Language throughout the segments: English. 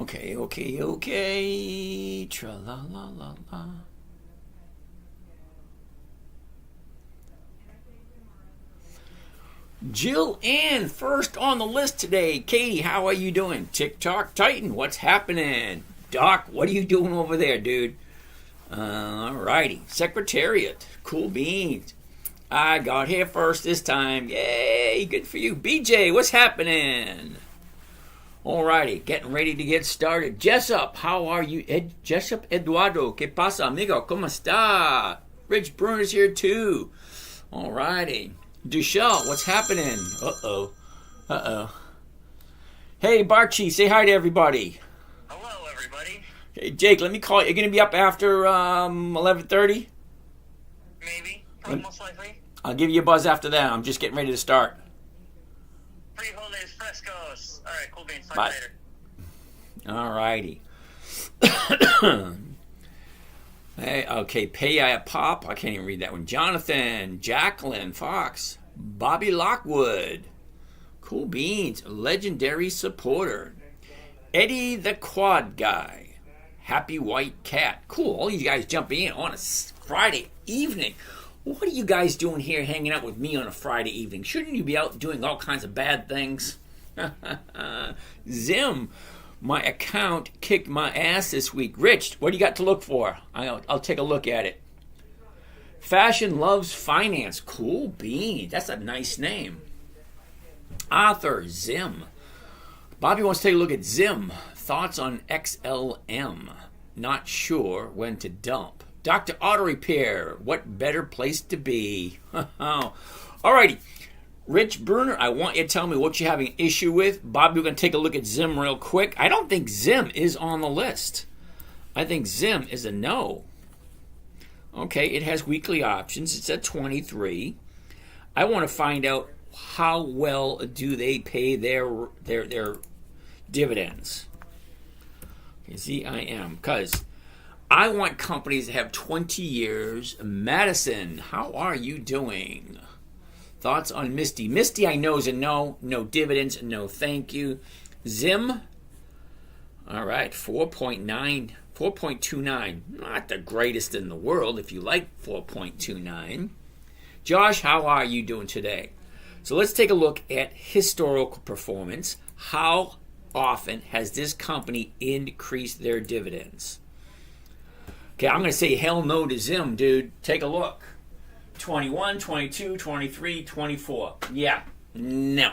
Okay. Tra la la la la. Jill Ann, first on the list today. Katie, how are you doing? TikTok Titan, what's happening? Doc, what are you doing over there, dude? Alrighty. Secretariat, cool beans. I got here first this time. Yay, good for you. BJ, what's happening? Alrighty, getting ready to get started. Jessup, how are you? Jessup Eduardo, ¿qué pasa, amigo? ¿Cómo está? Rich Bruner's here too. Alrighty. Duchelle, what's happening? Uh-oh. Hey, Barchi, say hi to everybody. Hello, everybody. Hey, Jake, let me call you. You're going to be up after 11:30? Maybe. Most likely. I'll give you a buzz after that. I'm just getting ready to start. Frijoles frescos. All right, cool beans. Talk Bye. later. Alrighty. Hey, okay, Pay Pop. I can't even read that one. Jonathan, Jacqueline, Fox, Bobby Lockwood, cool beans, legendary supporter, Eddie the Quad Guy, Happy White Cat. Cool, all you guys jumping in on a Friday evening. What are you guys doing here hanging out with me on a Friday evening? Shouldn't you be out doing all kinds of bad things? Zim, my account kicked my ass this week. Rich, what do you got to look for? I'll take a look at it. Fashion Loves Finance. Cool bean. That's a nice name. Author, Zim. Bobby wants to take a look at Zim. Thoughts on XLM. Not sure when to dump. Dr. Auto Repair. What better place to be? Alrighty. Rich Bruner, I want you to tell me what you're having an issue with. Bobby, we're going to take a look at Zim real quick. I don't think Zim is on the list. I think Zim is a no. Okay, it has weekly options. It's at 23. I want to find out how well do they pay their dividends. Okay, ZIM, because I want companies that have 20 years. Madison, how are you doing? Thoughts on Misty? Misty, I know, is a no. No dividends, no thank you. Zim, all right, 4.29. Not the greatest in the world if you like 4.29. Josh, how are you doing today? So let's take a look at historical performance. How often has this company increased their dividends? Okay, I'm going to say hell no to Zim, dude. Take a look. 21, 22, 23, 24. Yeah, no.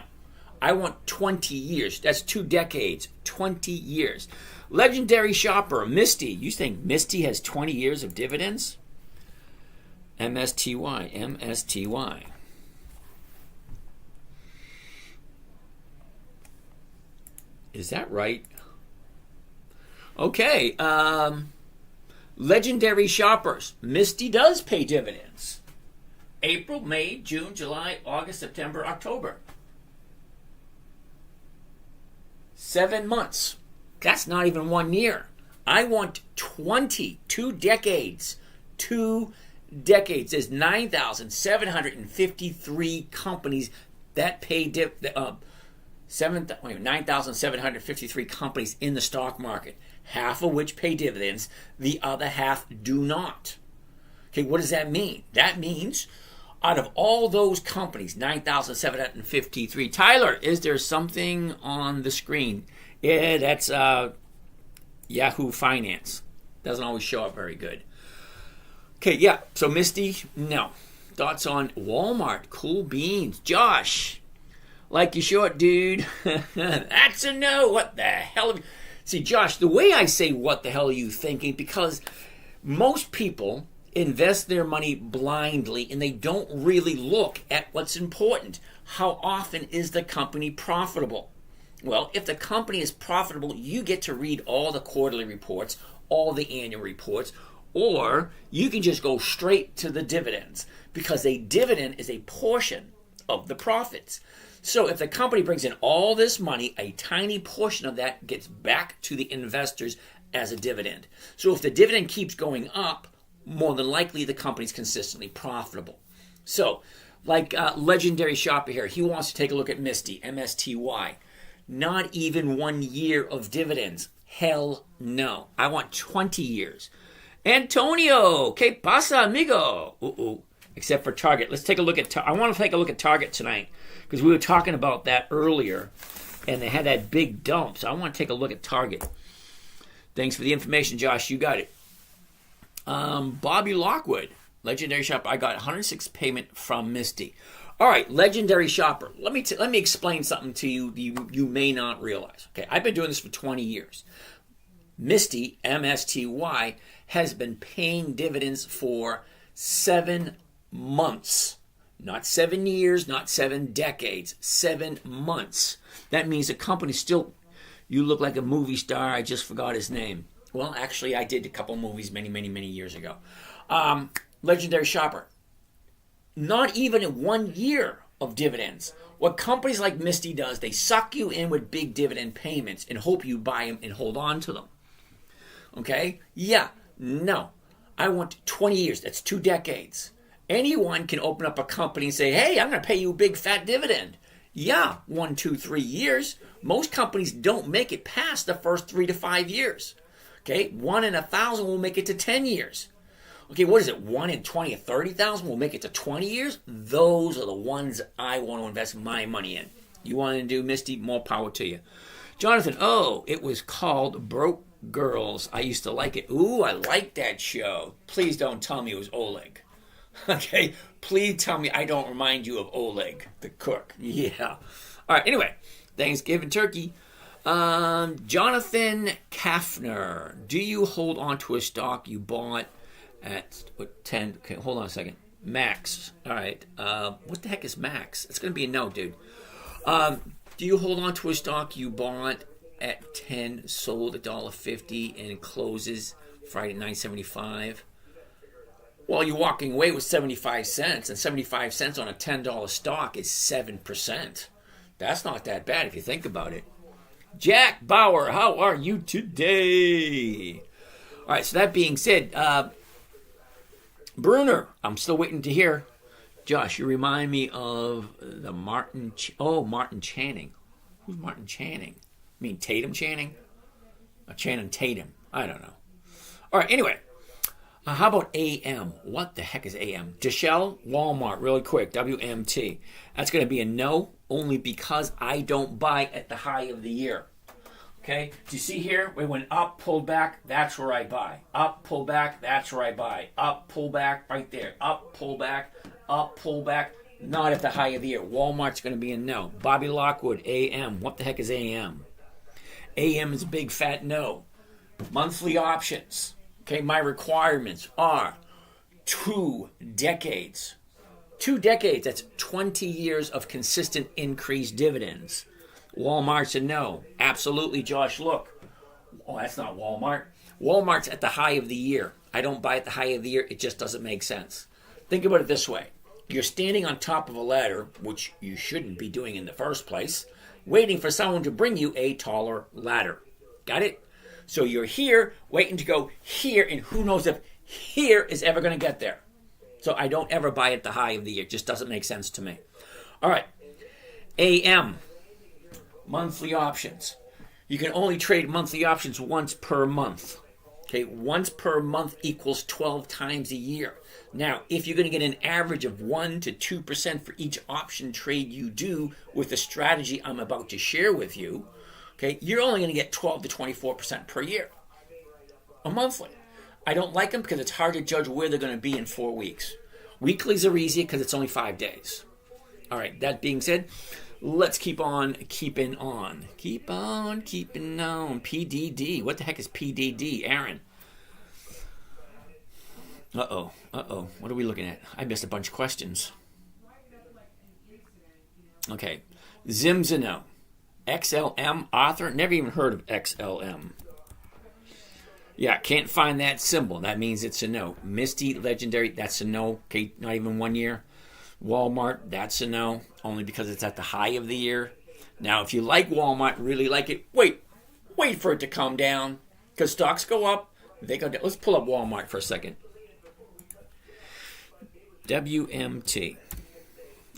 I want 20 years. That's 2 decades. 20 years. Legendary shopper, Misty. You think Misty has 20 years of dividends? MSTY. Is that right? Okay. Legendary shoppers. Misty does pay dividends. April, May, June, July, August, September, October. 7 months. That's not even 1 year. I want 20, 2 decades. 2 decades. There's 9,753 companies that pay 9,753 companies in the stock market. Half of which pay dividends. The other half do not. Okay, what does that mean? That means out of all those companies, 9,753. Tyler, is there something on the screen? Yeah, that's Yahoo Finance. Doesn't always show up very good. Okay, yeah. So Misty, no. Thoughts on Walmart? Cool beans. Josh, like you short, dude. That's a no. What the hell? See, Josh, the way I say what the hell are you thinking, because most people invest their money blindly and they don't really look at what's important. How often is the company profitable? Well, if the company is profitable, you get to read all the quarterly reports, all the annual reports, or you can just go straight to the dividends, because a dividend is a portion of the profits. So if the company brings in all this money, a tiny portion of that gets back to the investors as a dividend. So if the dividend keeps going up, more than likely the company's consistently profitable. So, like Legendary Shopper here, he wants to take a look at Misty, MSTY. Not even 1 year of dividends. Hell no. I want 20 years. Antonio, ¿qué pasa, amigo? Except for Target. Let's take a look at I want to take a look at Target tonight because we were talking about that earlier and they had that big dump. So I want to take a look at Target. Thanks for the information, Josh. You got it. Bobby Lockwood, Legendary Shopper. I got 106 payment from Misty. All right, Legendary Shopper. Let me explain something to you you may not realize. Okay, I've been doing this for 20 years. Misty, MSTY, has been paying dividends for 7 months. Not 7 years, not 7 decades, 7 months. That means the company still, you look like a movie star, I just forgot his name. Well, actually, I did a couple movies many, many, many years ago. Legendary Shopper. Not even in 1 year of dividends. What companies like Misty does, they suck you in with big dividend payments and hope you buy them and hold on to them. Okay? Yeah. No. I want 20 years. That's 2 decades. Anyone can open up a company and say, hey, I'm going to pay you a big fat dividend. Yeah, 1, 2, 3 years. Most companies don't make it past the first 3 to 5 years. Okay, 1 in 1,000 will make it to 10 years. Okay, what is it? 1 in 20 or 30,000 will make it to 20 years? Those are the ones I want to invest my money in. You want to do Misty? More power to you. Jonathan, it was called Broke Girls. I used to like it. Ooh, I like that show. Please don't tell me it was Oleg. Okay, please tell me I don't remind you of Oleg, the cook. Yeah. All right, anyway, Thanksgiving turkey. Jonathan Kaffner, do you hold on to a stock you bought at 10? Okay, hold on a second. Max. All right. What the heck is Max? It's going to be a no, dude. Do you hold on to a stock you bought at 10, sold at $1.50, and it closes Friday at $9.75? Well, you're walking away with 75 cents, and 75 cents on a $10 stock is 7%. That's not that bad if you think about it. Jack Bauer, how are you today? All right, so that being said, Bruner, I'm still waiting to hear. Josh, you remind me of the Martin Channing. Who's Martin Channing? I mean Tatum Channing? Or Channing Tatum? I don't know. All right, anyway. How about AM? What the heck is AM? Deshell, Walmart, really quick, WMT. That's going to be a no, only because I don't buy at the high of the year. Okay? Do you see here? We went up, pulled back, that's where I buy. Up, pull back, that's where I buy. Up, pull back, right there. Up, pull back, not at the high of the year. Walmart's going to be a no. Bobby Lockwood, AM. What the heck is AM? AM is a big fat no. Monthly options. Okay, my requirements are 2 decades. 2 decades, that's 20 years of consistent increased dividends. Walmart's a no. Absolutely, Josh, look. Oh, that's not Walmart. Walmart's at the high of the year. I don't buy at the high of the year. It just doesn't make sense. Think about it this way. You're standing on top of a ladder, which you shouldn't be doing in the first place, waiting for someone to bring you a taller ladder. Got it? So you're here, waiting to go here, and who knows if here is ever going to get there. So I don't ever buy at the high of the year. It just doesn't make sense to me. All right. AM, monthly options. You can only trade monthly options once per month. Okay, once per month equals 12 times a year. Now, if you're going to get an average of 1 to 2% for each option trade you do with the strategy I'm about to share with you, okay, you're only going to get 12 to 24% per year, a monthly. I don't like them because it's hard to judge where they're going to be in 4 weeks. Weeklies are easy because it's only 5 days. All right, that being said, let's keep on keeping on. Keep on keeping on. PDD. What the heck is PDD, Aaron? Uh-oh. What are we looking at? I missed a bunch of questions. Okay. Zimzano. XLM, Arthur. Never even heard of XLM. Yeah, can't find that symbol. That means it's a no. Misty, Legendary, that's a no. Okay, not even 1 year. Walmart, that's a no. Only because it's at the high of the year. Now, if you like Walmart, really like it, wait for it to come down. Because stocks go up, they go down. Let's pull up Walmart for a second. WMT.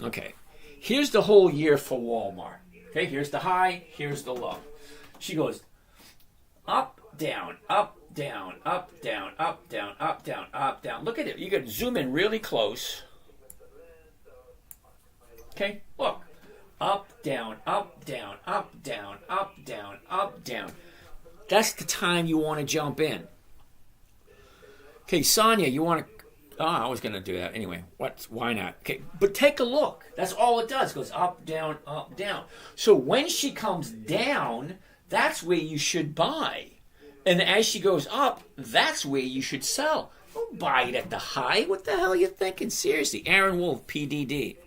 Okay. Here's the whole year for Walmart. Okay, here's the high, here's the low. She goes up, down, up, down, up, down, up, down, up, down, up, down. Look at it. You can zoom in really close. Okay, look. Up, down, up, down, up, down, up, down, up, down. That's the time you want to jump in. Okay, Sonia, you want to... Oh, I was going to do that. Anyway, why not? Okay, but take a look. That's all it does. It goes up, down, up, down. So when she comes down, that's where you should buy. And as she goes up, that's where you should sell. Don't buy it at the high. What the hell are you thinking? Seriously. Aaron Wolf, PDD.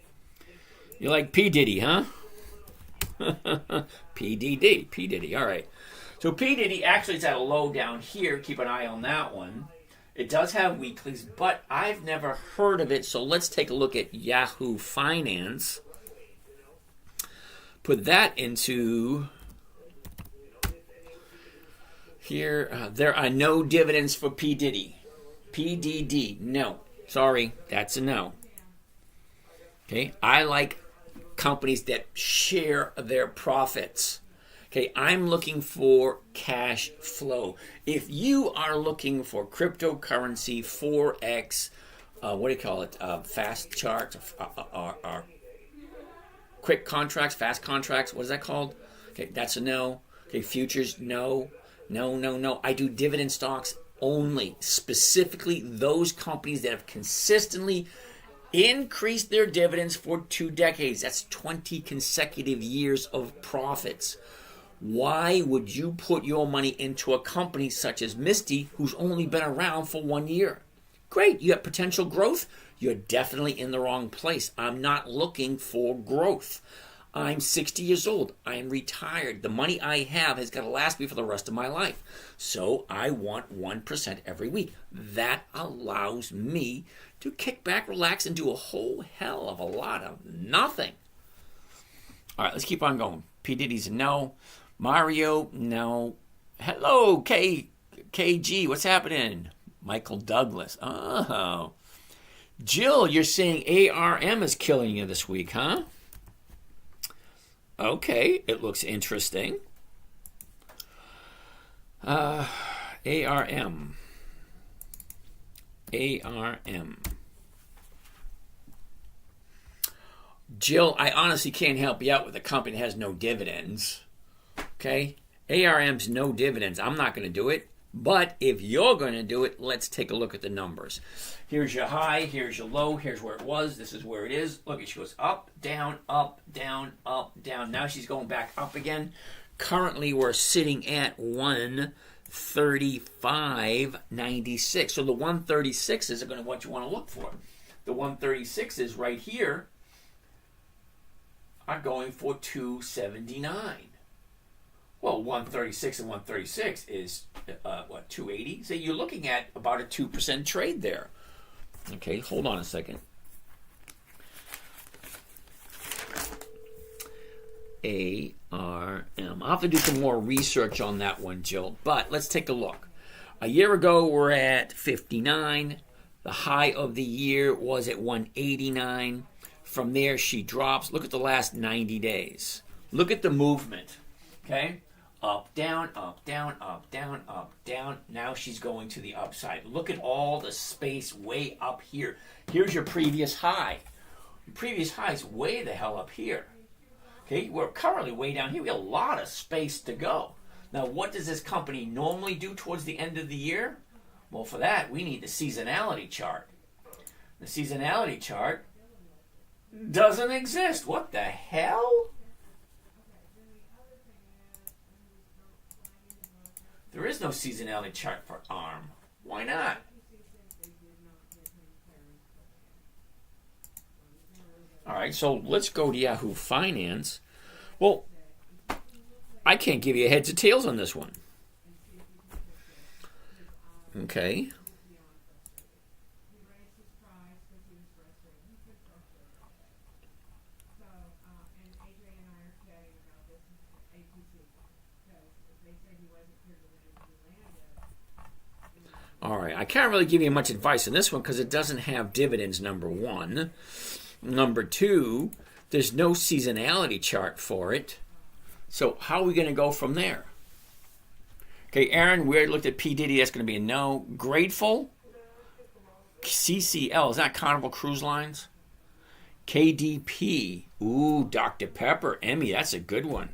You like P. Diddy, huh? PDD. P. Diddy. All right. So P. Diddy actually is at a low down here. Keep an eye on that one. It does have weeklies, but I've never heard of it. So let's take a look at Yahoo Finance. Put that into here. There are no dividends for P. Diddy. PDD. No. Sorry. That's a no. Okay. I like companies that share their profits. Okay, I'm looking for cash flow. If you are looking for cryptocurrency, Forex, what do you call it? Fast charts, or quick contracts, fast contracts. What is that called? Okay, that's a no. Okay, futures, no. No. I do dividend stocks only. Specifically, those companies that have consistently increased their dividends for 2 decades. That's 20 consecutive years of profits. Why would you put your money into a company such as Misty, who's only been around for 1 year? Great, you have potential growth. You're definitely in the wrong place. I'm not looking for growth. I'm 60 years old. I'm retired. The money I have has got to last me for the rest of my life. So I want 1% every week. That allows me to kick back, relax, and do a whole hell of a lot of nothing. All right, let's keep on going. P. Diddy's a no. Mario, no. Hello, KG, what's happening? Michael Douglas. Oh. Jill, you're saying ARM is killing you this week, huh? Okay, it looks interesting. ARM. Jill, I honestly can't help you out with a company that has no dividends. Okay? ARM's no dividends. I'm not going to do it. But if you're going to do it, let's take a look at the numbers. Here's your high. Here's your low. Here's where it was. This is where it is. Look, she goes up, down, up, down, up, down. Now she's going back up again. Currently, we're sitting at 135.96. So the 136s are going to what you want to look for. The 136s right here are going for 279. Well, 136 and 136 is, 280? So you're looking at about a 2% trade there. Okay, hold on a second. ARM. I'll have to do some more research on that one, Jill. But let's take a look. A year ago, we're at 59. The high of the year was at 189. From there, she drops. Look at the last 90 days. Look at the movement. Okay? Up, down, up, down, up, down, up, down. Now she's going to the upside. Look at all the space way up here. Here's your previous high. Your previous high is way the hell up here. Okay, we're currently way down here. We have a lot of space to go. Now, what does this company normally do towards the end of the year? Well, for that, we need the seasonality chart. The seasonality chart doesn't exist. What the hell? There is no seasonality chart for ARM. Why not? All right, so let's go to Yahoo Finance. Well, I can't give you heads or tails on this one. Okay. All right, I can't really give you much advice on this one because it doesn't have dividends, number one. Number two, there's no seasonality chart for it. So how are we going to go from there? Okay, Aaron, we already looked at P. Diddy. That's going to be a no. Grateful. CCL. Is that Carnival Cruise Lines? KDP. Ooh, Dr. Pepper. Emmy, that's a good one.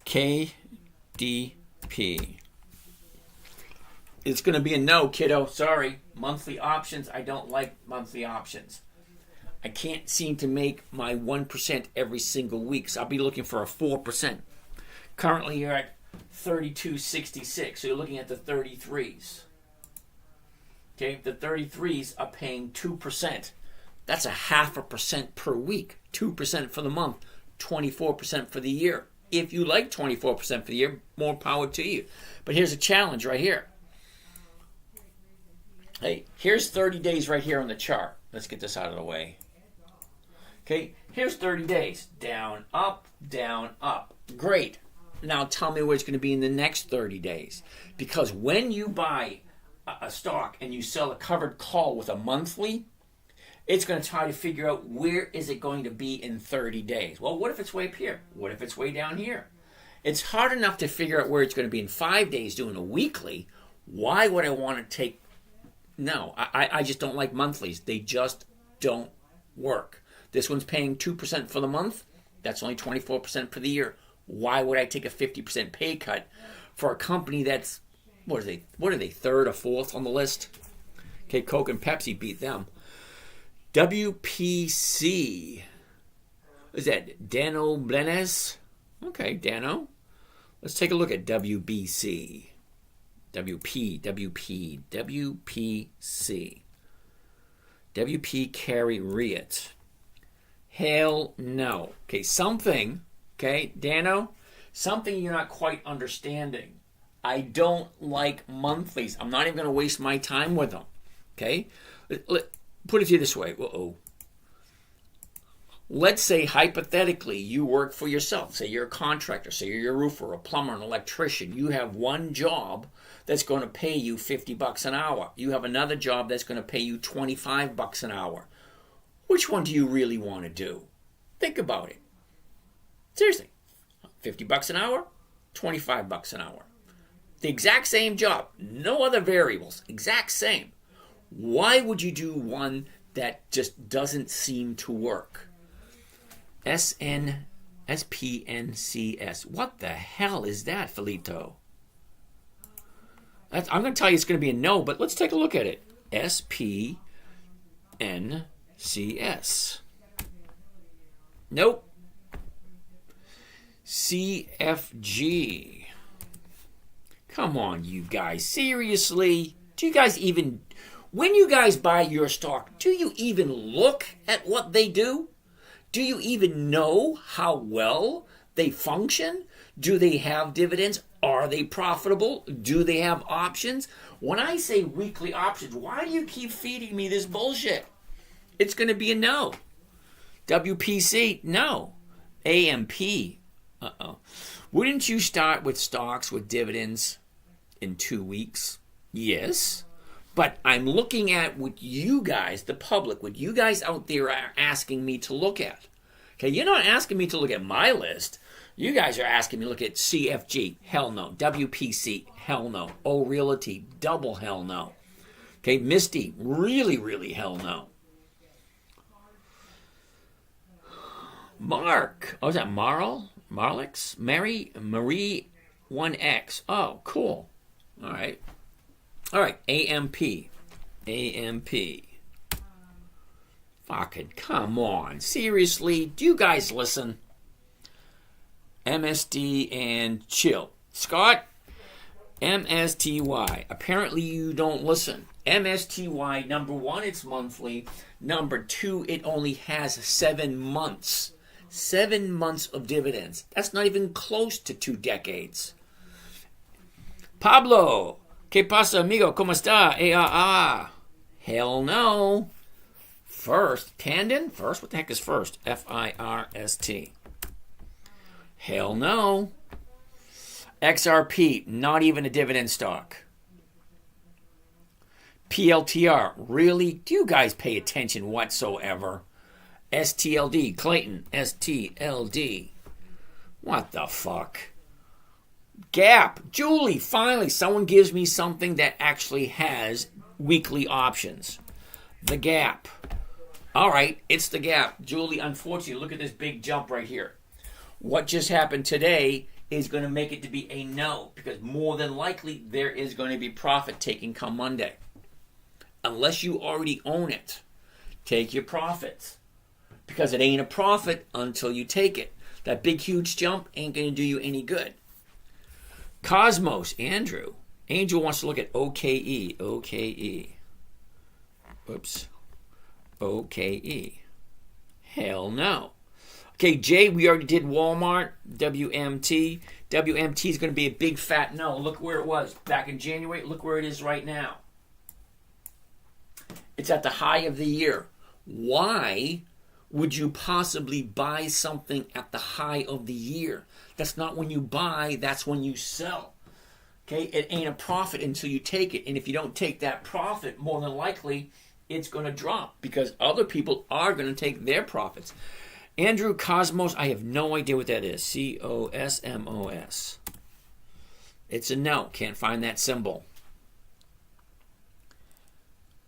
KDP. It's going to be a no, kiddo. Sorry. Monthly options. I don't like monthly options. I can't seem to make my 1% every single week, so I'll be looking for a 4%. Currently, you're at 32.66, so you're looking at the 33s. Okay, the 33s are paying 2%. That's a 0.5% per week. 2% for the month, 24% for the year. If you like 24% for the year, more power to you. But here's a challenge right here. Hey, here's 30 days right here on the chart. Let's get this out of the way. Okay, here's 30 days. Down, up, down, up. Great. Now tell me where it's going to be in the next 30 days. Because when you buy a stock and you sell a covered call with a monthly, it's going to try to figure out where is it going to be in 30 days. Well, what if it's way up here? What if it's way down here? It's hard enough to figure out where it's going to be in 5 days doing a weekly. Why would I want to take... No, I just don't like monthlies. They just don't work. This one's paying 2% for the month. That's only 24% for the year. Why would I take a 50% pay cut for a company that's, what are they, third or fourth on the list? Okay, Coke and Pepsi beat them. WPC. Is that Dano Blenes? Okay, Dano. Let's take a look at WBC. WPC. WP Carey Riet. Hell no. Okay, something, okay, Dano, something you're not quite understanding. I don't like monthlies. I'm not even going to waste my time with them. Okay? Put it to you this way. Let's say, hypothetically, you work for yourself. Say you're a contractor. Say you're a roofer, a plumber, an electrician. You have one job that's going to pay you $50 an hour. You have another job that's going to pay you $25 an hour. Which one do you really want to do? Think about it. Seriously. $50 an hour, $25 an hour. The exact same job. No other variables. Exact same. Why would you do one that just doesn't seem to work? SPNCS. What the hell is that, Felito? I'm going to tell you it's going to be a no, but let's take a look at it. SPNCS. Nope. CFG. Come on, you guys. Seriously? Do you guys even... When you guys buy your stock, do you even look at what they do? Do you even know how well they function? Do they have dividends? Are they profitable? Do they have options? When I say weekly options, why do you keep feeding me this bullshit? It's going to be a no. WPC, no. AMP, uh-oh. Wouldn't you start with stocks with dividends in 2 weeks? Yes. But I'm looking at what you guys, the public, what you guys out there are asking me to look at. Okay, you're not asking me to look at my list. You guys are asking me to look at CFG. Hell no. WPC. Hell no. O Realty. Double hell no. Okay, Misty. Really, really hell no. Mark. Oh, is that Marl? Marlix? Marie 1X. Oh, cool. All right. All right, AMP. Fucking come on. Seriously, do you guys listen? MSD and chill. Scott, MSTY. Apparently you don't listen. MSTY, number one, it's monthly. Number two, it only has 7 months. 7 months of dividends. That's not even close to 2 decades. Pablo. ¿Qué pasa, amigo? ¿Cómo está? Hell no. First. Tandon? First? What the heck is first? FIRST. Hell no. XRP. Not even a dividend stock. PLTR. Really? Do you guys pay attention whatsoever? STLD. Clayton. STLD. What the fuck? Gap. Julie, finally, someone gives me something that actually has weekly options. The Gap. All right, it's the Gap. Julie, unfortunately, look at this big jump right here. What just happened today is going to make it to be a no, because more than likely there is going to be profit taking come Monday. Unless you already own it, take your profits, because it ain't a profit until you take it. That big, huge jump ain't going to do you any good. Cosmos, Andrew. Angel wants to look at OKE. OKE. Oops. OKE. Hell no. Okay, Jay, we already did Walmart, WMT. WMT is going to be a big fat no. Look where it was back in January. Look where it is right now. It's at the high of the year. Why would you possibly buy something at the high of the year? That's not when you buy, that's when you sell. Okay, it ain't a profit until you take it. And if you don't take that profit, more than likely, it's going to drop because other people are going to take their profits. Andrew, Cosmos, I have no idea what that is. COSMOS. It's a no. Can't find that symbol.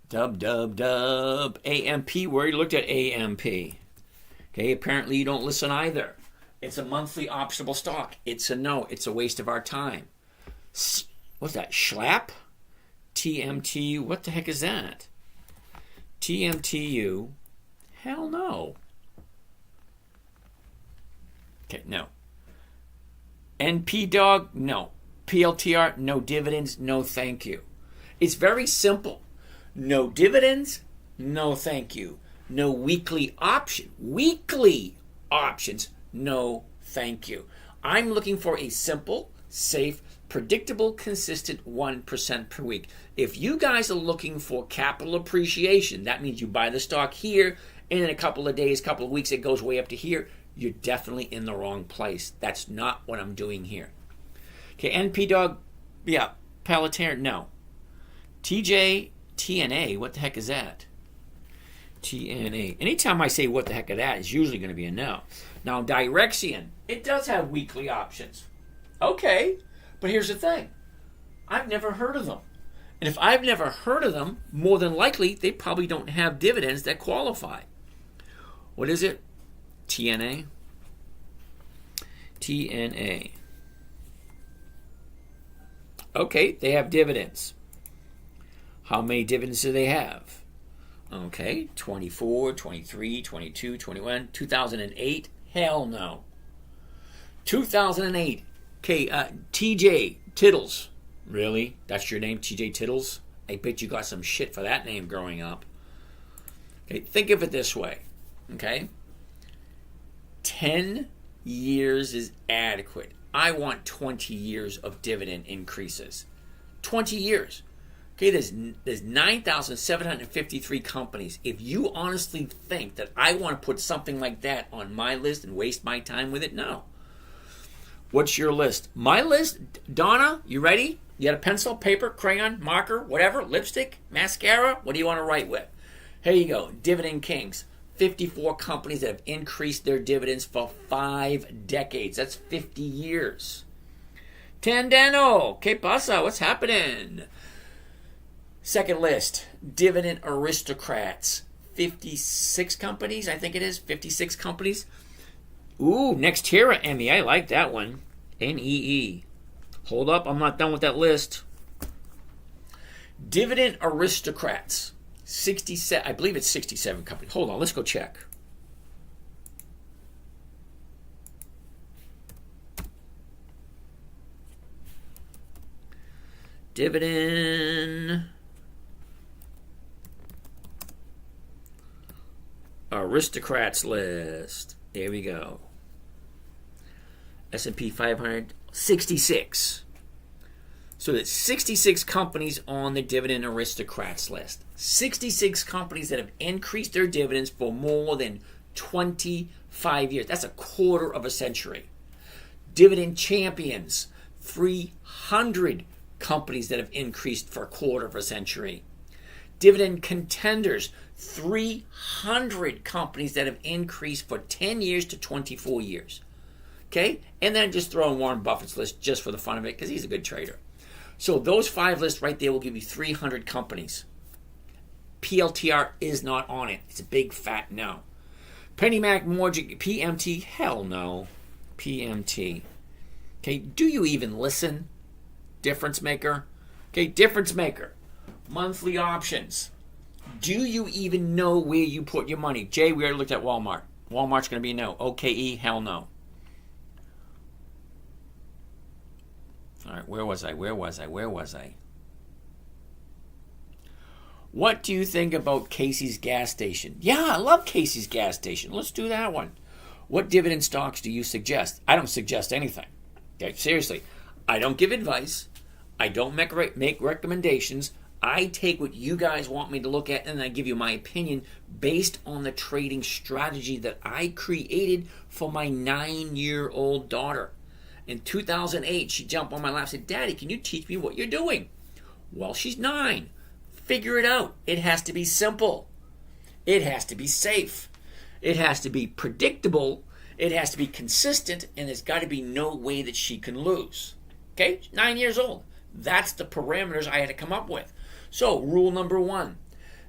Dub. AMP. We already looked at AMP. Okay, apparently you don't listen either. It's a monthly optionable stock. It's a no. It's a waste of our time. What's that? Schlapp? TMTU. What the heck is that? TMTU. Hell no. Okay, no. NP Dog, no. PLTR, no dividends, no thank you. It's very simple. No dividends, no thank you. No weekly option. Weekly options, no thank you. I'm looking for a simple, safe, predictable, consistent 1% per week. If you guys are looking for capital appreciation, that means you buy the stock here, and in a couple of days, couple of weeks, it goes way up to here. You're definitely in the wrong place. That's not what I'm doing here. Okay, NP Dog, yeah. Palantir, no. TJ, TNA, what the heck is that? TNA. Anytime I say what the heck is that, it's usually going to be a no. Now, Direxion, it does have weekly options. Okay, but here's the thing. I've never heard of them. And if I've never heard of them, more than likely, they probably don't have dividends that qualify. What is it? TNA. TNA. Okay, they have dividends. How many dividends do they have? Okay, 24, 23, 22, 21, 2008. Hell no. 2008. Okay, TJ Tittles. Really? That's your name, TJ Tittles? I bet you got some shit for that name growing up. Okay, think of it this way. Okay? 10 years is adequate. I want 20 years of dividend increases. 20 years. Okay, there's 9,753 companies. If you honestly think that I want to put something like that on my list and waste my time with it, no. What's your list? My list, Donna, you ready? You got a pencil, paper, crayon, marker, whatever, lipstick, mascara? What do you want to write with? Here you go, Dividend Kings. 54 companies that have increased their dividends for 5 decades. That's 50 years. Tandano, ¿qué pasa? What's happening? Second list, Dividend Aristocrats. 56 companies, I think it is. 56 companies. Ooh, Nextera, Emmy. I like that one. NEE. Hold up, I'm not done with that list. Dividend Aristocrats. 67, I believe it's 67 companies. Hold on, let's go check. Dividend Aristocrats list. There we go. S&P 500, 66. So that's 66 companies on the Dividend Aristocrats list. 66 companies that have increased their dividends for more than 25 years. That's a quarter of a century. Dividend Champions, 300 companies that have increased for a quarter of a century. Dividend Contenders, 300 companies that have increased for 10 years to 24 years. Okay? And then just throw in Warren Buffett's list just for the fun of it because he's a good trader. So those 5 lists right there will give you 300 companies. PLTR is not on it. It's a big fat no. PennyMac Mortgage, PMT, hell no. PMT. Okay, do you even listen? Difference maker. Okay, difference maker. Monthly options. Do you even know where you put your money? Jay, we already looked at Walmart. Walmart's going to be a no. OKE, hell no. All right, where was I? What do you think about Casey's gas station? Yeah, I love Casey's gas station. Let's do that one. What dividend stocks do you suggest? I don't suggest anything. Okay, seriously. I don't give advice. I don't make recommendations. I take what you guys want me to look at and I give you my opinion based on the trading strategy that I created for my 9-year-old daughter. In 2008, she jumped on my lap and said, Daddy, can you teach me what you're doing? Well, she's 9. Figure it out. It has to be simple. It has to be safe. It has to be predictable. It has to be consistent, and there's got to be no way that she can lose. Okay? 9 years old. That's the parameters I had to come up with. So, rule number 1,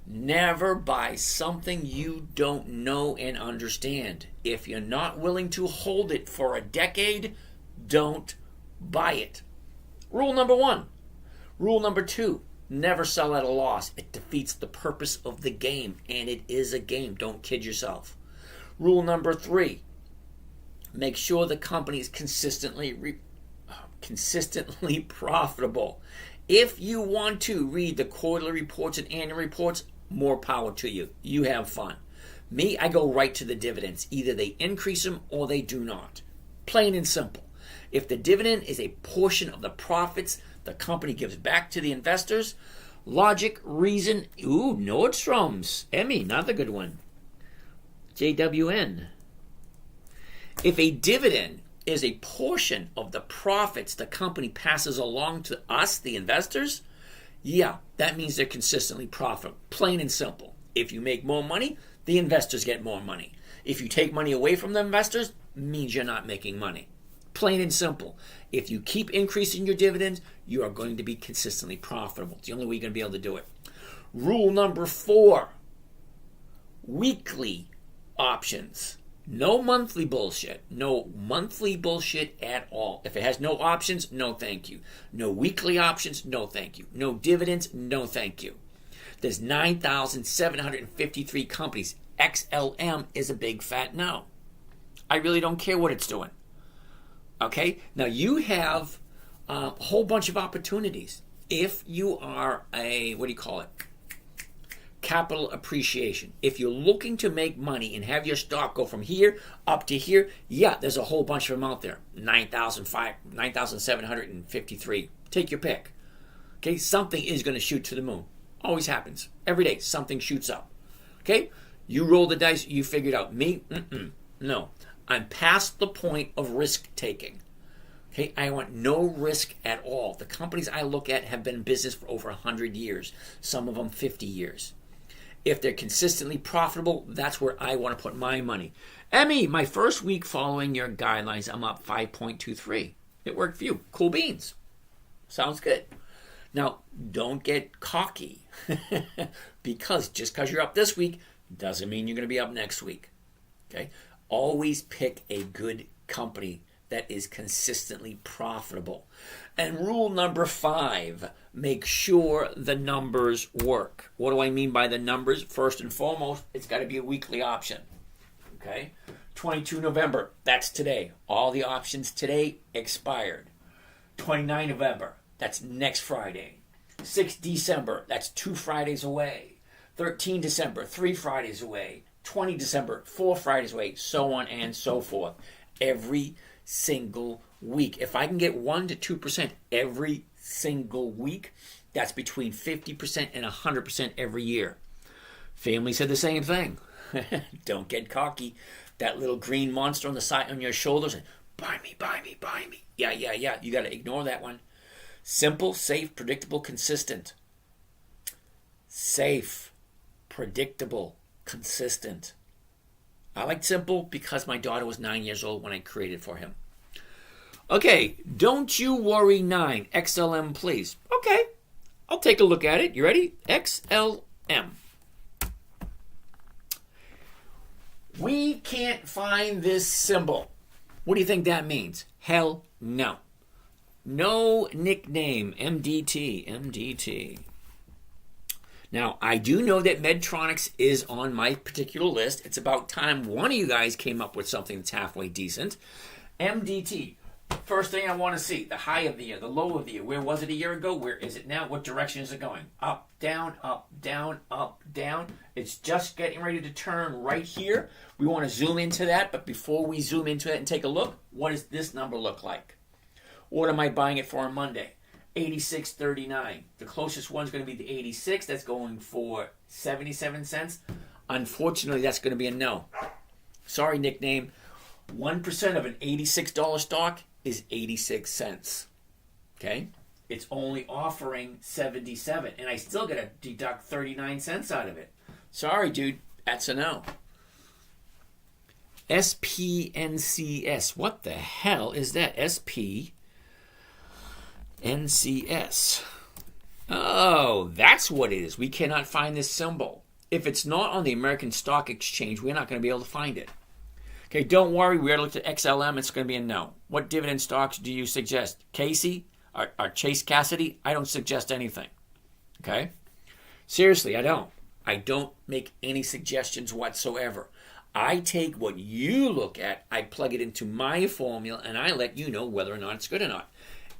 never buy something you don't know and understand. If you're not willing to hold it for a decade, don't buy it. Rule number 1. Rule number 2, never sell at a loss. It defeats the purpose of the game, and it is a game. Don't kid yourself. Rule number 3, make sure the company is consistently profitable. If you want to read the quarterly reports and annual reports, more power to you. You have fun. Me, I go right to the dividends. Either they increase them or they do not. Plain and simple. If the dividend is a portion of the profits the company gives back to the investors, logic, reason, Nordstrom's, Emmy, not the good one. JWN. If a dividend is a portion of the profits the company passes along to us, the investors, yeah, that means they're consistently profitable. Plain and simple. If you make more money, the investors get more money. If you take money away from the investors, means you're not making money. Plain and simple. If you keep increasing your dividends, you are going to be consistently profitable. It's the only way you're going to be able to do it. Rule number 4, weekly options. No monthly bullshit. No monthly bullshit at all. If it has no options, no thank you. No weekly options, no thank you. No dividends, no thank you. There's 9,753 companies. XLM is a big fat no. I really don't care what it's doing. Okay? Now you have a whole bunch of opportunities. If you are capital appreciation. If you're looking to make money and have your stock go from here up to here, yeah, there's a whole bunch of them out there. 9,753. Take your pick. Okay, something is going to shoot to the moon. Always happens. Every day, something shoots up. Okay, you roll the dice, you figure it out. Me, no. I'm past the point of risk taking. Okay, I want no risk at all. The companies I look at have been in business for over 100 years. Some of them 50 years. If they're consistently profitable, that's where I want to put my money. Emmy, my first week following your guidelines, I'm up 5.23. It worked for you. Cool beans. Sounds good. Now, don't get cocky. because you're up this week doesn't mean you're going to be up next week. Okay? Always pick a good company that is consistently profitable. And rule number 5, make sure the numbers work. What do I mean by the numbers? First and foremost, it's got to be a weekly option. Okay? 22 November, that's today. All the options today expired. 29 November, that's next Friday. 6 December, that's 2 Fridays away. 13 December, 3 Fridays away. 20 December, 4 Fridays away, so on and so forth. Every single week. If I can get 1 to 2% every single week, that's between 50% and 100% every year. Family said the same thing. Don't get cocky. That little green monster on the side on your shoulders, and buy me, buy me, buy me. Yeah. You got to ignore that one. Simple, safe, predictable, consistent. Safe, predictable, consistent. I like simple because my daughter was 9 years old when I created for him. Okay, don't you worry 9. XLM, please. Okay, I'll take a look at it. You ready? XLM. We can't find this symbol. What do you think that means? Hell no. No nickname. MDT. MDT. Now, I do know that Medtronics is on my particular list. It's about time one of you guys came up with something that's halfway decent. MDT. First thing I want to see, the high of the year, the low of the year. Where was it a year ago? Where is it now? What direction is it going? Up, down, up, down, up, down. It's just getting ready to turn right here. We want to zoom into that, but before we zoom into it and take a look, what does this number look like? What am I buying it for on Monday? 86.39. The closest one's going to be the 86. That's going for 77 cents. Unfortunately, that's going to be a no. Sorry, nickname. 1% of an $86 stock is 86 cents. Okay? It's only offering 77, and I still got to deduct 39 cents out of it. Sorry, dude. That's a no. SPNCS. What the hell is that? SPNCS. Oh, that's what it is. We cannot find this symbol. If it's not on the American Stock Exchange, we're not going to be able to find it. Okay, don't worry. We already looked at XLM. It's going to be a no. What dividend stocks do you suggest? Casey or Chase Cassidy? I don't suggest anything. Okay? Seriously, I don't. I don't make any suggestions whatsoever. I take what you look at, I plug it into my formula, and I let you know whether or not it's good or not.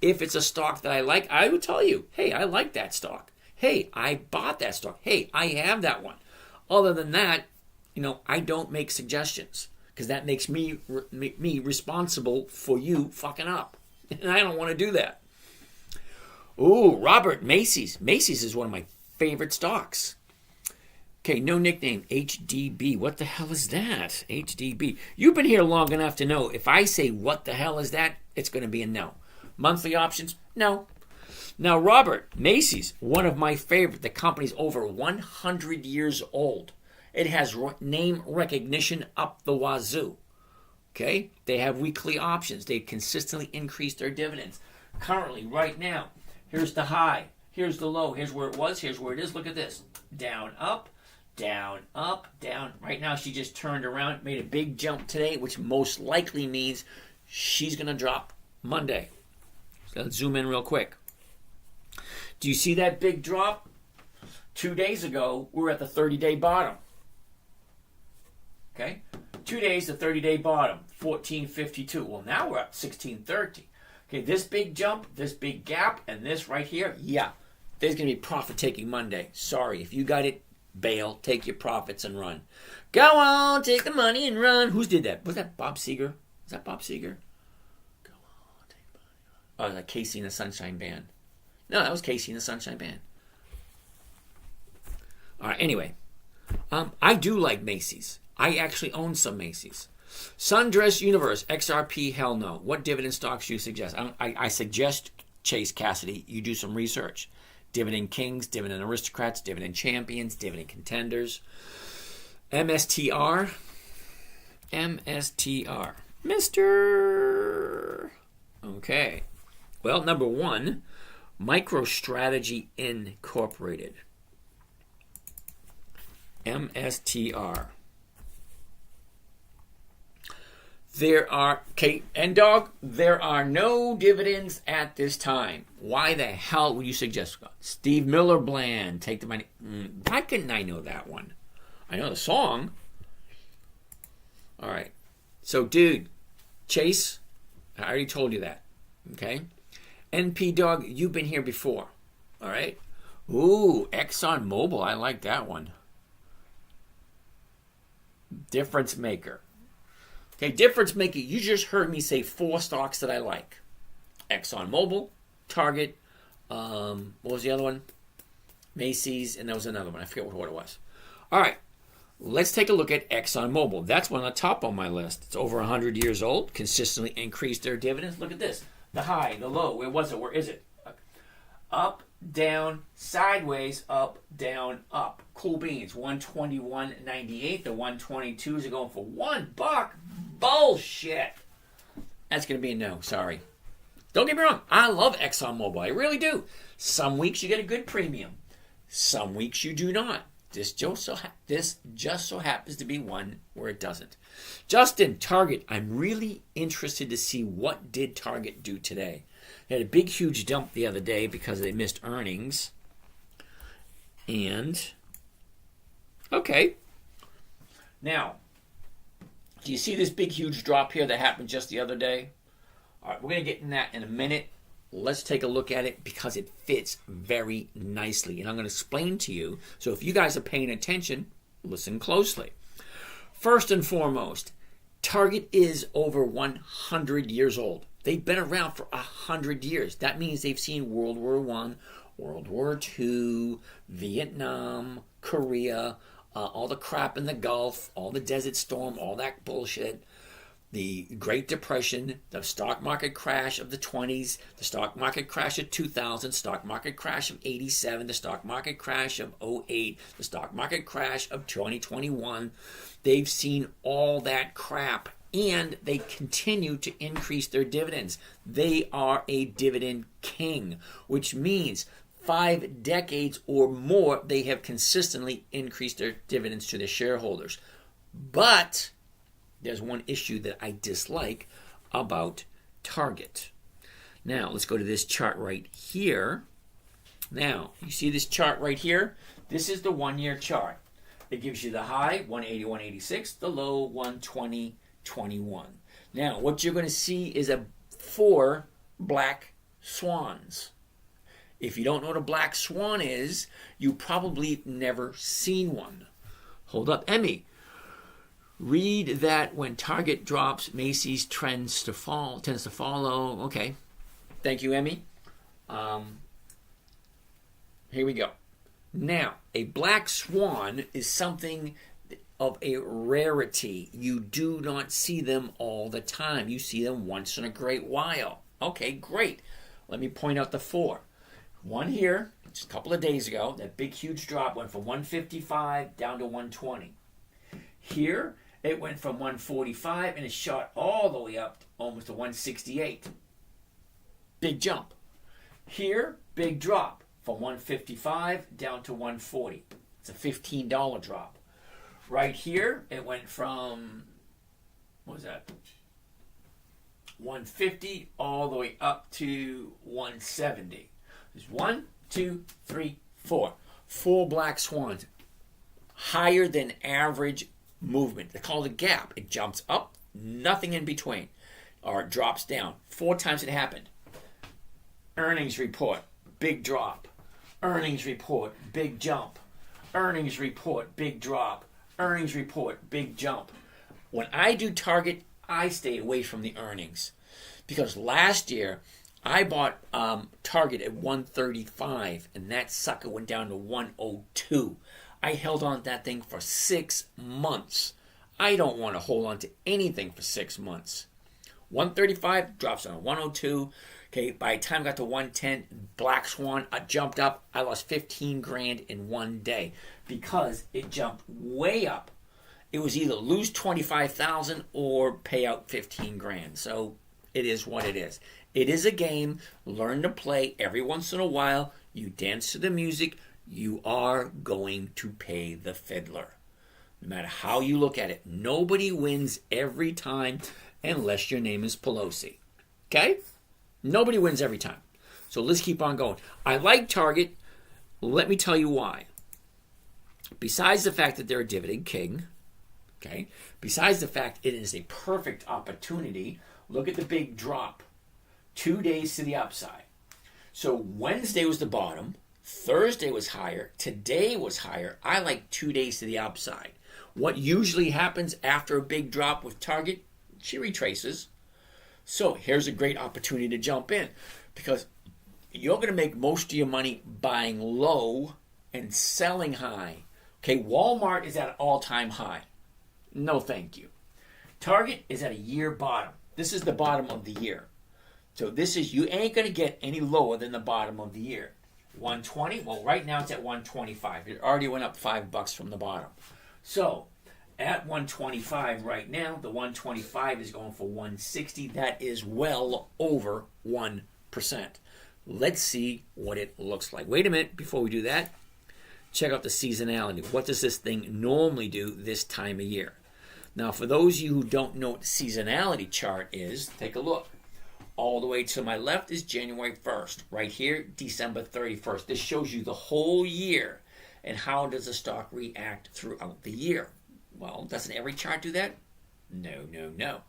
If it's a stock that I like, I will tell you, hey, I like that stock. Hey, I bought that stock. Hey, I have that one. Other than that, I don't make suggestions because that makes me responsible for you fucking up. And I don't want to do that. Ooh, Robert, Macy's. Macy's is one of my favorite stocks. Okay, no nickname, HDB. What the hell is that? HDB. You've been here long enough to know if I say what the hell is that, it's going to be a no. Monthly options? No. Now, Robert, Macy's, one of my favorite. The company's over 100 years old. It has name recognition up the wazoo. Okay? They have weekly options. They consistently increase their dividends. Currently, right now, here's the high. Here's the low. Here's where it was. Here's where it is. Look at this. Down, up. Down, up, down. Right now, she just turned around, made a big jump today, which most likely means she's going to drop Monday. So let's zoom in real quick. Do you see that big drop? 2 days ago, we were at the 30-day bottom. Okay? 2 days, the 30-day bottom, 14.52. Well, now we're up 16.30. Okay, this big jump, this big gap, and this right here, yeah, there's going to be profit-taking Monday. Sorry, if you got it, bail, take your profits and run. Go on, take the money and run. Who did that? Was that Bob Seger? Is that Bob Seger? Go on, take the money. Oh, that Casey and the Sunshine Band. No, that was Casey and the Sunshine Band. All right, anyway. I do like Macy's. I actually own some Macy's. Sundress Universe, XRP, hell no. What dividend stocks do you suggest? I suggest Chase Cassidy. You do some research. Dividend Kings, Dividend Aristocrats, Dividend Champions, Dividend Contenders. MSTR. Mr. Okay. Well, number one, MicroStrategy Incorporated. MSTR. There are no dividends at this time. Why the hell would you suggest? Steve Miller Bland, take the money. Why couldn't I know that one? I know the song. All right. So, dude, Chase, I already told you that. Okay? NP Dog, you've been here before. All right? Ooh, Exxon Mobil, I like that one. Difference Maker. Okay, difference maker. You just heard me say 4 stocks that I like. Exxon Mobil, Target, what was the other one? Macy's, and there was another one. I forget what it was. All right, let's take a look at Exxon Mobil. That's one on the top on my list. It's over 100 years old, consistently increased their dividends. Look at this. The high, the low. Where was it? Where is it? Up, down, sideways, up, down, up. Cool beans. 121.98. The 122s are going for $1. Bullshit. That's going to be a no. Sorry. Don't get me wrong. I love ExxonMobil. I really do. Some weeks you get a good premium. Some weeks you do not. This just so happens to be one where it doesn't. Justin, Target. I'm really interested to see what did Target do today. They had a big, huge dump the other day because they missed earnings. And, okay. Now, do you see this big, huge drop here that happened just the other day? All right, we're going to get in that in a minute. Let's take a look at it because it fits very nicely. And I'm going to explain to you. So if you guys are paying attention, listen closely. First and foremost, Target is over 100 years old. They've been around for 100 years. That means they've seen World War I, World War II, Vietnam, Korea, all the crap in the Gulf, all the Desert Storm, all that bullshit. The Great Depression, the stock market crash of the 20s, the stock market crash of 2000, stock market crash of 87, the stock market crash of 08, the stock market crash of 2021. They've seen all that crap, and they continue to increase their dividends. They are a dividend king, which means 5 decades or more, they have consistently increased their dividends to their shareholders. But there's one issue that I dislike about Target. Now, let's go to this chart right here. Now, you see this chart right here? This is the 1-year chart. It gives you the high, 181.86, the low, 120.21. Now, what you're going to see is 4 black swans. If you don't know what a black swan is, you probably never seen one. Hold up, Emmy. Read that when Target drops, Macy's tends to follow. Okay. Thank you, Emmy. Here we go. Now, a black swan is something of a rarity. You do not see them all the time. You see them once in a great while. Okay, great. Let me point out the 4. One here, just a couple of days ago, that big, huge drop went from 155 down to 120. Here, it went from 145 and it shot all the way up almost to 168. Big jump. Here, big drop from 155 down to 140. It's a $15 drop. Right here, it went from, what was that? 150 all the way up to 170. There's 1, 2, 3, 4. 4 black swans. Higher than average movement. They call it a gap. It jumps up, nothing in between. Or it drops down. 4 times it happened. Earnings report, big drop. Earnings report, big jump. Earnings report, big drop. Earnings report, big jump. When I do Target, I stay away from the earnings. Because last year, I bought Target at 135, and that sucker went down to 102. I held on to that thing for 6 months. I don't want to hold on to anything for 6 months. 135 drops on 102. Okay, by the time I got to 110, Black Swan, I jumped up. I lost 15 grand in one day because it jumped way up. It was either lose 25,000 or pay out 15 grand. So it is what it is. It is a game. Learn to play every once in a while. You dance to the music. You are going to pay the fiddler. No matter how you look at it. Nobody wins every time unless your name is Pelosi. Okay? Nobody wins every time. So let's keep on going. I like Target. Let me tell you why. Besides the fact that they're a dividend king, okay? Besides the fact it is a perfect opportunity, look at the big drop. 2 days to the upside. So Wednesday was the bottom. Thursday was higher. Today was higher. I like 2 days to the upside. What usually happens after a big drop with Target? She retraces. So here's a great opportunity to jump in because you're going to make most of your money buying low and selling high. Okay, Walmart is at an all-time high. No, thank you. Target is at a year bottom. This is the bottom of the year. So this is, you ain't going to get any lower than the bottom of the year. 120, well, right now it's at 125. It already went up $5 from the bottom. So at 125 right now. The 125 is going for 160. That is well over 1%. Let's see what it looks like. Wait a minute before we do that. Check out the seasonality. What does this thing normally do this time of year? Now, for those of you who don't know what the seasonality chart is, take a look. All the way to my left is January 1st. Right here, December 31st. This shows you the whole year and how does the stock react throughout the year. Well, doesn't every chart do that? No.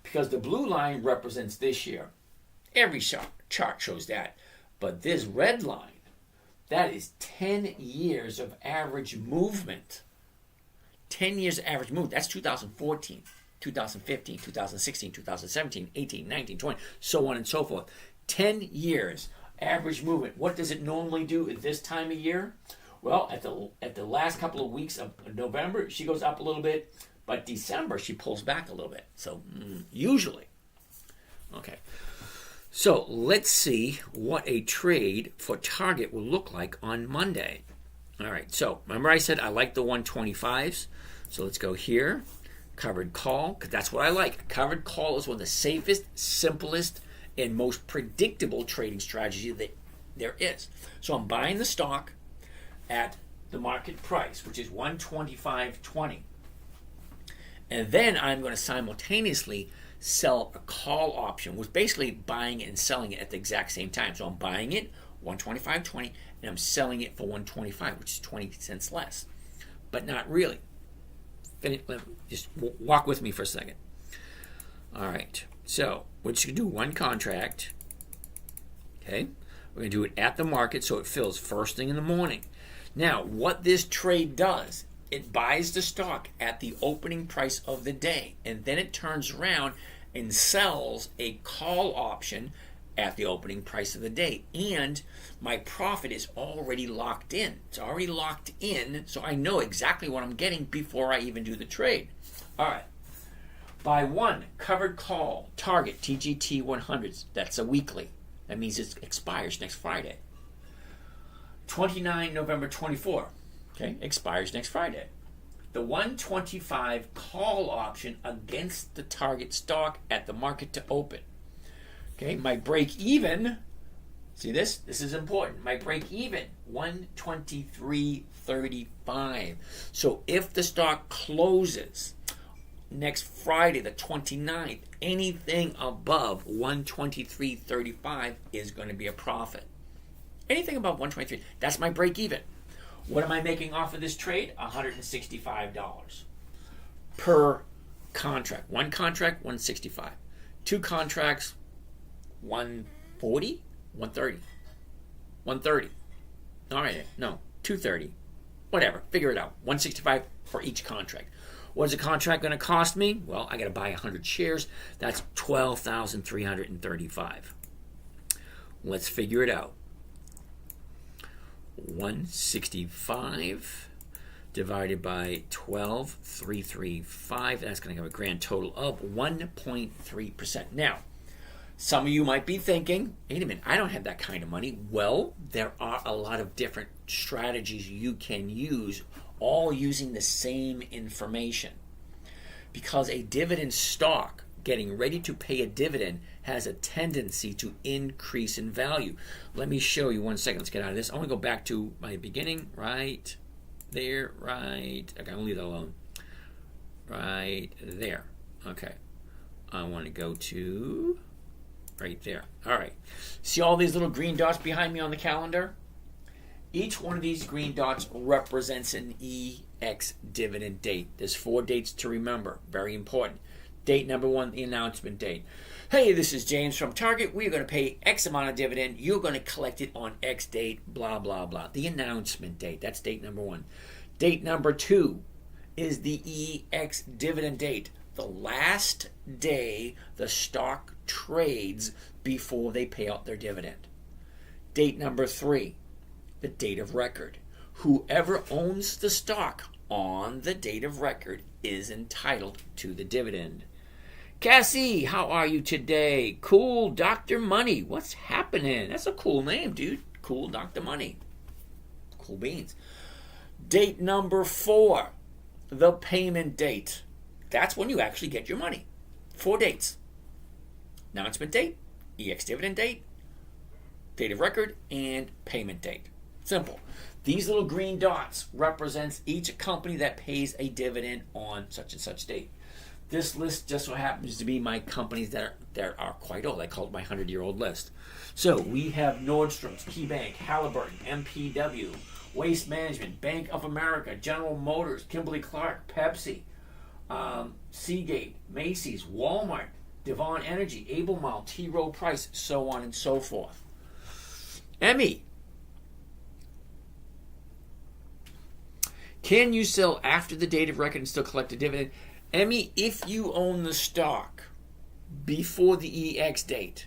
Because the blue line represents this year. Every chart shows that. But this red line, that is 10 years of average movement. 10 years of average movement. That's 2014, 2015, 2016, 2017, 18, 19, 20, so on and so forth. 10 years average movement. What does it normally do at this time of year? Well, at the last couple of weeks of November, she goes up a little bit, but December she pulls back a little bit. So usually. Okay. So let's see what a trade for Target will look like on Monday. All right. So remember I said I like the 125s. So let's go here. Covered call, because that's what I like. A covered call is one of the safest, simplest, and most predictable trading strategy that there is. So I'm buying the stock at the market price, which is 125.20. And then I'm going to simultaneously sell a call option, which is basically buying it and selling it at the exact same time. So I'm buying it 125.20 and I'm selling it for 125, which is 20 cents less. But not really. Just walk with me for a second. All right. So we're just going to do one contract. Okay. We're going to do it at the market so it fills first thing in the morning. Now, what this trade does, it buys the stock at the opening price of the day, and then it turns around and sells a call option at the opening price of the day. And my profit is already locked in. It's already locked in, so I know exactly what I'm getting before I even do the trade. All right. Buy one covered call, Target TGT 100s. That's a weekly. That means it expires next Friday. 29 November 24. Okay, expires next Friday. The 125 call option against the Target stock at the market to open. Okay, my break even, see this? This is important. My break even, 123.35. So if the stock closes next Friday, the 29th, anything above 123.35 is going to be a profit. Anything above 123, that's my break even. What am I making off of this trade? $165 per contract. One contract, $165. Two contracts, $140, $130. $130. All right, no, $230. Whatever, figure it out. $165 for each contract. What is a contract going to cost me? Well, I got to buy 100 shares. That's $12,335. Let's figure it out. 165 divided by 12,335. That's going to have a grand total of 1.3%. Now, some of you might be thinking, wait a minute, I don't have that kind of money. Well, there are a lot of different strategies you can use, all using the same information. Because a dividend stock getting ready to pay a dividend has a tendency to increase in value. Let me show you 1 second. Let's get out of this. I want to go back to my beginning. Right there. Right. Okay, I'll leave that alone. Right there. Okay. I want to go to right there. All right. See all these little green dots behind me on the calendar? Each one of these green dots represents an EX dividend date. There's 4 dates to remember. Very important. Date number 1, the announcement date. Hey, this is James from Target. We're going to pay X amount of dividend. You're going to collect it on X date, blah, blah, blah. The announcement date. That's date number 1. Date number 2 is the EX dividend date. The last day the stock trades before they pay out their dividend. Date number 3, the date of record. Whoever owns the stock on the date of record is entitled to the dividend. Cassie, how are you today? Cool Dr. Money. What's happening? That's a cool name, dude. Cool Dr. Money. Cool beans. Date number 4 the payment date. That's when you actually get your money. 4 dates. Announcement date, EX dividend date, date of record, and payment date. Simple. These little green dots represents each company that pays a dividend on such and such date. This list just so happens to be my companies that are quite old. I call it my 100-year-old list. So we have Nordstrom's, KeyBank, Halliburton, MPW, Waste Management, Bank of America, General Motors, Kimberly-Clark, Pepsi, Seagate, Macy's, Walmart, Devon Energy, Albemarle, T. Rowe Price, so on and so forth. Emmy. Can you sell after the date of record and still collect a dividend? Emmy, if you own the stock before the EX date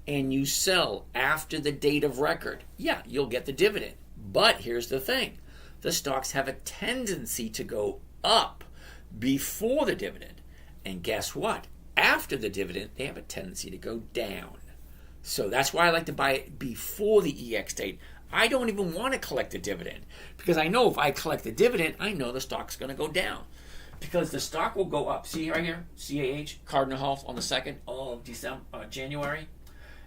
and you sell after the date of record, yeah, you'll get the dividend. But here's the thing. The stocks have a tendency to go up before the dividend. And guess what? After the dividend, they have a tendency to go down. So that's why I like to buy it before the EX date. I don't even want to collect the dividend because I know if I collect the dividend, I know the stock's going to go down because the stock will go up. See right here, CAH, Cardinal Health on the 2nd of January.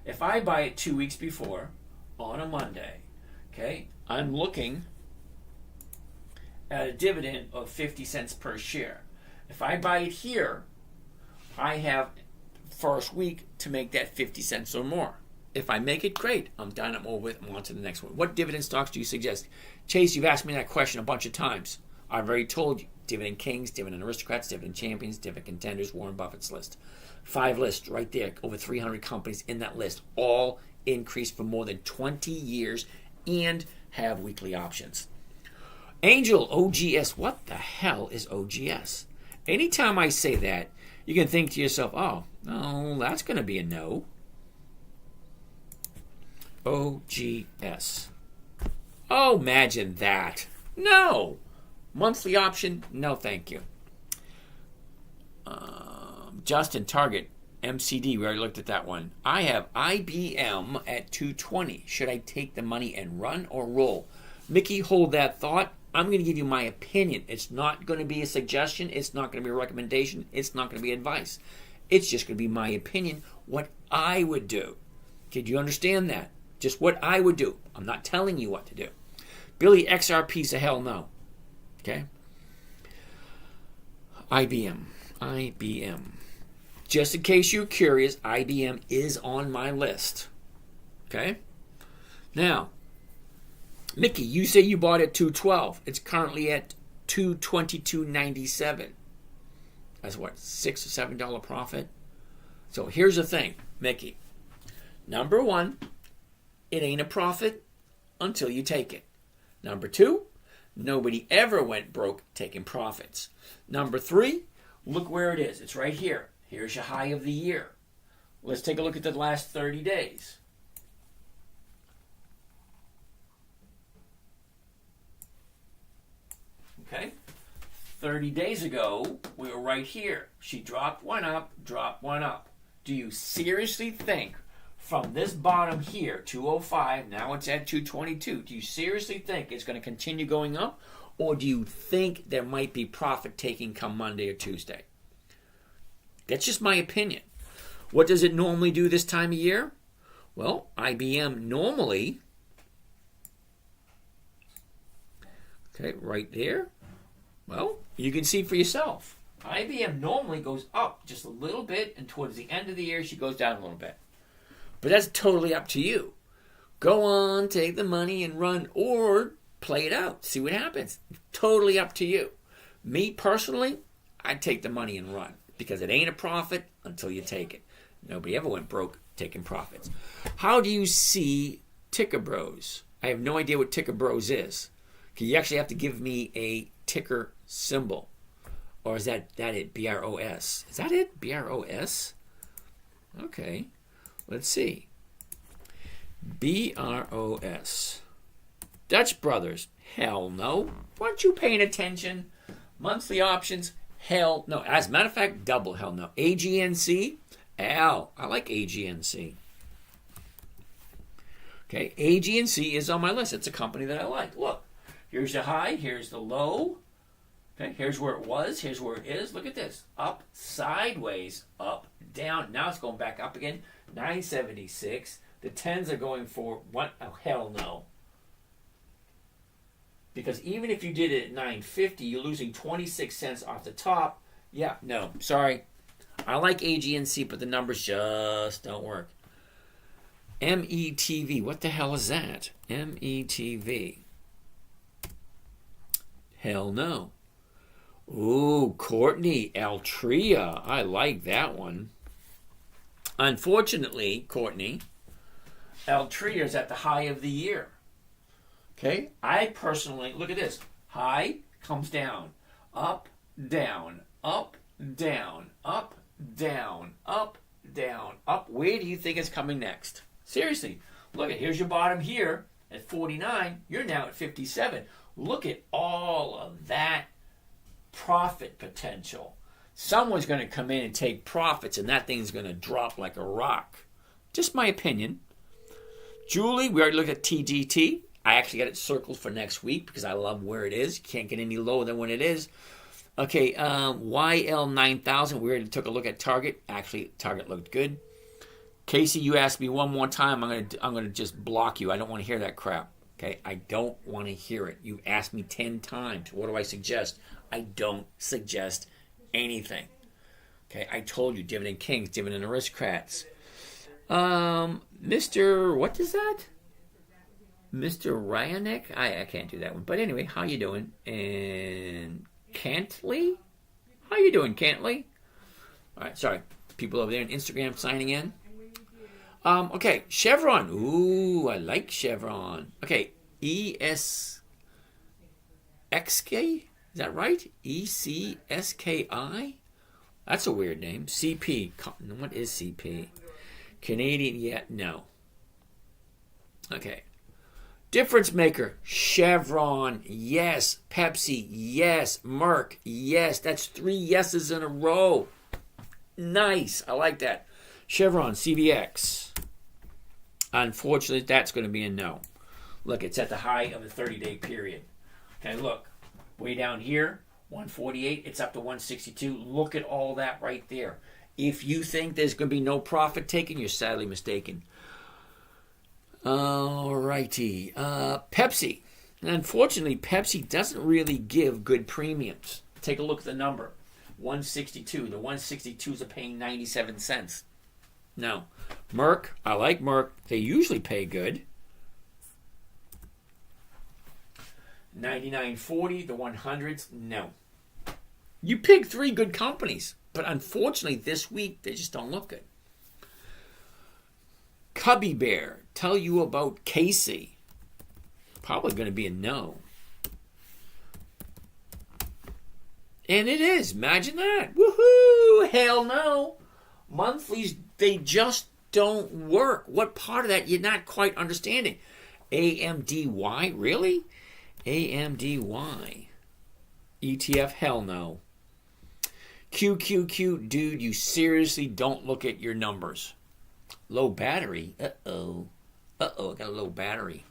If I buy it 2 weeks before on a Monday, okay, I'm looking at a dividend of 50 cents per share. If I buy it here, I have first week to make that 50 cents or more. If I make it, great. I'm done. I'm over it. I'm on to the next one. What dividend stocks do you suggest? Chase, you've asked me that question a bunch of times. I've already told you. Dividend Kings, Dividend Aristocrats, Dividend Champions, Dividend Contenders, Warren Buffett's list. 5 lists right there. Over 300 companies in that list. All increased for more than 20 years and have weekly options. Angel, OGS. What the hell is OGS? Anytime I say that, you can think to yourself, oh, no, that's going to be a no. OGS. Oh, imagine that. No. Monthly option, no thank you. Justin, Target, MCD, we already looked at that one. I have IBM at 220. Should I take the money and run or roll? Mickey, hold that thought. I'm going to give you my opinion. It's not going to be a suggestion. It's not going to be a recommendation. It's not going to be advice. It's just going to be my opinion, what I would do. Okay, do you understand that? Just what I would do. I'm not telling you what to do. Billy, XRP's a hell no. Okay? IBM. Just in case you're curious, IBM is on my list. Okay? Now, Mickey, you say you bought at 212. It's currently at $222.97. That's what, $6 or $7 profit? So here's the thing, Mickey. Number one, it ain't a profit until you take it. Number two, nobody ever went broke taking profits. Number three, look where it is. It's right here. Here's your high of the year. Let's take a look at the last 30 days. Okay? 30 days ago, we were right here. She dropped one up, dropped one up. Do you seriously think from this bottom here, 205, now it's at 222, do you seriously think it's going to continue going up? Or do you think there might be profit taking come Monday or Tuesday? That's just my opinion. What does it normally do this time of year? Well, IBM normally, okay, right there. Well, you can see for yourself. IBM normally goes up just a little bit, and towards the end of the year, she goes down a little bit. But that's totally up to you. Go on, take the money and run, or play it out. See what happens. Totally up to you. Me personally, I'd take the money and run because it ain't a profit until you take it. Nobody ever went broke taking profits. How do you see Ticker Bros? I have no idea what Ticker Bros is. You actually have to give me a ticker symbol. Or is that it? BROS. Is that it? BROS? Okay. Let's see. BROS. Dutch Brothers. Hell no. Weren't you paying attention? Monthly options. Hell no. As a matter of fact, double hell no. AGNC. Hell, I like AGNC. Okay, AGNC is on my list. It's a company that I like. Look, here's the high, here's the low. Okay, here's where it was. Here's where it is. Look at this. Up, sideways, up, down. Now it's going back up again. 976. The 10s are going for what? Oh, hell no. Because even if you did it at 950, you're losing 26 cents off the top. Yeah, no, sorry. I like AGNC, but the numbers just don't work. METV. What the hell is that? METV. Hell no. Ooh, Courtney, Altria. I like that one. Unfortunately, Courtney, Altria is at the high of the year. Okay? I personally, look at this. High comes down. Up, down, up, down, up, down, up, down, up. Where do you think it's coming next? Seriously. Look at, here's your bottom here at 49. You're now at 57. Look at all of that profit potential. Someone's going to come in and take profits, and that thing's going to drop like a rock. Just my opinion. Julie, we already looked at TGT. I actually got it circled for next week because I love where it is. You can't get any lower than what it is. Okay, YL9000, we already took a look at Target. Actually, Target looked good. Casey, you asked me one more time. I'm gonna just block you. I don't want to hear that crap. Okay, I don't want to hear it. You've asked me 10 times. What do I suggest? I don't suggest anything. Okay, I told you, Dividend Kings, Dividend Aristocrats. Mr. What is that? Mr. Ryanek? I can't do that one. But anyway, how you doing? And Cantley? How you doing, Cantley? All right, sorry. People over there on Instagram signing in. Okay, Chevron. Ooh, I like Chevron. Okay, ESXK? Is that right? ECSKI? That's a weird name. CP. What is CP? Canadian, yeah, no. Okay. Difference maker. Chevron, yes. Pepsi, yes. Merck, yes. That's 3 yeses in a row. Nice. I like that. Chevron, CVX. Unfortunately, that's going to be a no. Look, it's at the high of the 30-day period. Okay, look. Way down here, 148. It's up to 162. Look at all that right there. If you think there's going to be no profit taken, you're sadly mistaken. All righty. Pepsi. Unfortunately, Pepsi doesn't really give good premiums. Take a look at the number. 162. The 162s are paying 97 cents. No. Merck, I like Merck. They usually pay good. 99.40, the 100s, no. You picked 3 good companies, but unfortunately this week they just don't look good. Cubby Bear, tell you about Casey. Probably going to be a no. And it is. Imagine that. Woohoo! Hell no. Monthlies, they just don't work. What part of that you're not quite understanding? AMDY? Really? AMDY. ETF? Hell no. QQQ, dude, you seriously don't look at your numbers. Low battery? Uh-oh, I got a low battery.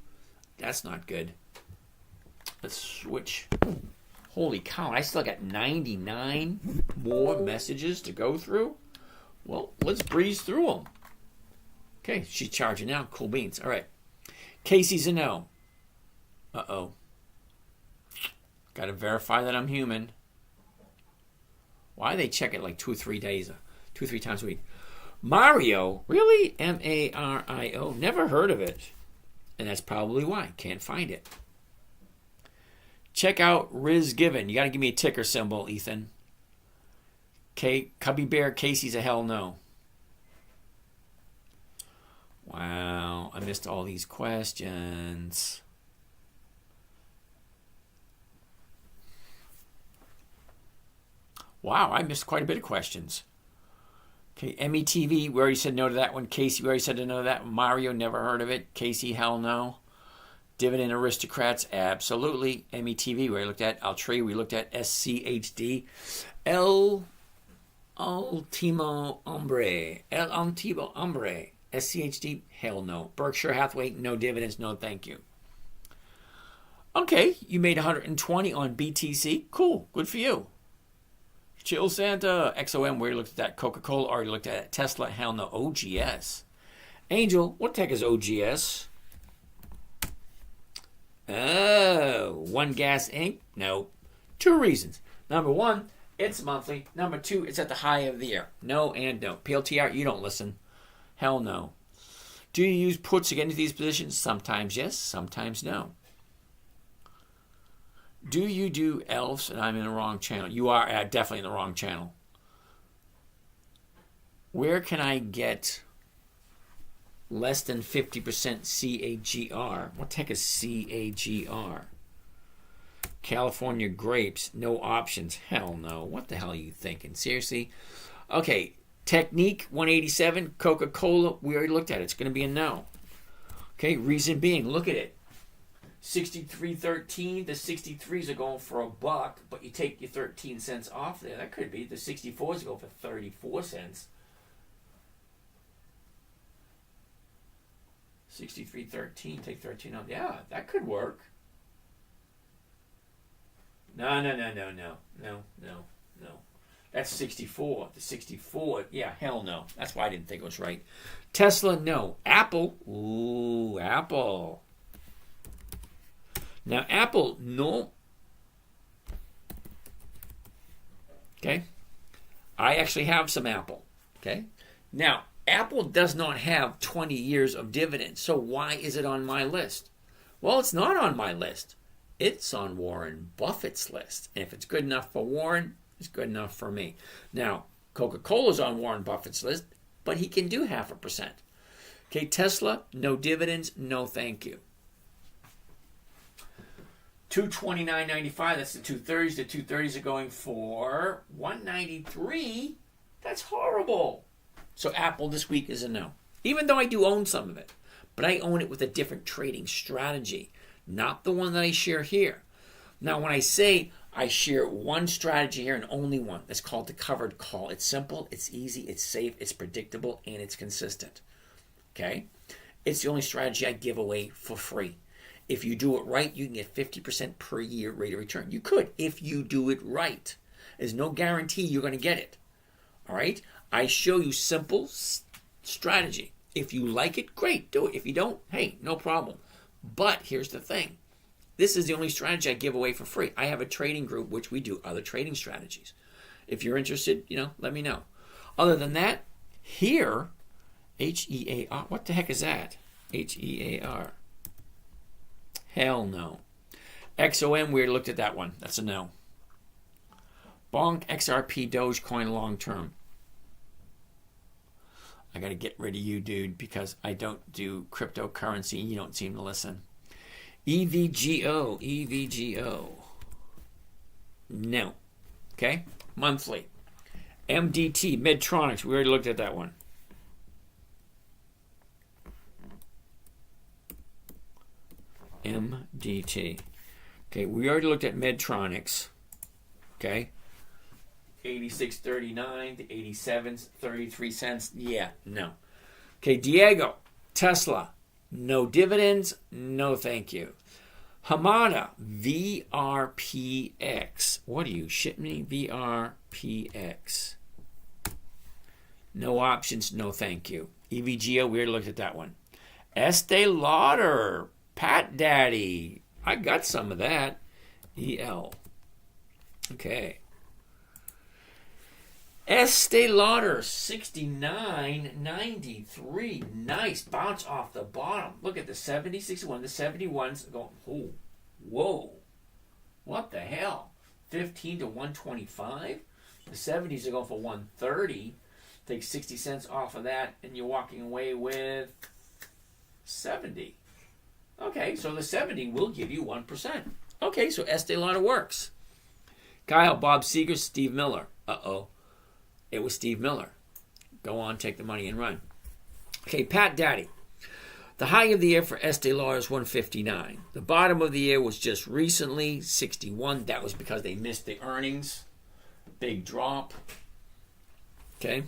That's not good. Let's switch. Holy cow, I still got 99 more messages to go through? Well, let's breeze through them. Okay, she's charging now. Cool beans. All right. Casey's a no. Uh-oh. Got to verify that I'm human. Why do they check it like 2 or 3 days, 2 or 3 times a week? Mario? Really? M-A-R-I-O? Never heard of it. And that's probably why. Can't find it. Check out Riz Given. You got to give me a ticker symbol, Ethan. Cubby Bear, Casey's a hell no. Wow, I missed all these questions. Wow, I missed quite a bit of questions. Okay, METV, we already said no to that one. Casey, we already said no to that one. Mario, never heard of it. Casey, hell no. Dividend Aristocrats, absolutely. METV, we already looked at. Altria, we looked at. SCHD. El Ultimo Hombre. SCHD, hell no. Berkshire Hathaway, no dividends, no thank you. Okay, you made 120 on BTC. Cool, good for you. Chill Santa, XOM, we already looked at that. Coca-Cola, already looked at it. Tesla, hell no. OGS. Angel, what the heck is OGS? Oh, One Gas Inc.? No. Two reasons. Number one, it's monthly. Number two, it's at the high of the year. No and no. PLTR, you don't listen. Hell no. Do you use puts to get into these positions? Sometimes yes, sometimes no. Do you do ELFs? And I'm in the wrong channel. You are definitely in the wrong channel. Where can I get less than 50% CAGR? What the heck is CAGR? California grapes, no options. Hell no. What the hell are you thinking? Seriously? Okay, Technique 187, Coca-Cola, we already looked at it. It's going to be a no. Okay, reason being, look at it. 63.13. The 63s are going for $1, but you take your 13 cents off there. That could be. The 64s go for 34 cents. 63.13. Take 13 off. Yeah, that could work. No. That's 64. The 64. Yeah, hell no. That's why I didn't think it was right. Tesla, no. Apple. Ooh, Apple. Now, Apple, no. Okay. I actually have some Apple. Okay. Now, Apple does not have 20 years of dividends. So why is it on my list? Well, it's not on my list. It's on Warren Buffett's list. And if it's good enough for Warren, it's good enough for me. Now, Coca-Cola's on Warren Buffett's list, but he can do 0.5%. Okay, Tesla, no dividends, no thank you. 229.95, that's the 230s. The 230s are going for 193. That's horrible. So Apple this week is a no. Even though I do own some of it. But I own it with a different trading strategy. Not the one that I share here. Now, when I say I share one strategy here and only one, that's called the covered call. It's simple, it's easy, it's safe, it's predictable, and it's consistent. Okay? It's the only strategy I give away for free. If you do it right, you can get 50% per year rate of return. You could, if you do it right. There's no guarantee you're going to get it. All right? I show you simple strategy. If you like it, great, do it. If you don't, hey, no problem. But here's the thing. This is the only strategy I give away for free. I have a trading group which we do other trading strategies. If you're interested, let me know. Other than that, here, HEAR, what the heck is that? HEAR. Hell no. XOM, we already looked at that one. That's a no. Bonk, XRP, Dogecoin long term. I got to get rid of you, dude, because I don't do cryptocurrency and you don't seem to listen. EVGO. No. Okay? Monthly. MDT, Medtronics. We already looked at that one. MDT. Okay, we already looked at Medtronics. Okay? 86.39 to 87's 33 cents. Yeah, no. Okay, Diego, Tesla. No dividends, no thank you. Hamada, VRPX. What are you, shitting me? VRPX. No options, no thank you. EVGO, we already looked at that one. Estee Lauder, Pat Daddy. I got some of that. EL. Okay. Estee Lauder, 69.93. Nice bounce off the bottom. Look at the 70, 61. The 71s going, oh, whoa. What the hell? 15 to 125? The 70s are going for 130. Take 60 cents off of that, and you're walking away with 70. Okay, so the 70 will give you 1%. Okay, so Estee Lauder works. Kyle, Bob Seger, Steve Miller. Uh-oh. It was Steve Miller. Go on, take the money and run. Okay, Pat Daddy. The high of the year for Estee Lauder is 159. The bottom of the year was just recently 61. That was because they missed the earnings. Big drop. Okay.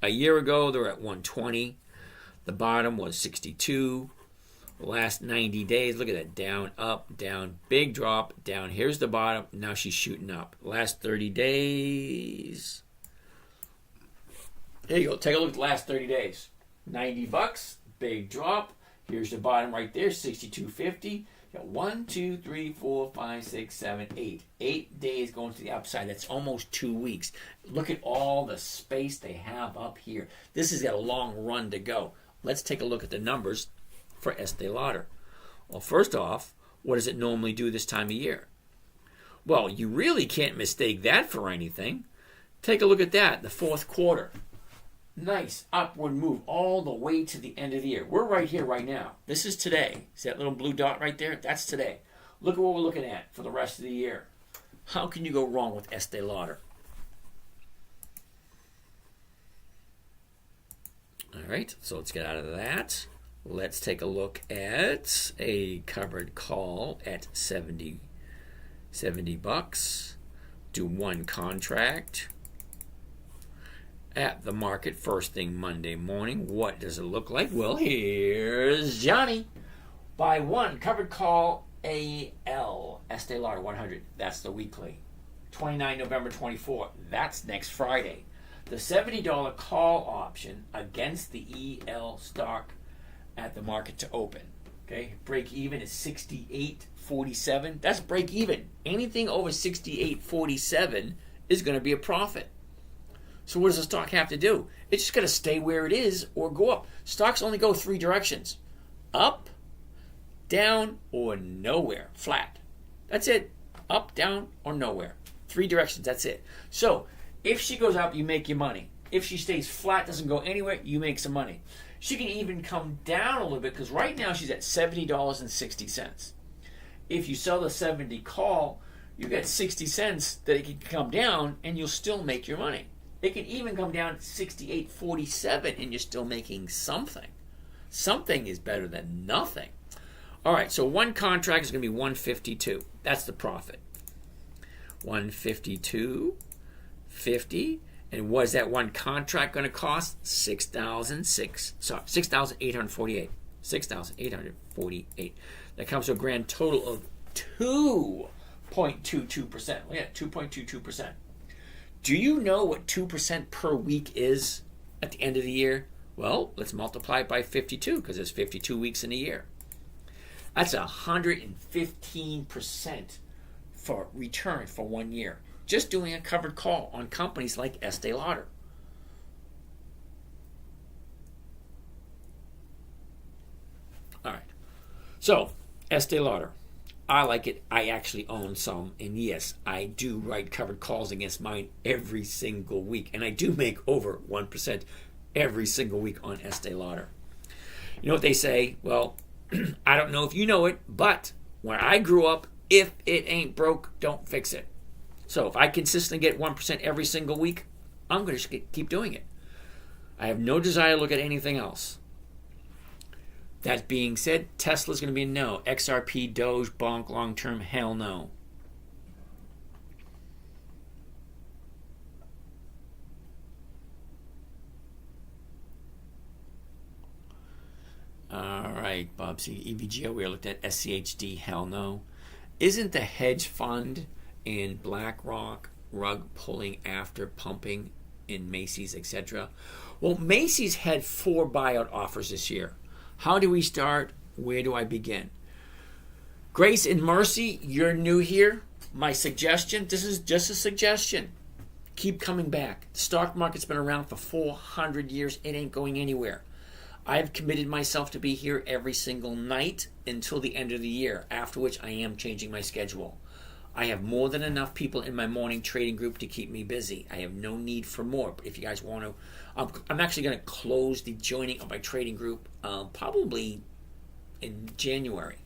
A year ago, they were at 120. The bottom was 62. Last 90 days, look at that. Down, up, down, big drop, down. Here's the bottom. Now she's shooting up. Last 30 days. There you go. Take a look at the last 30 days. $90, big drop. Here's the bottom right there, 62.50. Got 1, 2, 3, 4, 5, 6, 7, 8. 8 days going to the upside. That's almost 2 weeks. Look at all the space they have up here. This has got a long run to go. Let's take a look at the numbers for Estee Lauder. Well, first off, what does it normally do this time of year? Well, you really can't mistake that for anything. Take a look at that, the fourth quarter. Nice upward move all the way to the end of the year. We're right here right now. This is today. See that little blue dot right there? That's today. Look at what we're looking at for the rest of the year. How can you go wrong with Estee Lauder? All right, so let's get out of that. Let's take a look at a covered call at $70. Do one contract at the market first thing Monday morning. What does it look like? Well, here's Johnny. Buy one covered call AL Estee Lauder 100. That's the weekly. 29 November 24. That's next Friday. The $70 call option against the EL stock at the market to open. Okay, break even is 68.47. That's break even. Anything over 68.47 is going to be a profit. So what does the stock have to do? It's just got to stay where it is or go up. Stocks only go 3 directions: up, down, or nowhere. Flat. That's it. Up, down, or nowhere. 3 directions. That's it. So if she goes up, you make your money. If she stays flat, doesn't go anywhere, you make some money. She can even come down a little bit because right now she's at $70.60. If you sell the 70 call, you get 60 cents that it can come down and you'll still make your money. It can even come down to 68.47 and you're still making something. Something is better than nothing. All right, so one contract is going to be $152. That's the profit. $152.50. And what is that one contract going to cost? $6,848. $6,848. That comes to a grand total of 2.22%. Yeah, 2.22%. Do you know what 2% per week is at the end of the year? Well, let's multiply it by 52 because there's 52 weeks in a year. That's 115% for return for 1 year. Just doing a covered call on companies like Estee Lauder. All right. So, Estee Lauder. I like it. I actually own some. And yes, I do write covered calls against mine every single week. And I do make over 1% every single week on Estee Lauder. You know what they say? Well, I don't know if you know it, but when I grew up, if it ain't broke, don't fix it. So if I consistently get 1% every single week, I'm going to keep doing it. I have no desire to look at anything else. That being said, Tesla's going to be a no. XRP, Doge, Bonk, long-term, hell no. All right, Bob C. EVGO, we looked at SCHD, hell no. Isn't the hedge fund in BlackRock rug pulling after pumping in Macy's, etc.? Well, Macy's had 4 buyout offers this year. How do we start? Where do I begin? Grace and Mercy, you're new here. My suggestion, this is just a suggestion. Keep coming back. The stock market's been around for 400 years. It ain't going anywhere. I've committed myself to be here every single night until the end of the year, after which I am changing my schedule. I have more than enough people in my morning trading group to keep me busy. I have no need for more. But if you guys want to, I'm actually going to close the joining of my trading group probably in January.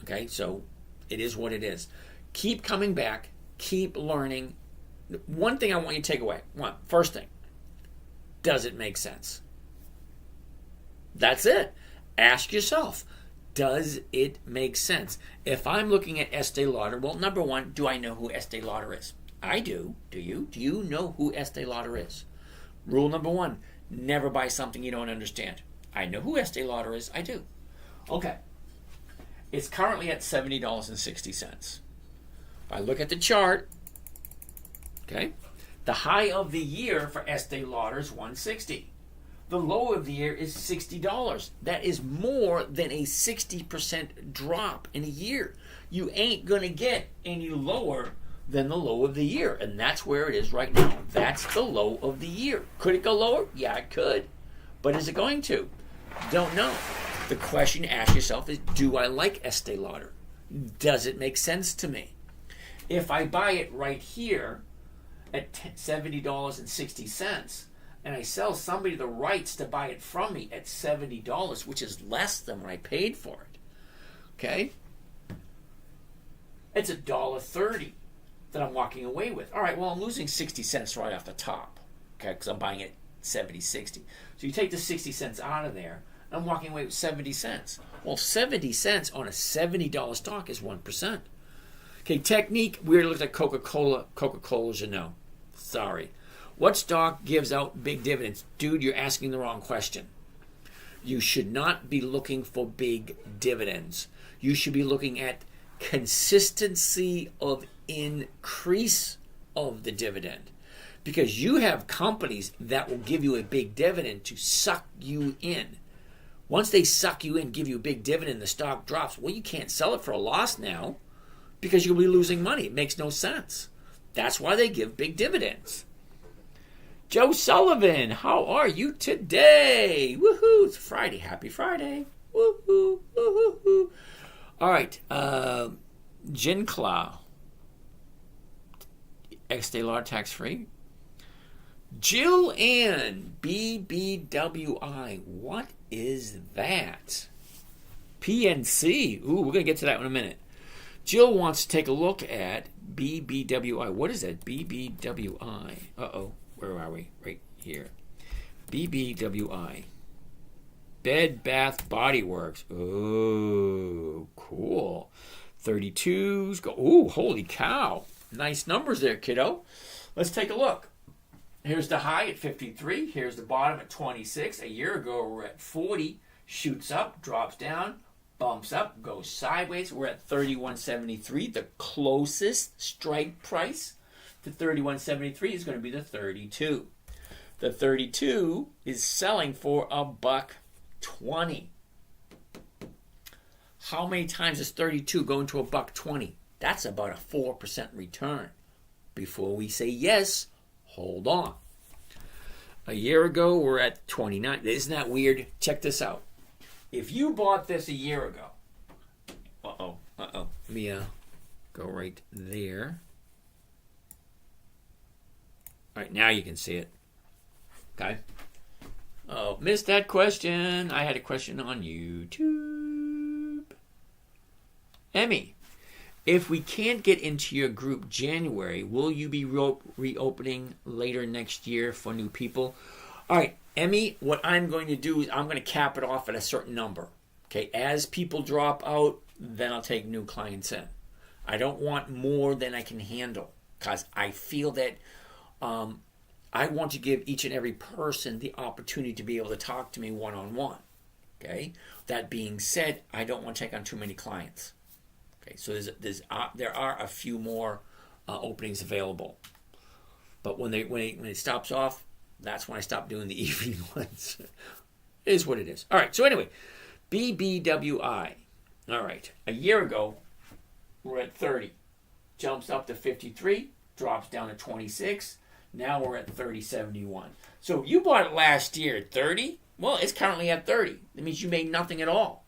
Okay, so it is what it is. Keep coming back. Keep learning. One thing I want you to take away. First thing, does it make sense? That's it. Ask yourself, does it make sense? If I'm looking at Estee Lauder, well, number one, do I know who Estee Lauder is? I do. Do you? Do you know who Estee Lauder is? Rule number one, never buy something you don't understand. I know who Estee Lauder is. I do. Okay. It's currently at $70.60. If I look at the chart, okay, the high of the year for Estee Lauder is $160. The low of the year is $60. That is more than a 60% drop in a year. You ain't going to get any lower than the low of the year. And that's where it is right now. That's the low of the year. Could it go lower? Yeah, it could. But is it going to? Don't know. The question to ask yourself is, do I like Estee Lauder? Does it make sense to me? If I buy it right here at $70.60, and I sell somebody the rights to buy it from me at $70, which is less than what I paid for it, okay? It's $1.30 that I'm walking away with. All right, well, I'm losing 60 cents right off the top, okay, because I'm buying it 60. So you take the 60 cents out of there, and I'm walking away with 70 cents. Well, 70 cents on a $70 stock is 1%. Okay, technique, we already looked at Coca-Cola. Coca-Cola's a no. Sorry. What stock gives out big dividends? Dude, you're asking the wrong question. You should not be looking for big dividends. You should be looking at consistency of increase of the dividend. Because you have companies that will give you a big dividend to suck you in. Once they suck you in, give you a big dividend, the stock drops. Well, you can't sell it for a loss now because you'll be losing money. It makes no sense. That's why they give big dividends. Joe Sullivan, how are you today? Woohoo! It's Friday. Happy Friday. Woohoo! Woohoo! All right. Jin Clow. Estee Lauder tax-free. Jill Ann, BBWI. What is that? PNC. Ooh, we're going to get to that in a minute. Jill wants to take a look at BBWI. What is that? BBWI. Uh-oh. Where are we? Right here. BBWI. Bed Bath Body Works. Oh, cool. 32s. Go. Ooh, holy cow. Nice numbers there, kiddo. Let's take a look. Here's the high at 53. Here's the bottom at 26. A year ago, we're at 40. Shoots up, drops down, bumps up, goes sideways. We're at 31.73. The closest strike price to 31.73 is going to be the 32. The 32 is selling for $1.20. How many times does 32 go into $1.20? That's about a 4% return. Before we say yes, hold on. A year ago, we're at 29. Isn't that weird? Check this out. If you bought this a year ago, let me go right there. All right, now you can see it. Okay. Oh, missed that question. I had a question on YouTube. Emmy, if we can't get into your group January, will you be reopening later next year for new people? All right, Emmy, what I'm going to do is I'm going to cap it off at a certain number. Okay, as people drop out, then I'll take new clients in. I don't want more than I can handle because I feel that I want to give each and every person the opportunity to be able to talk to me one-on-one. Okay, that being said, I don't want to take on too many clients. Okay, so there are a few more openings available, but when it stops off, that's when I stop doing the evening ones. It is what it is. All right. So anyway, BBWI. All right. A year ago, we're at 30, jumps up to 53, drops down to 26. Now we're at 30.71. So you bought it last year at 30. Well, it's currently at 30. That means you made nothing at all.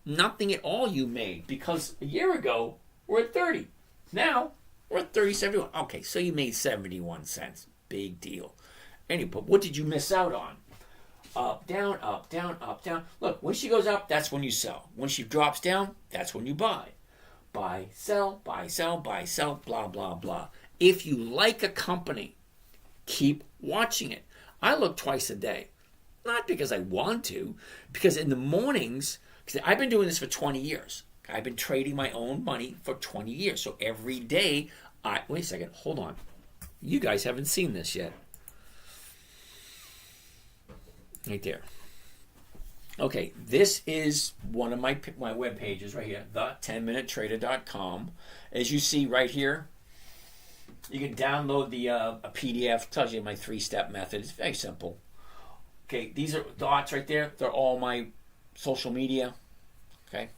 Nothing at all you made, because a year ago we're at 30. Now we're at 30.71. Okay, so you made 71 cents. Big deal. Anyway, but what did you miss out on? Up, down, up, down, up, down. Look, when she goes up, that's when you sell. When she drops down, that's when you buy. Buy, sell, buy, sell, buy, sell, blah, blah, blah. If you like a company, keep watching it. I look twice a day. Not because I want to, because in the mornings, because I've been doing this for 20 years. I've been trading my own money for 20 years. So every day, wait a second, hold on. You guys haven't seen this yet. Right there. Okay, this is one of my web pages right here, the10minutetrader.com. As you see right here, you can download the a PDF. Tells you my 3-step method. It's very simple. Okay, these are dots right there. They're all my social media. Okay,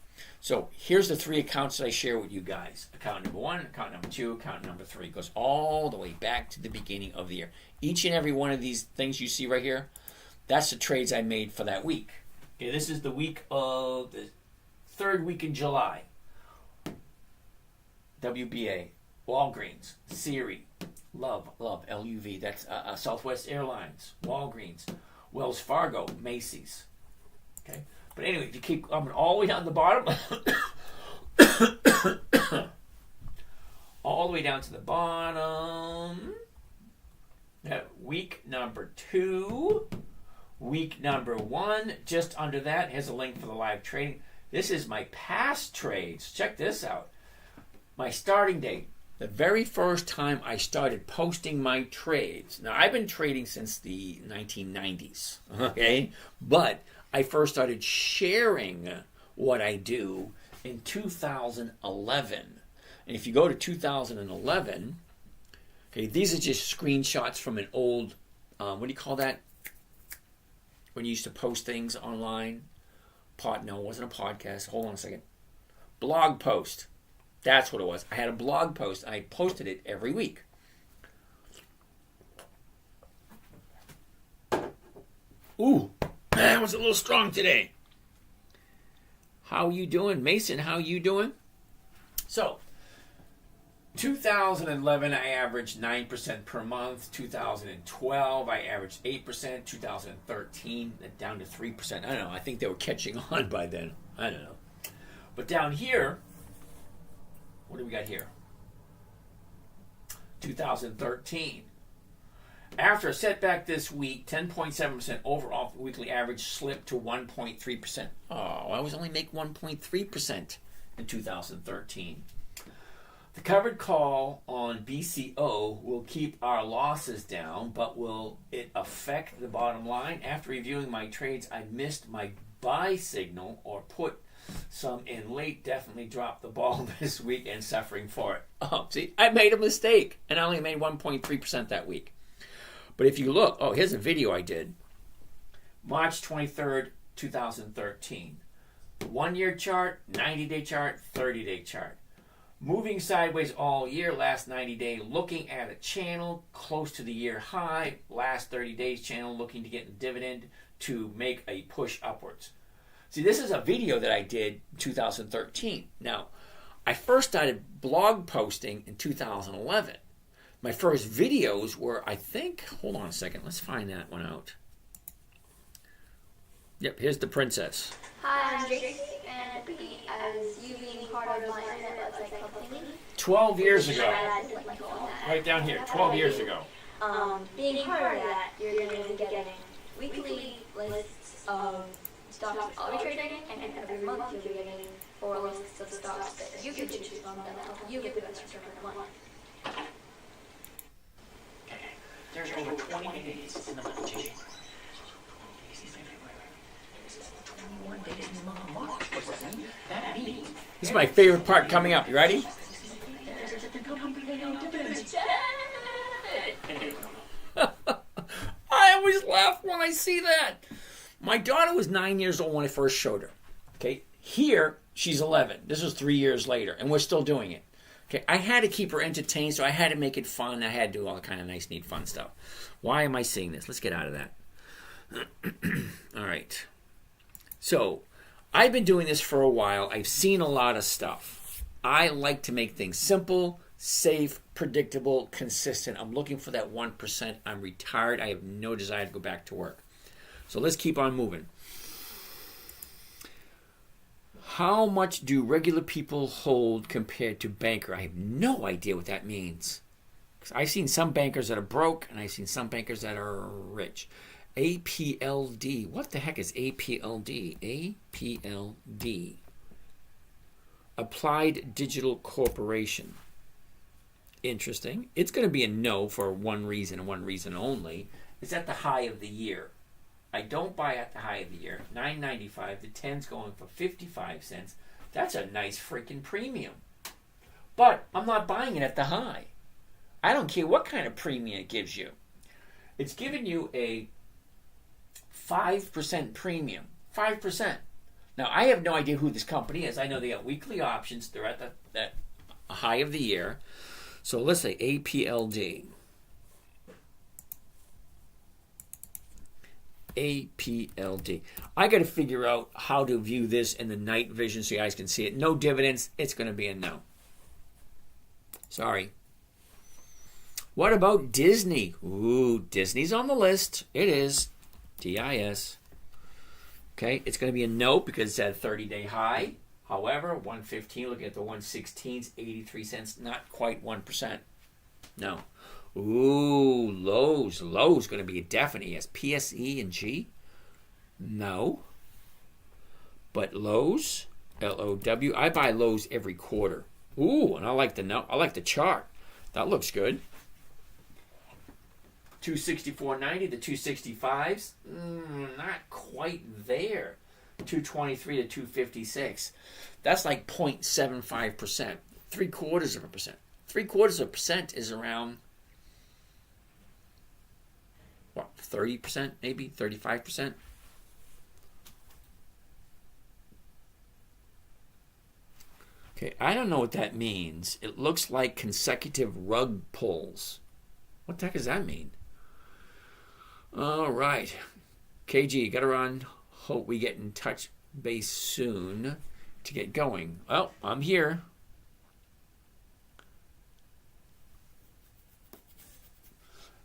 so here's the 3 accounts that I share with you guys. Account number 1, account number 2, account number 3. It goes all the way back to the beginning of the year. Each and every one of these things you see right here, that's the trades I made for that week. Okay, this is the week of the 3rd week in July. WBA, Walgreens, Siri, Love, LUV. That's Southwest Airlines, Walgreens, Wells Fargo, Macy's. Okay, but anyway, if you keep coming all the way down the bottom, all the way down to the bottom. Week number 2. Week number 1, just under that, here's a link for the live trading. This is my past trades. Check this out. My starting date, the very first time I started posting my trades. Now, I've been trading since the 1990s, okay? But I first started sharing what I do in 2011. And if you go to 2011, okay, these are just screenshots from an old, what do you call that? When you used to post things online. No, it wasn't a podcast. Hold on a second. Blog post. That's what it was. I had a blog post. I posted it every week. Ooh, that was a little strong today. How you doing? Mason, how you doing? So, 2011, I averaged 9% per month. 2012, I averaged 8%. 2013, down to 3%. I don't know. I think they were catching on by then. I don't know. But down here, what do we got here? 2013. After a setback this week, 10.7% overall weekly average slipped to 1.3%. Oh, I was only make 1.3% in 2013. The covered call on BCO will keep our losses down, but will it affect the bottom line? After reviewing my trades, I missed my buy signal or put some in late. Definitely dropped the ball this week and suffering for it. Oh, see, I made a mistake and I only made 1.3% that week. But if you look, here's a video I did. March 23rd, 2013. 1-year chart, 90-day chart, 30-day chart. Moving sideways all year, last 90 day, looking at a channel close to the year high, last 30 days channel looking to get a dividend to make a push upwards. See, this is a video that I did in 2013. Now, I first started blog posting in 2011. My first videos were, I think, hold on a second, let's find that one out. Yep, here's the princess. Hi, I'm Jake, and as you being part of my internet website company. 12 years ago. Right down here, 12 years ago. Being part of that, you're going to be getting weekly lists of stocks I'll be trading, and every month you'll be getting 4 lists of stocks that you can choose from that help you get the best return on the month. There's over 20 days in the month of January. 21 days in the month of March. What's that mean? That means... This is my favorite part coming up. You ready? I always laugh when I see that. My daughter was 9 years old when I first showed her. Okay, here she's 11. This was 3 years later, and we're still doing it. Okay, I had to keep her entertained, so I had to make it fun. I had to do all kind of nice, neat, fun stuff. Why am I seeing this? Let's get out of that. All right. So, I've been doing this for a while. I've seen a lot of stuff. I like to make things simple, safe, predictable, consistent. I'm looking for that 1%. I'm retired. I have no desire to go back to work. So let's keep on moving. How much do regular people hold compared to banker? I have no idea what that means. I've seen some bankers that are broke, and I've seen some bankers that are rich. APLD. What the heck is APLD? APLD. Applied Digital Corporation. Interesting. It's going to be a no for one reason and one reason only. It's at the high of the year. I don't buy at the high of the year, $9.95. The 10's going for 55 cents. That's a nice freaking premium. But I'm not buying it at the high. I don't care what kind of premium it gives you. It's giving you a 5% premium. 5%. Now, I have no idea who this company is. I know they got weekly options. They're at the high of the year. So let's say APLD. APLD. I got to figure out how to view this in the night vision so you guys can see it. No dividends. It's going to be a no. Sorry. What about Disney? Ooh, Disney's on the list. It is. DIS. Okay, it's going to be a no because it's at a 30-day high. However, 115, looking at the 116s, 83 cents, not quite 1%. No. Ooh, Lowe's. Lowe's going to be a definite yes. PSE and G? No. But Lowe's, LOW. I buy Lowe's every quarter. Ooh, and I like the chart. That looks good. 264.90 to 265s. Not quite there. 223 to 256. That's like 0.75%. 0.75%. 0.75% is around what, 30% maybe? 35%? Okay, I don't know what that means. It looks like consecutive rug pulls. What the heck does that mean? All right. KG, got to run. Hope we get in touch base soon to get going. Well, I'm here.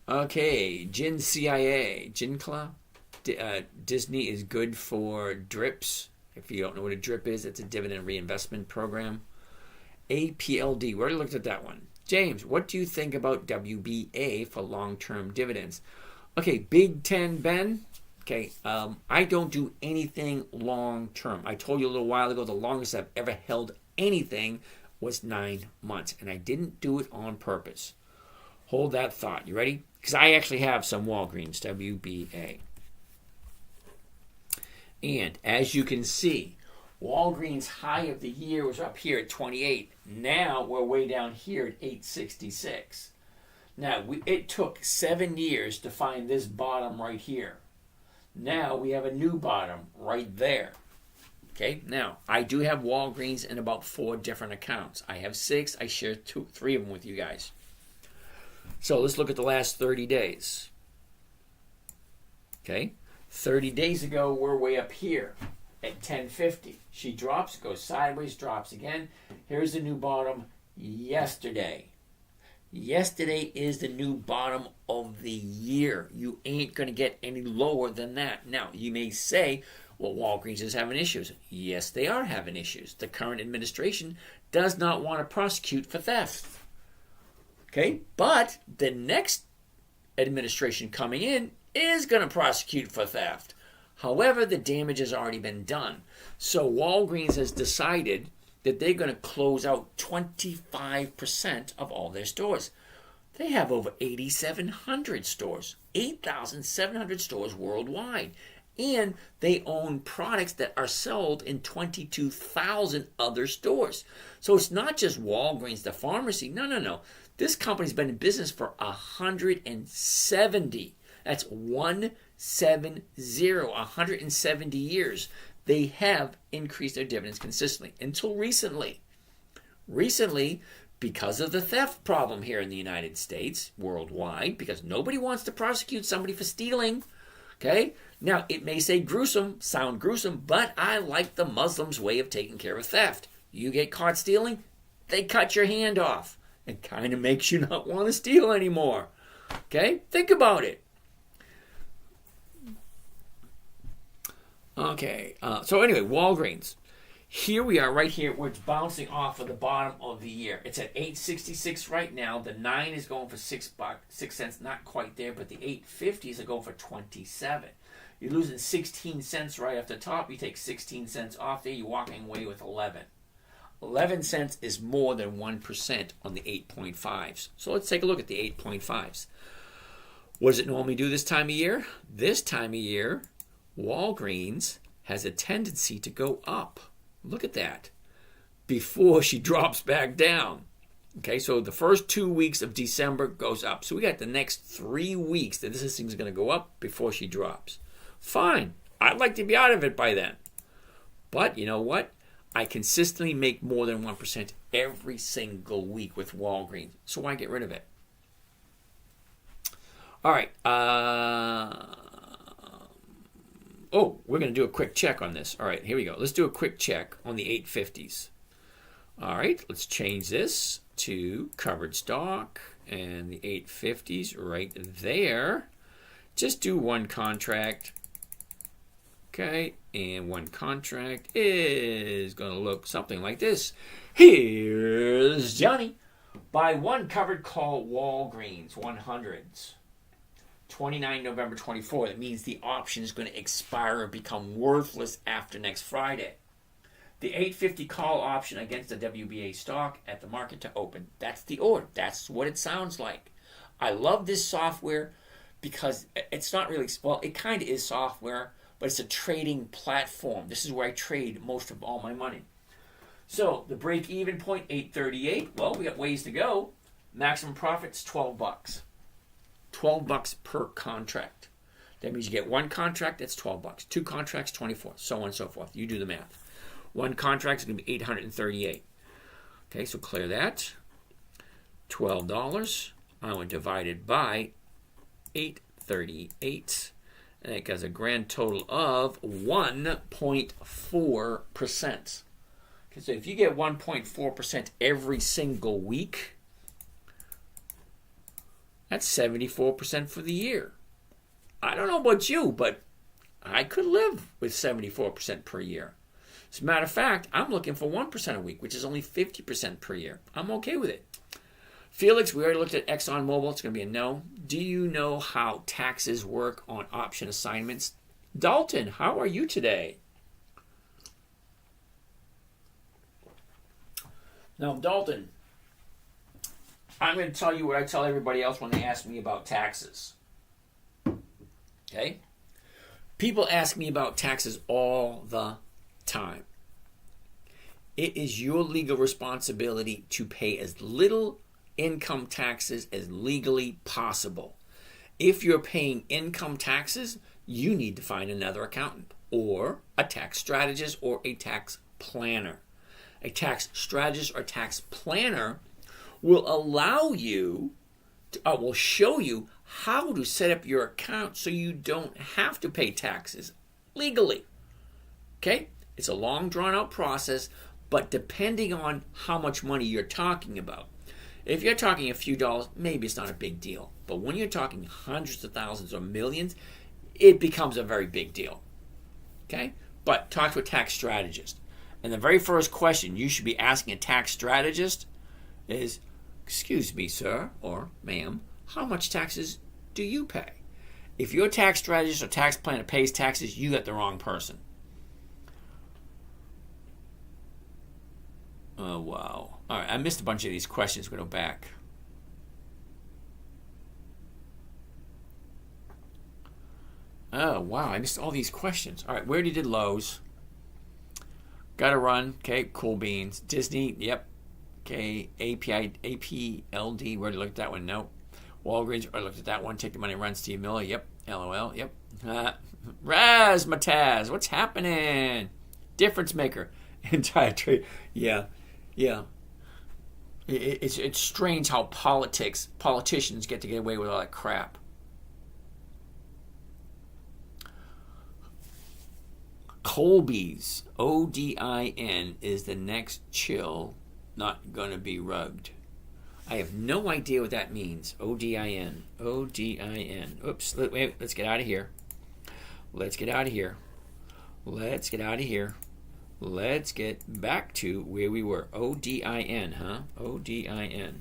Okay, Jin CIA. Jinkla. Disney is good for DRIPs. If you don't know what a DRIP is, it's a dividend reinvestment program. APLD. We already looked at that one. James, what do you think about WBA for long-term dividends? Okay, Big Ten Ben. Okay, I don't do anything long-term. I told you a little while ago the longest I've ever held anything was 9 months, and I didn't do it on purpose. Hold that thought. You ready? Because I actually have some Walgreens, WBA. And as you can see, Walgreens high of the year was up here at 28. Now we're way down here at 866. Now, it took 7 years to find this bottom right here. Now we have a new bottom right there. Okay, now I do have Walgreens in about 4 different accounts. I have 6. I share 3 of them with you guys. So let's look at the last 30 days. Okay, 30 days ago we're way up here at 1050. She drops, goes sideways, drops again. Here's the new bottom yesterday. Yesterday is the new bottom of the year. You ain't going to get any lower than that. Now, you may say, well, Walgreens is having issues. Yes, they are having issues. The current administration does not want to prosecute for theft. Okay? But the next administration coming in is going to prosecute for theft. However, the damage has already been done. So Walgreens has decided that they're going to close out 25% of all their stores. They have over 8,700 stores, 8,700 stores worldwide. And they own products that are sold in 22,000 other stores. So it's not just Walgreens, the pharmacy. No. This company's been in business for 170. That's 170 years. They have increased their dividends consistently until recently. Recently, because of the theft problem here in the United States, worldwide, because nobody wants to prosecute somebody for stealing. Okay? Now, it may sound gruesome, but I like the Muslims' way of taking care of theft. You get caught stealing, they cut your hand off. It kind of makes you not want to steal anymore. Okay? Think about it. Okay, so anyway, Walgreens. Here we are right here where it's bouncing off of the bottom of the year. It's at 866 right now. The 9 is going for $6, 6 cents, not quite there, but the 850s are going for 27. You're losing 16 cents right off the top. You take 16 cents off there, you're walking away with 11. 11 cents is more than 1% on the 8.5s. So let's take a look at the 8.5s. What does it normally do this time of year? This time of year, Walgreens has a tendency to go up. Look at that. Before she drops back down. Okay, so the first 2 weeks of December goes up. So we got the next 3 weeks that this thing's going to go up before she drops. Fine. I'd like to be out of it by then. But you know what? I consistently make more than 1% every single week with Walgreens. So why get rid of it? All right. We're going to do a quick check on this. All right, here we go. Let's do a quick check on the 850s. All right, let's change this to covered stock and the 850s right there. Just do one contract. Okay, and one contract is going to look something like this. Here's Johnny. Buy one covered call Walgreens 100s. 29 November 24. That means the option is going to expire and become worthless after next Friday. The 850 call option against the WBA stock at the market to open. That's the order. That's what it sounds like. I love this software because it's not really, well, it kind of is software, but it's a trading platform. This is where I trade most of all my money. So the break-even point, 838. Well, we got ways to go. Maximum profits, $12. $12 per contract. That means you get one contract, that's $12. Two contracts, 24. So on and so forth. You do the math. One contract is going to be 838. Okay, so clear that. $12. I want to divide it by 838. And it gives a grand total of 1.4%. Okay, so if you get 1.4% every single week, that's 74% for the year. I don't know about you, but I could live with 74% per year. As a matter of fact, I'm looking for 1% a week, which is only 50% per year. I'm okay with it. Felix, we already looked at ExxonMobil. It's going to be a no. Do you know how taxes work on option assignments? Dalton, how are you today? Now, Dalton, I'm going to tell you what I tell everybody else when they ask me about taxes. Okay? People ask me about taxes all the time. It is your legal responsibility to pay as little income taxes as legally possible. If you're paying income taxes, you need to find another accountant or a tax strategist or a tax planner. A tax strategist or tax planner will allow you, will show you how to set up your account so you don't have to pay taxes legally. Okay? It's a long, drawn-out process, but depending on how much money you're talking about. If you're talking a few dollars, maybe it's not a big deal. But when you're talking hundreds of thousands or millions, it becomes a very big deal. Okay? But talk to a tax strategist. And the very first question you should be asking a tax strategist is, excuse me, sir or ma'am, how much taxes do you pay? If your tax strategist or tax planner pays taxes, you got the wrong person. Oh, wow. All right, I missed a bunch of these questions. We'll go back. Oh, wow, I missed all these questions. All right, we already did Lowe's. Gotta run. Okay, cool beans. Disney, yep. Okay, APLD, we already looked at that one. Nope. Walgreens, I looked at that one. Take the money, run. Steve Miller, yep. LOL, yep. Razzmatazz, what's happening? Difference maker. Entire trade. Yeah. It's strange how politicians get to get away with all that crap. Colby's, ODIN, is the next chill not gonna be rugged. I have no idea what that means. ODIN. Oops, wait, let's get out of here. Let's get back to where we were. ODIN, huh? ODIN.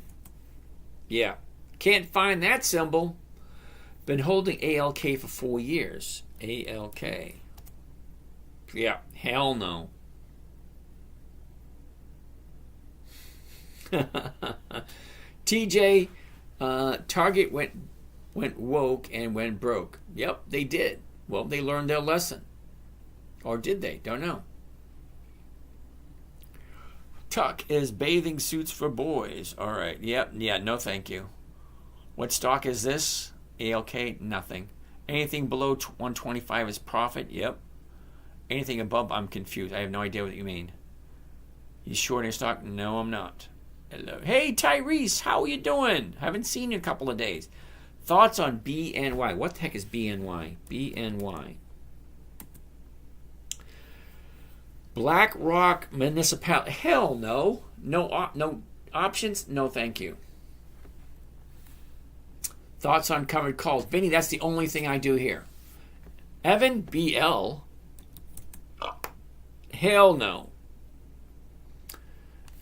Yeah. Can't find that symbol. Been holding ALK for 4 years. ALK. Yeah, hell no. TJ, Target went woke and went broke. Yep, they did. Well, they learned their lesson. Or did they? Don't know. Tuck is bathing suits for boys. All right. Yep. Yeah, no thank you. What stock is this? ALK? Nothing. Anything below 125 is profit? Yep. Anything above, I'm confused. I have no idea what you mean. You short in stock? No, I'm not. Hello. Hey, Tyrese, how are you doing? Haven't seen you in a couple of days. Thoughts on BNY? What the heck is BNY? BNY. BlackRock Municipal. Hell no. No options? No, thank you. Thoughts on covered calls? Vinny, that's the only thing I do here. Evan, BL. Hell no.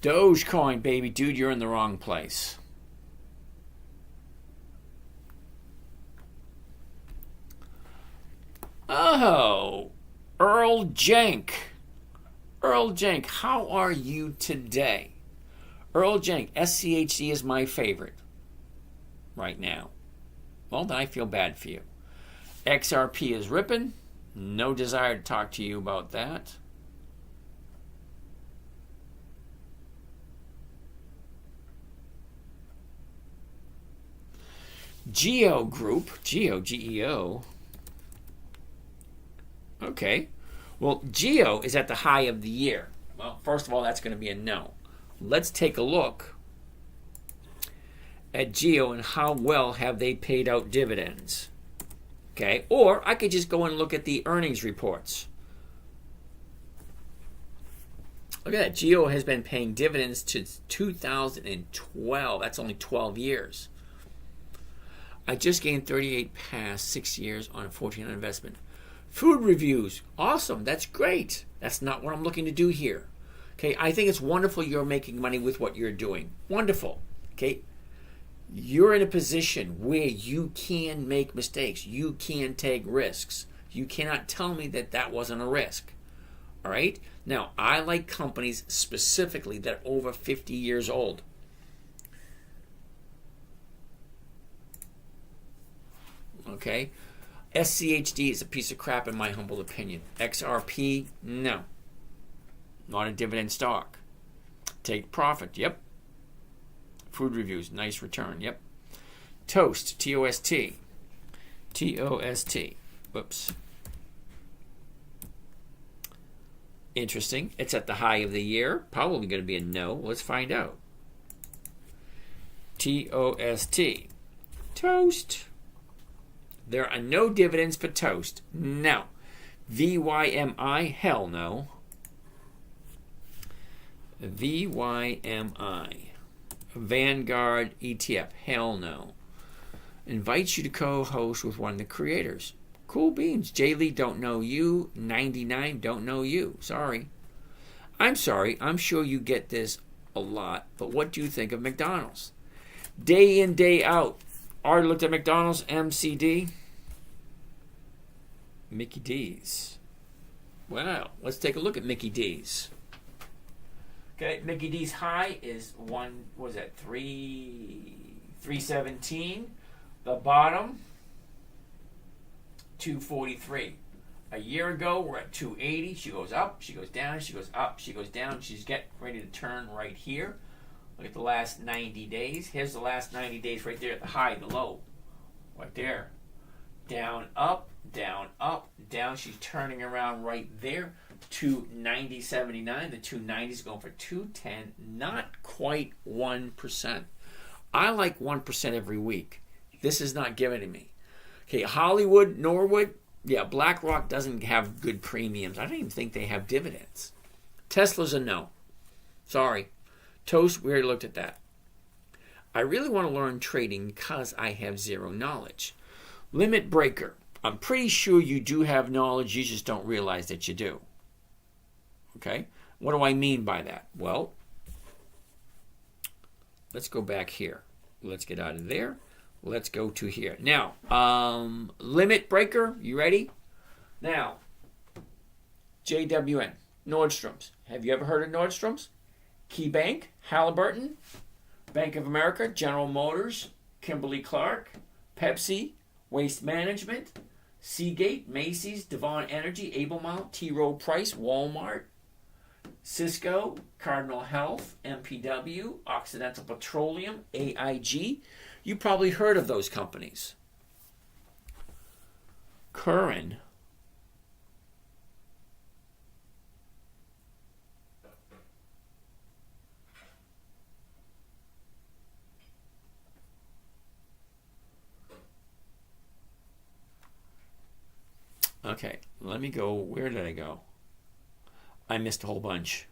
Dogecoin, baby. Dude, you're in the wrong place. Oh, Earl Jank. Earl Jank, how are you today? Earl Jank, SCHD is my favorite right now. Well, then I feel bad for you. XRP is ripping. No desire to talk to you about that. Geo Group, Geo. Okay. Well, Geo is at the high of the year. Well, first of all, that's going to be a no. Let's take a look at Geo and how well have they paid out dividends. Okay, or I could just go and look at the earnings reports. Look at that. Geo has been paying dividends since 2012. That's only 12 years. I just gained 38 past 6 years on a 14 investment. Food reviews. Awesome. That's great. That's not what I'm looking to do here. Okay, I think it's wonderful you're making money with what you're doing. Wonderful. Okay, you're in a position where you can make mistakes. You can take risks. You cannot tell me that that wasn't a risk. All right? Now, I like companies specifically that are over 50 years old. Okay? SCHD is a piece of crap in my humble opinion. XRP, no. Not a dividend stock. Take profit, yep. Food reviews, nice return, yep. Toast, T-O-S-T. T-O-S-T. Whoops. Interesting. It's at the high of the year. Probably going to be a no. Let's find out. T-O-S-T. Toast. There are no dividends for Toast. No. VYMI, hell no. VYMI. Vanguard ETF, hell no. Invites you to co-host with one of the creators. Cool beans. Jay Lee, don't know you. 99, don't know you. Sorry. I'm sorry. I'm sure you get this a lot, but what do you think of McDonald's? Day in, day out. Already looked at McDonald's, MCD. Mickey D's. Wow. Let's take a look at Mickey D's. Okay, Mickey D's high is 317. The bottom, 243. A year ago, we're at 280. She goes up, she goes down, she goes up, she goes down. She's getting ready to turn right here. Look at the last 90 days. Here's the last 90 days right there at the high, the low. Right there. Down, up, down, up, down. She's turning around right there. 290.79. The 290 is going for 210. Not quite 1%. I like 1% every week. This is not giving to me. Okay, Hollywood, Norwood. Yeah, BlackRock doesn't have good premiums. I don't even think they have dividends. Tesla's a no. Sorry. Toast, we already looked at that. I really want to learn trading because I have zero knowledge. Limit breaker. I'm pretty sure you do have knowledge. You just don't realize that you do. Okay? What do I mean by that? Well, let's go back here. Let's get out of there. Let's go to here. Now, limit breaker. You ready? Now, JWN, Nordstrom's. Have you ever heard of Nordstrom's? KeyBank, Halliburton, Bank of America, General Motors, Kimberly-Clark, Pepsi, Waste Management, Seagate, Macy's, Devon Energy, Ablemount, T. Rowe Price, Walmart, Cisco, Cardinal Health, MPW, Occidental Petroleum, AIG. You probably heard of those companies. Curran. Okay, let me go. Where did I go? I missed a whole bunch.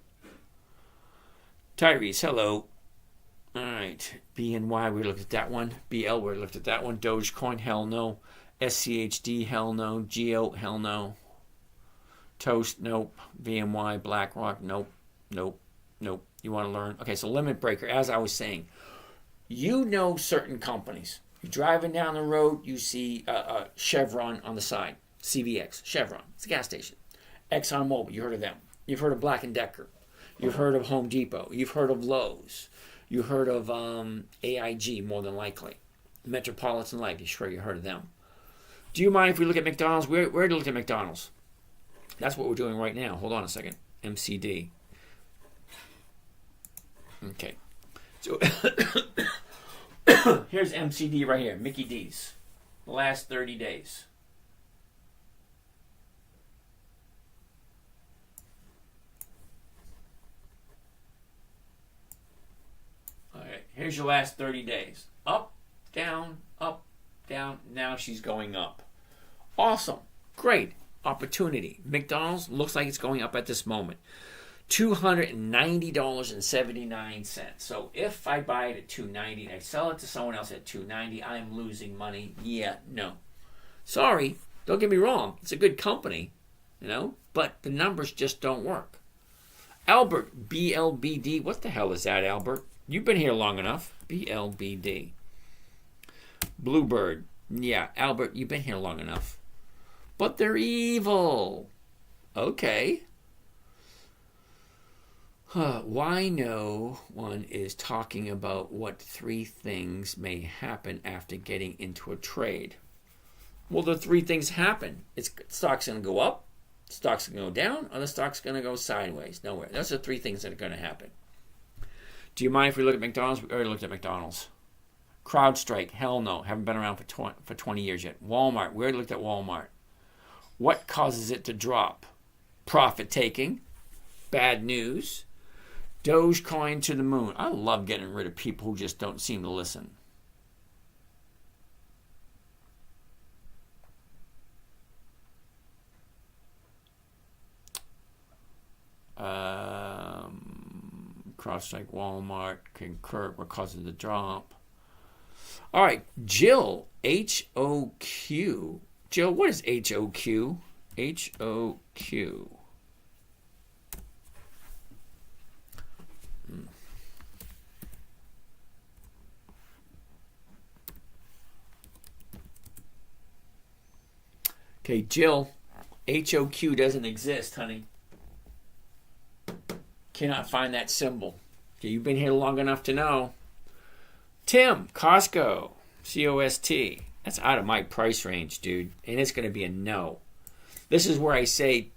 Tyrese, hello. All right. BNY, we looked at that one. BL, we looked at that one. Dogecoin, hell no. SCHD, hell no. Geo, hell no. Toast, nope. VMY, BlackRock, nope. Nope. Nope. You want to learn? Okay, so limit breaker, as I was saying, you know certain companies. You're driving down the road, you see Chevron on the side. CVX, Chevron, it's a gas station. ExxonMobil, you heard of them. You've heard of Black & Decker. You've heard of Home Depot. You've heard of Lowe's. You heard of AIG, more than likely. Metropolitan Life, you're sure you heard of them. Do you mind if we look at McDonald's? Where to look at McDonald's? That's what we're doing right now. Hold on a second. MCD. Okay. So here's MCD right here. Mickey D's. The last 30 days. Here's your last 30 days. Up, down, up, down. Now she's going up. Awesome. Great opportunity. McDonald's looks like it's going up at this moment. $290.79. So if I buy it at $290 and I sell it to someone else at $290, I'm losing money. Yeah, no. Sorry. Don't get me wrong. It's a good company, but the numbers just don't work. Albert, BLBD. What the hell is that, Albert? You've been here long enough. BLBD. Bluebird. Yeah, Albert, you've been here long enough. But they're evil. Okay. Why no one is talking about what 3 things may happen after getting into a trade? Well, the 3 things happen. Stock's going to go up, stock's going to go down, or the stock's going to go sideways. Nowhere. Those are 3 things that are going to happen. Do you mind if we look at McDonald's? We already looked at McDonald's. CrowdStrike, hell no. Haven't been around for 20 years yet. Walmart, we already looked at Walmart. What causes it to drop? Profit taking. Bad news. Dogecoin to the moon. I love getting rid of people who just don't seem to listen. CrowdStrike, Walmart, concur, what causes the drop. All right, Jill, HOQ. Jill, what is HOQ? HOQ. Okay, Jill, HOQ doesn't exist, honey. Cannot find that symbol. Okay, you've been here long enough to know. Tim, Costco, COST. That's out of my price range, dude. And it's going to be a no. This is where I say,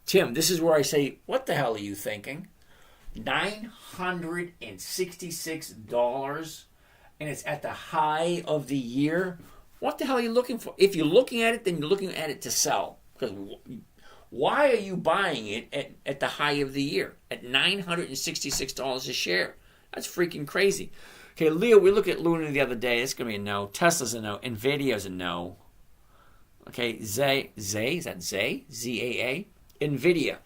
Tim, what the hell are you thinking? $966 and it's at the high of the year? What the hell are you looking for? If you're looking at it, then you're looking at it to sell. Because why are you buying it at the high of the year? At $966 a share. That's freaking crazy. Okay, Leo, we looked at Luna the other day. It's going to be a no. Tesla's a no. Nvidia's a no. Okay, Zay, is that Zay? Z-A-A? Nvidia.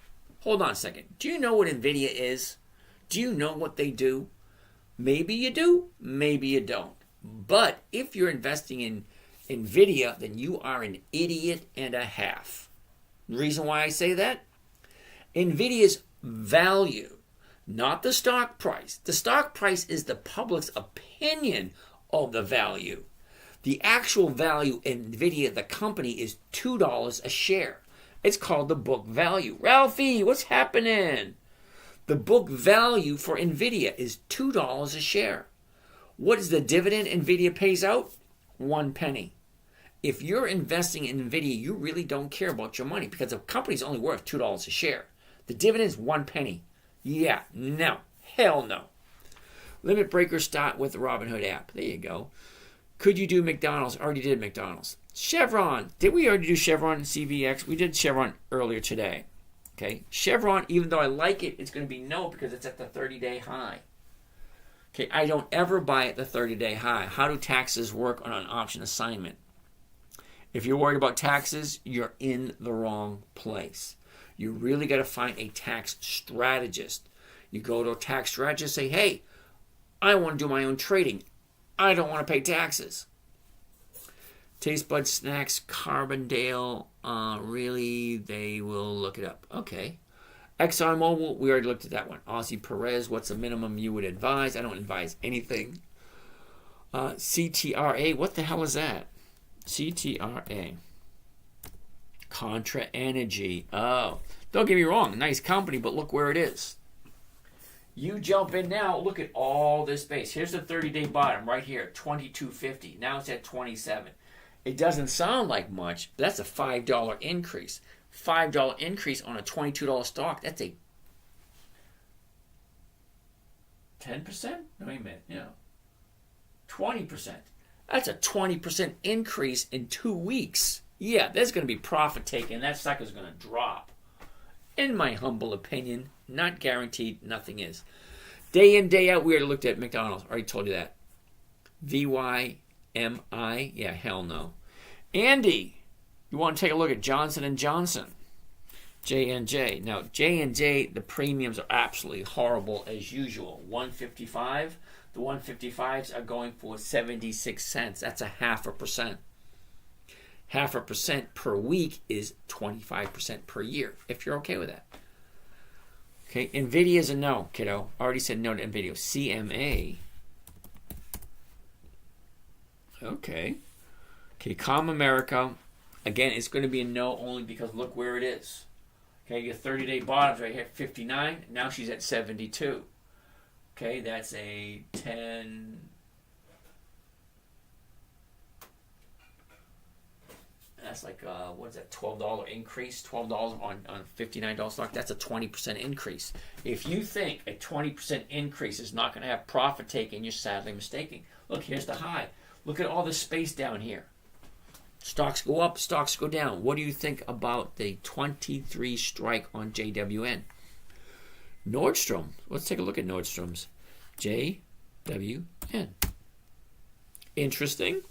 Hold on a second. Do you know what Nvidia is? Do you know what they do? Maybe you do, maybe you don't. But if you're investing in Nvidia, then you are an idiot and a half. The reason why I say that? Nvidia's value, not the stock price. The stock price is the public's opinion of the value. The actual value in Nvidia, the company, is $2 a share. It's called the book value. Ralphie, what's happening? The book value for Nvidia is $2 a share. What is the dividend Nvidia pays out? 1 penny. if you're investing in NVIDIA, you really don't care about your money because the company's only worth $2 a share. The dividend is 1 penny. Yeah, no. Hell no. Limit breaker start with the Robinhood app. There you go. Could you do McDonald's? Already did McDonald's. Chevron. Did we already do Chevron and CVX? We did Chevron earlier today. Okay. Chevron, even though I like it, it's going to be no because it's at the 30-day high. Okay. I don't ever buy at the 30-day high. How do taxes work on an option assignment? If you're worried about taxes, you're in the wrong place. You really got to find a tax strategist. You go to a tax strategist and say, hey, I want to do my own trading. I don't want to pay taxes. Taste Bud Snacks, Carbondale, really, they will look it up. Okay. ExxonMobil, we already looked at that one. Aussie Perez, what's the minimum you would advise? I don't advise anything. CTRA, what the hell is that? CTRA. Contra Energy. Oh, don't get me wrong, nice company, but look where it is. You jump in now, look at all this base. Here's the 30-day bottom right here, 22.50. Now it's at 27. It doesn't sound like much, but that's a $5 increase. $5 increase on a $22 stock, that's a 10%? No, wait a minute, 20%. That's a 20% increase in 2 weeks. Yeah, there's going to be profit taken. That sucker's going to drop. In my humble opinion, not guaranteed, nothing is. Day in, day out, we already looked at McDonald's. Already told you that. VYMI? Yeah, hell no. Andy, you want to take a look at Johnson & Johnson. J&J. Now, J&J, the premiums are absolutely horrible as usual. 155. The 155s are going for 76 cents. That's a 0.5%. 0.5% per week is 25% per year, if you're okay with that. Okay, NVIDIA is a no, kiddo. Already said no to NVIDIA. CMA. Okay. Okay, Com America. Again, it's going to be a no only because look where it is. Okay, your 30-day bottom's right here at 59. Now she's at 72. Okay, that's a 10... That's like, what is that, $12 increase? $12 on $59 stock? That's a 20% increase. If you think a 20% increase is not going to have profit taken, you're sadly mistaken. Look, here's the high. Look at all the space down here. Stocks go up, stocks go down. What do you think about the 23 strike on JWN? Nordstrom. Let's take a look at Nordstrom's. JWN. Interesting.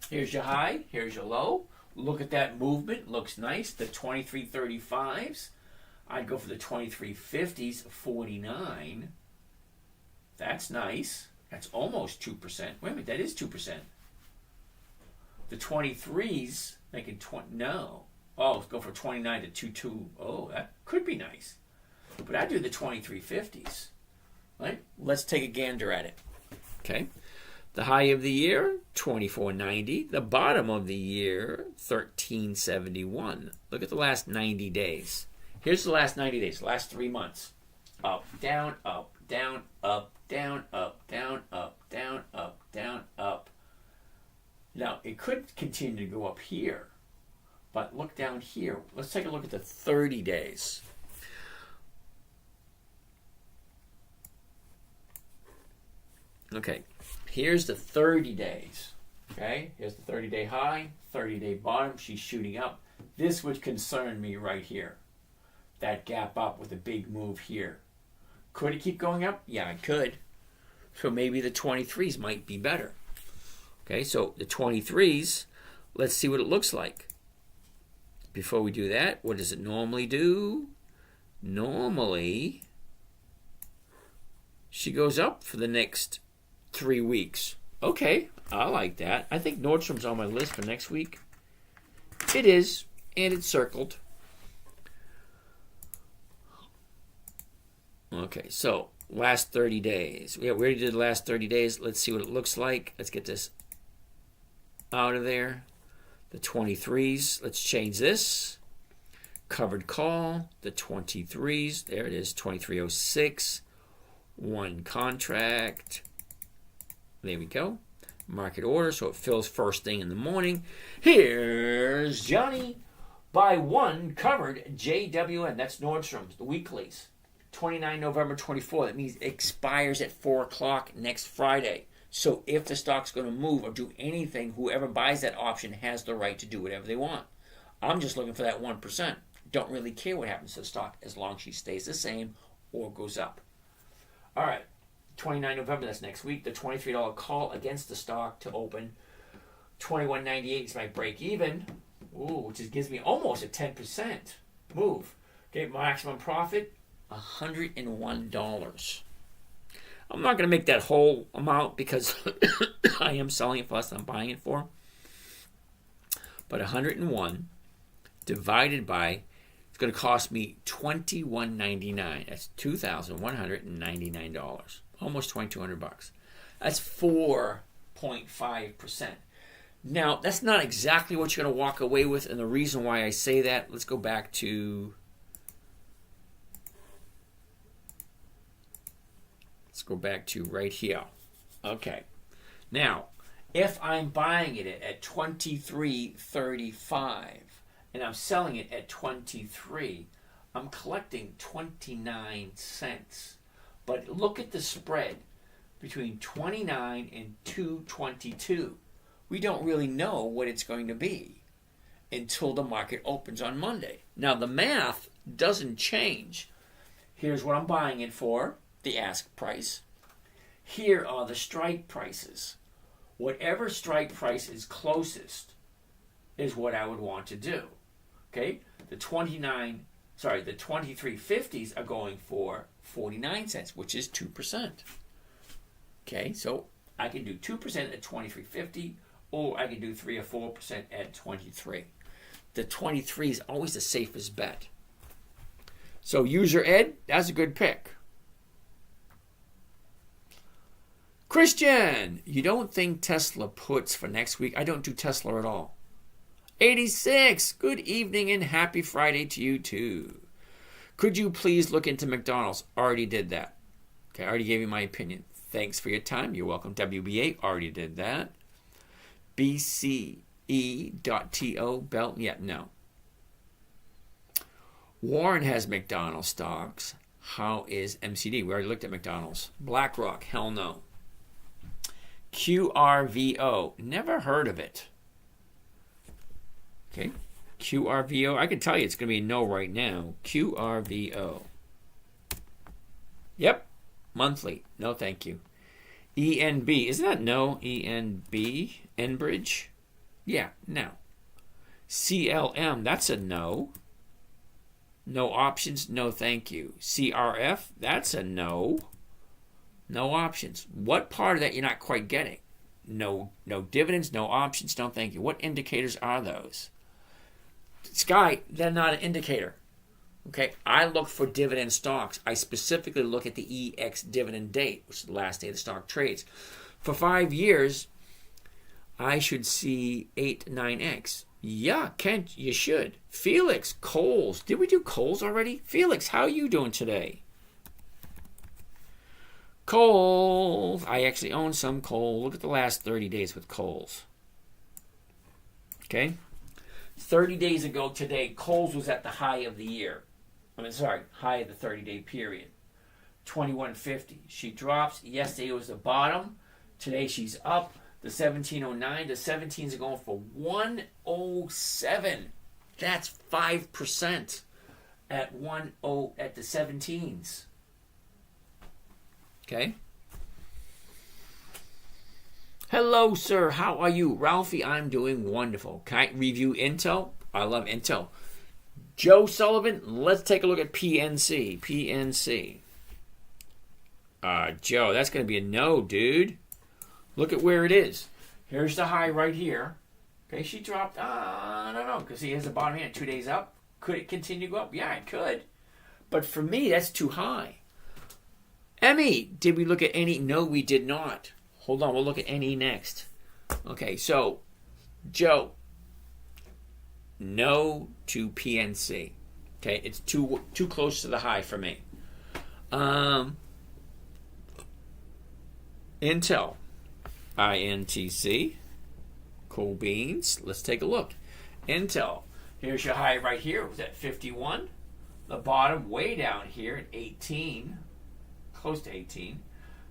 Here's your high. Here's your low. Look at that movement. Looks nice. The 23.35s. I'd go for the 23.50s, 49. That's nice. That's almost 2%. Wait a minute, that is 2%. The 23s making 20. No. Oh, go for 29 to 22. Oh, that could be nice. But I'd do the 23.50s. Right? Let's take a gander at it. Okay. The high of the year, 24.90. The bottom of the year, 13.71. Look at the last 90 days. Here's the last 90 days, last 3 months. Up, down, up, down, up, down, up, down, up, down, up, down, up. Now, it could continue to go up here. But look down here. Let's take a look at the 30 days. Okay, here's the 30 days. Okay, here's the 30-day high, 30-day bottom. She's shooting up. This would concern me right here. That gap up with a big move here. Could it keep going up? Yeah, it could. So maybe the 23s might be better. Okay, so the 23s, let's see what it looks like. Before we do that, what does it normally do? Normally, she goes up for the next 3 weeks. Okay, I like that. I think Nordstrom's on my list for next week. It is, and it's circled. Okay, so last 30 days. We already did the last 30 days. Let's see what it looks like. Let's get this out of there. The 23s. Let's change this. Covered call. The 23s. There it is. 2306. One contract. There we go. market order, so it fills first thing in the morning. Here's Johnny. Buy one covered JWN. That's Nordstrom's, the weeklies. 29 November 24. That means it expires at 4 o'clock next Friday. So if the stock's going to move or do anything, whoever buys that option has the right to do whatever they want. I'm just looking for that 1%. Don't really care what happens to the stock as long as she stays the same or goes up. All right, 29 November, that's next week. The $23 call against the stock to open. 21.98 is my break even. Ooh, which gives me almost a 10% move. Okay, maximum profit, $101. I'm not going to make that whole amount because I am selling it for less than I'm buying it for. But 101 divided by, it's going to cost me $21.99. That's $2,199. Almost $2,200. That's 4.5%. Now, that's not exactly what you're going to walk away with, and the reason why I say that, let's go back to right here. Okay. Now, if I'm buying it at $23.35 and I'm selling it at $23, I'm collecting 29 cents. But look at the spread between 29 and 222. We don't really know what it's going to be until the market opens on Monday. Now, the math doesn't change. Here's what I'm buying it for, the ask price. Here are the strike prices. Whatever strike price is closest is what I would want to do. Okay? The 23.50s are going for 49 cents, which is 2%. Okay, so I can do 2% at 23.50, or I can do 3 or 4% at 23. The 23 is always the safest bet. So user Ed, that's a good pick. Christian, you don't think Tesla puts for next week? I don't do Tesla at all. 86, good evening and happy Friday to you too. Could you please look into McDonald's? Already did that. Okay, I already gave you my opinion. Thanks for your time. You're welcome. WBA, already did that. BCE.TO, Belt, yeah, no. Warren has McDonald's stocks. How is MCD? We already looked at McDonald's. BlackRock, hell no. QRVO, never heard of it. Okay, QRVO, I can tell you it's going to be a no right now. QRVO. Yep, monthly, no thank you. ENB, isn't that no? ENB, Enbridge? Yeah, no. CLM, that's a no. No options, no thank you. CRF, that's a no. No options. What part of that you're not quite getting? No dividends, no options, no thank you. What indicators are those? Sky, they're not an indicator. Okay, I look for dividend stocks. I specifically look at the EX dividend date, which is the last day the stock trades. For 5 years, I should see 8, 9X. Yeah, Kent, you should. Felix, Kohl's. Did we do Kohl's already? Felix, how are you doing today? Kohl's. I actually own some Kohl's. Look at the last 30 days with Kohl's. Okay? 30 days ago today, Kohl's was at the high of the year. High of the 30-day period. 21.50. She drops. Yesterday was the bottom. Today she's up. The 17.09. The 17s are going for 107. That's 5% at 10 at the 17s. Okay. Hello, sir. How are you? Ralphie, I'm doing wonderful. Can I review Intel? I love Intel. Joe Sullivan, let's take a look at PNC. PNC. Joe, that's going to be a no, dude. Look at where it is. Here's the high right here. Okay, she dropped, I don't know, because here's the bottom here, 2 days up. Could it continue to go up? Yeah, it could. But for me, that's too high. Emmy, did we look at any? No, we did not. Hold on, we'll look at NE next. Okay, so, Joe, no to PNC. Okay, it's too close to the high for me. Intel. INTC. Cool beans. Let's take a look. Intel. Here's your high right here. It was at 51. The bottom way down here at 18. Close to 18.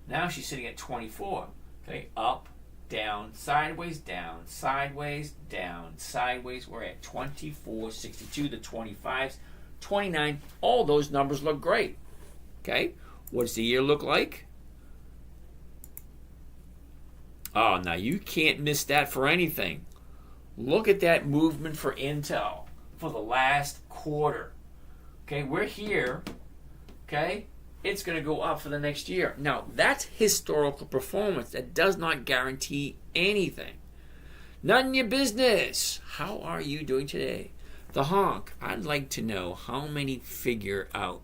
Now she's sitting at 24. Okay, up, down, sideways, down, sideways, down, sideways. We're at 24, 62, the 25s, 29. All those numbers look great. Okay, what does the year look like? Oh, now you can't miss that for anything. Look at that movement for Intel for the last quarter. Okay, we're here. Okay, it's going to go up for the next year. Now, that's historical performance. That does not guarantee anything. None in your business. How are you doing today? The honk. I'd like to know how you figure out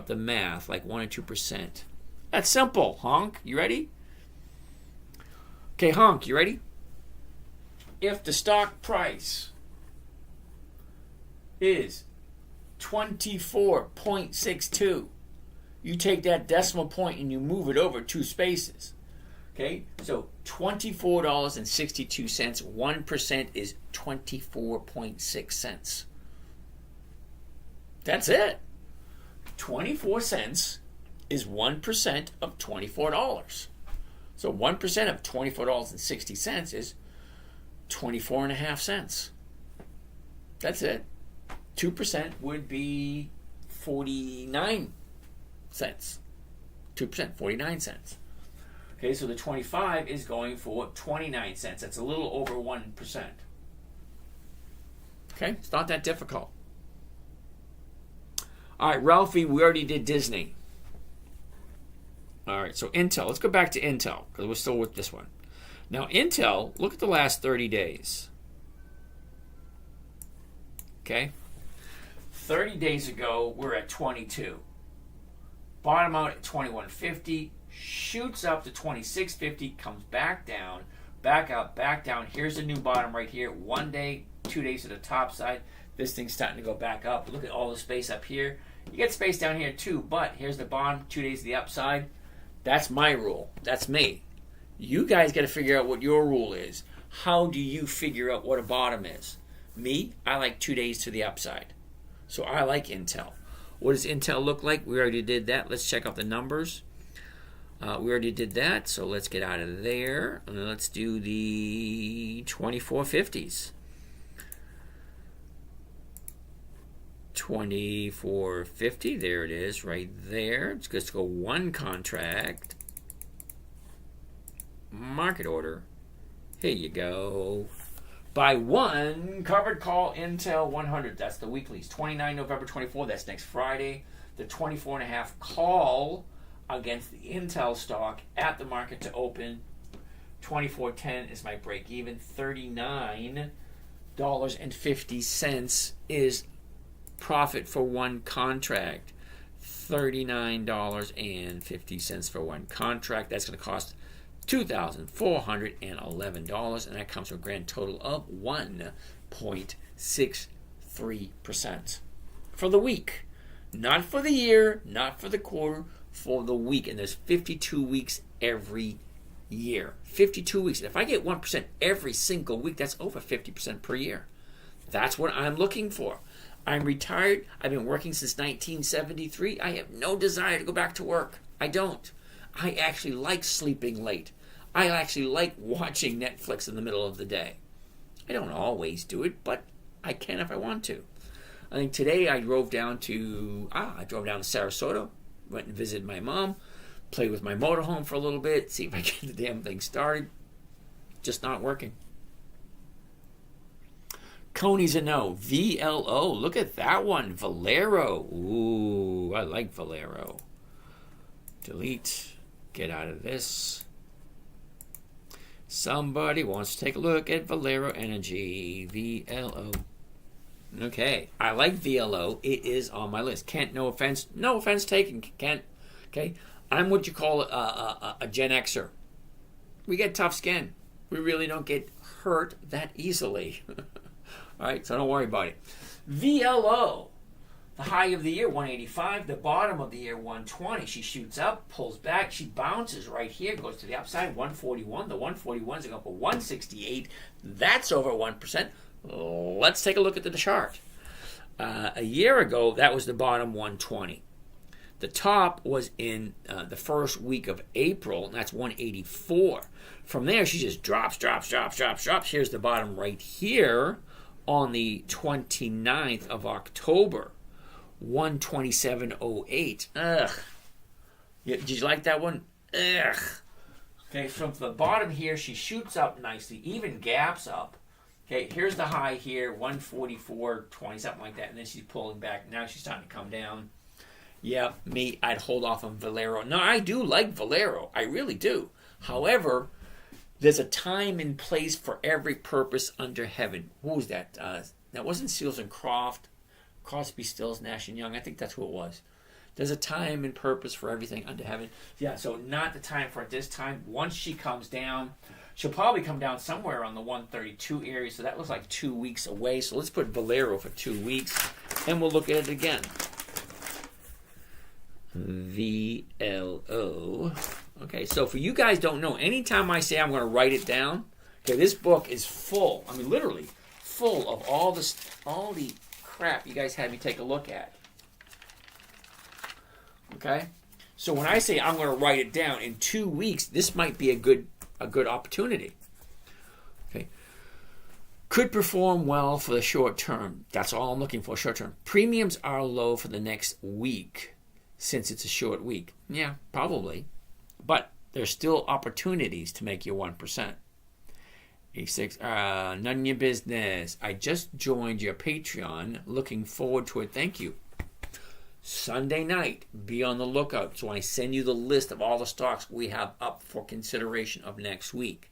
the math, like 1 or 2%. That's simple, honk. You ready? Okay, honk, you ready? If the stock price is 24.62, you take that decimal point and you move it over 2 spaces. Okay, so $24.62, 1% is 24.6 cents. That's it. 24 cents is 1% of $24. So 1% of $24.60 is 24.5 cents. That's it. 2% would be 49 cents. 2%, 49 cents. Okay, so the 25 is going for 29 cents. That's a little over 1%. Okay, it's not that difficult. All right, Ralphie, we already did Disney. All right, so Intel. Let's go back to Intel because we're still with this one. Now, Intel, look at the last 30 days. Okay? 30 days ago, we're at 22. Bottom out at 21.50, shoots up to 26.50, comes back down, back up, back down. Here's the new bottom right here. 1 day, 2 days to the top side. This thing's starting to go back up. Look at all the space up here. You get space down here too, but here's the bottom, 2 days to the upside. That's my rule. That's me. You guys got to figure out what your rule is. How do you figure out what a bottom is? Me, I like 2 days to the upside. So I like Intel. What does Intel look like? We already did that. Let's check out the numbers. We already did that, so let's get out of there. And let's do the 2450s. 2450, there it is, right there. It's just go one contract. Market order. Here you go. Buy one covered call Intel 100. That's the weeklies. 29 November 24. That's next Friday. The 24.5 call against the Intel stock at the market to open. 24.10 is my break even. $39.50 is profit for one contract. $39.50 for one contract. That's going to cost $2,411, and that comes to a grand total of 1.63% for the week. Not for the year, not for the quarter, for the week. And there's 52 weeks every year. 52 weeks. And if I get 1% every single week, that's over 50% per year. That's what I'm looking for. I'm retired. I've been working since 1973. I have no desire to go back to work. I don't. I actually like sleeping late. I actually like watching Netflix in the middle of the day. I don't always do it, but I can if I want to. I think today I drove down to Sarasota, went and visited my mom, played with my motorhome for a little bit, see if I get the damn thing started. Just not working. Coney's a no. VLO, look at that one. Valero. Ooh, I like Valero. Delete. Get out of this. Somebody wants to take a look at Valero Energy. VLO. Okay. I like VLO. It is on my list. Kent, no offense. No offense taken, Kent. Okay. I'm what you call a Gen Xer. We get tough skin. We really don't get hurt that easily. All right. So don't worry about it. VLO. The The high of the year, 185. The bottom of the year, 120. She shoots up, pulls back. She bounces right here, goes to the upside, 141. The 141 is going up to 168. That's over 1%. Let's take a look at the chart. A year ago, that was the bottom, 120. The top was in the first week of April, and that's 184. From there, she just drops. Here's the bottom right here on the 29th of October, 127.08. Ugh. Did you like that one? Ugh. Okay, from the bottom here, she shoots up nicely, even gaps up. Okay, here's the high here, 144.20, something like that, and then she's pulling back. Now she's starting to come down. Yeah, me, I'd hold off on Valero. No, I do like Valero. I really do. However, there's a time and place for every purpose under heaven. What was that? That wasn't Seals and Croft, Crosby, Stills, Nash and Young. I think that's who it was. There's a time and purpose for everything under heaven. Yeah, so not the time for it this time. Once she comes down, she'll probably come down somewhere on the 132 area. So that looks like 2 weeks away. So let's put Valero for 2 weeks, and we'll look at it again. VLO. Okay, so for you guys don't know, anytime I say I'm going to write it down, okay, this book is full. I mean, literally full of all the crap you guys had me take a look at. Okay, so when I say I'm going to write it down in 2 weeks, this might be a good opportunity. Okay, could perform well for the short term. That's all I'm looking for, short term. Premiums are low for the next week. Since it's a short week. Yeah, probably. But there's still opportunities to make your 1%. 86, none of your business. I just joined your Patreon. Looking forward to it. Thank you. Sunday night, be on the lookout. So I send you the list of all the stocks we have up for consideration of next week.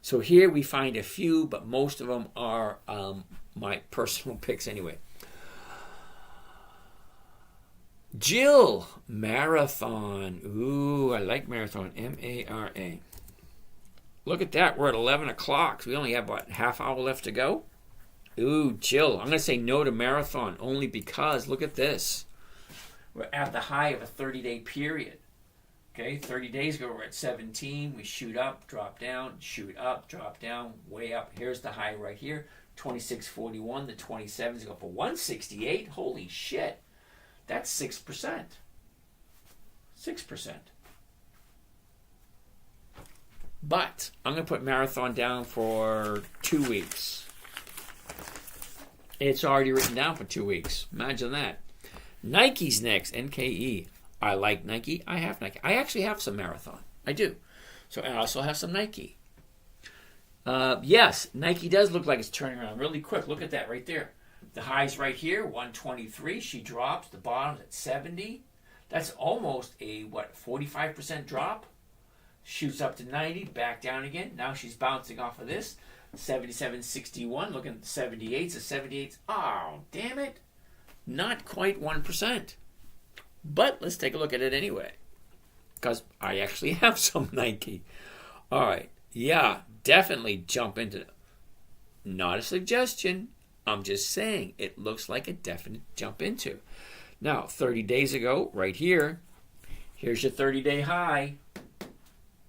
So here we find a few, but most of them are my personal picks anyway. Jill, Marathon. Ooh, I like Marathon. M-A-R-A. Look at that. We're at 11 o'clock. So we only have, about half hour left to go? Ooh, Jill. I'm going to say no to Marathon only because, look at this. We're at the high of a 30-day period. Okay, 30 days ago we're at 17. We shoot up, drop down, shoot up, drop down, way up. Here's the high right here. 26.41. The 27s go up to 168. Holy shit. That's 6%. 6%. But I'm going to put Marathon down for 2 weeks. It's already written down for 2 weeks. Imagine that. Nike's next. NKE. I like Nike. I have Nike. I actually have some Marathon. I do. So I also have some Nike. Yes, Nike does look like it's turning around really quick. Look at that right there. The high's right here, 123. She drops. The bottom's at 70. That's almost a, 45% drop? Shoots up to 90, back down again. Now she's bouncing off of this. 77.61. Looking at the 78s. The 78s. Oh, damn it. Not quite 1%. But let's take a look at it anyway. Because I actually have some Nike. All right. Yeah, definitely jump into it. Not a suggestion. I'm just saying it looks like a definite jump into. Now, 30 days ago, right here, here's your 30-day high,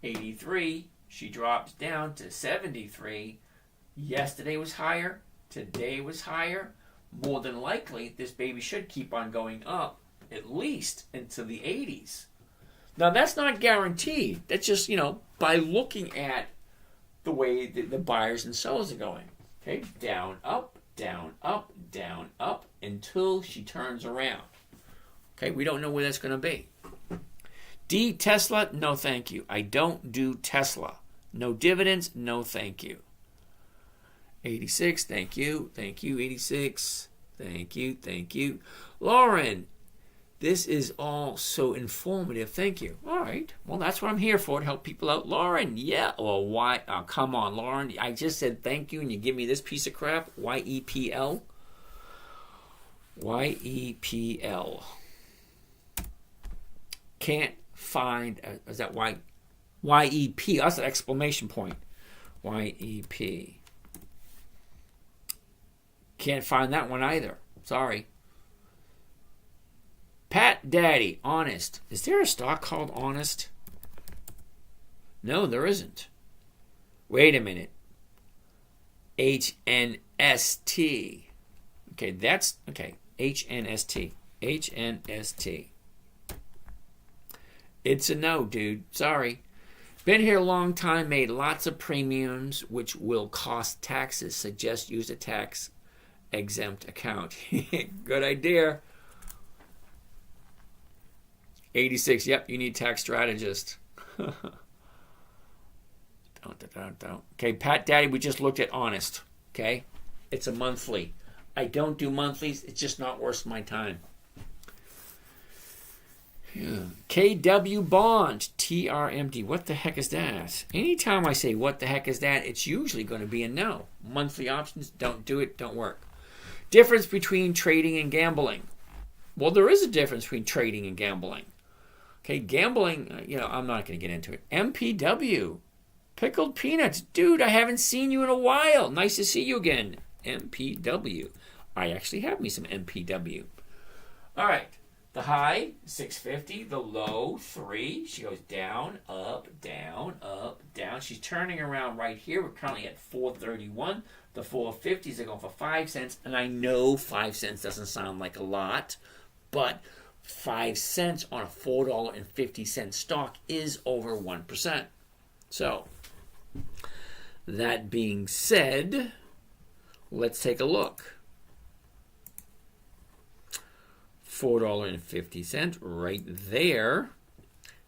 83. She drops down to 73. Yesterday was higher. Today was higher. More than likely, this baby should keep on going up, at least into the 80s. Now, that's not guaranteed. That's just, by looking at the way the buyers and sellers are going. Okay, down, up, down, up, down, up, until she turns around. Okay, we don't know where that's going to be. D, Tesla, no thank you. I don't do Tesla. No dividends, no thank you. 86, thank you. Thank you, 86. Thank you, thank you. Lauren, this is all so informative. Thank you. All right. Well, that's what I'm here for, to help people out. Lauren, yeah. Well, why? Oh, come on, Lauren. I just said thank you, and you give me this piece of crap. YEPL. YEPL. Can't find. Is that Y? YEP. That's an exclamation point. YEP. Can't find that one either. Sorry. Pat Daddy, Honest. Is there a stock called Honest? No, there isn't. Wait a minute. HNST. Okay, that's okay. HNST. HNST. It's a no, dude. Sorry. Been here a long time, made lots of premiums, which will cost taxes. Suggest use a tax exempt account. Good idea. 86. Yep, you need tax strategist. Don't. Okay, Pat Daddy, we just looked at Honest. Okay, it's a monthly. I don't do monthlies. It's just not worth my time. Yeah. KW Bond, TRMD. What the heck is that? Anytime I say what the heck is that, it's usually going to be a no. Monthly options, don't do it, don't work. Difference between trading and gambling. Well, there is a difference between trading and gambling. Okay, gambling, I'm not going to get into it. MPW, pickled peanuts. Dude, I haven't seen you in a while. Nice to see you again. MPW. I actually have me some MPW. All right. The high, 650. The low, 3. She goes down, up, down, up, down. She's turning around right here. We're currently at 431. The 450s are going for 5 cents. And I know 5 cents doesn't sound like a lot, but 5 cents on a $4.50 stock is over 1%. So, that being said, let's take a look. $4.50 right there.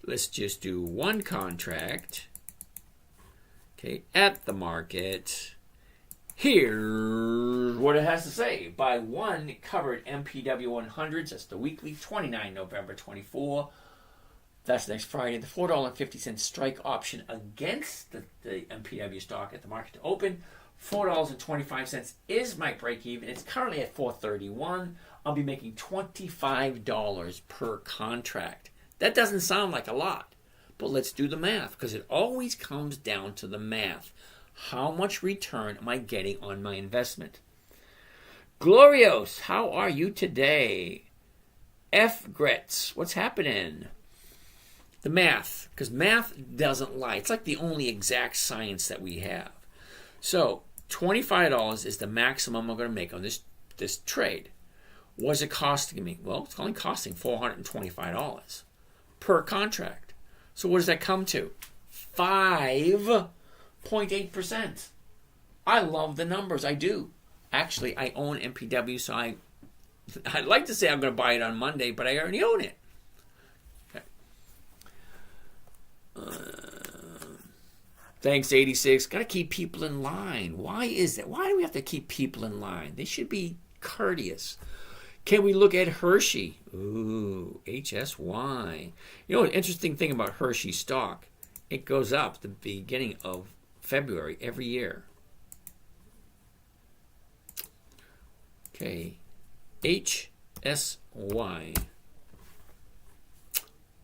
Let's just do one contract. Okay, at the market. Here's what it has to say. Buy one covered MPW 100s. That's the weekly, 29 November 24. That's next Friday. The $4.50 strike option against the MPW stock at the market to open. $4.25 is my break even. It's currently at $4.31. I'll be making $25 per contract. That doesn't sound like a lot, but let's do the math because it always comes down to the math. How much return am I getting on my investment? Glorios, how are you today? F. Gretz, what's happening? The math, because math doesn't lie. It's like the only exact science that we have. So $25 is the maximum I'm going to make on this trade. What is it costing me? Well, it's only costing $425 per contract. So what does that come to? 5.8%. I love the numbers. I do. Actually, I own MPW, so I'd like to say I'm going to buy it on Monday, but I already own it. Okay. Thanks, 86. Got to keep people in line. Why is that? Why do we have to keep people in line? They should be courteous. Can we look at Hershey? Ooh, HSY. You know, an interesting thing about Hershey stock, it goes up at the beginning of February every year. Okay, HSY.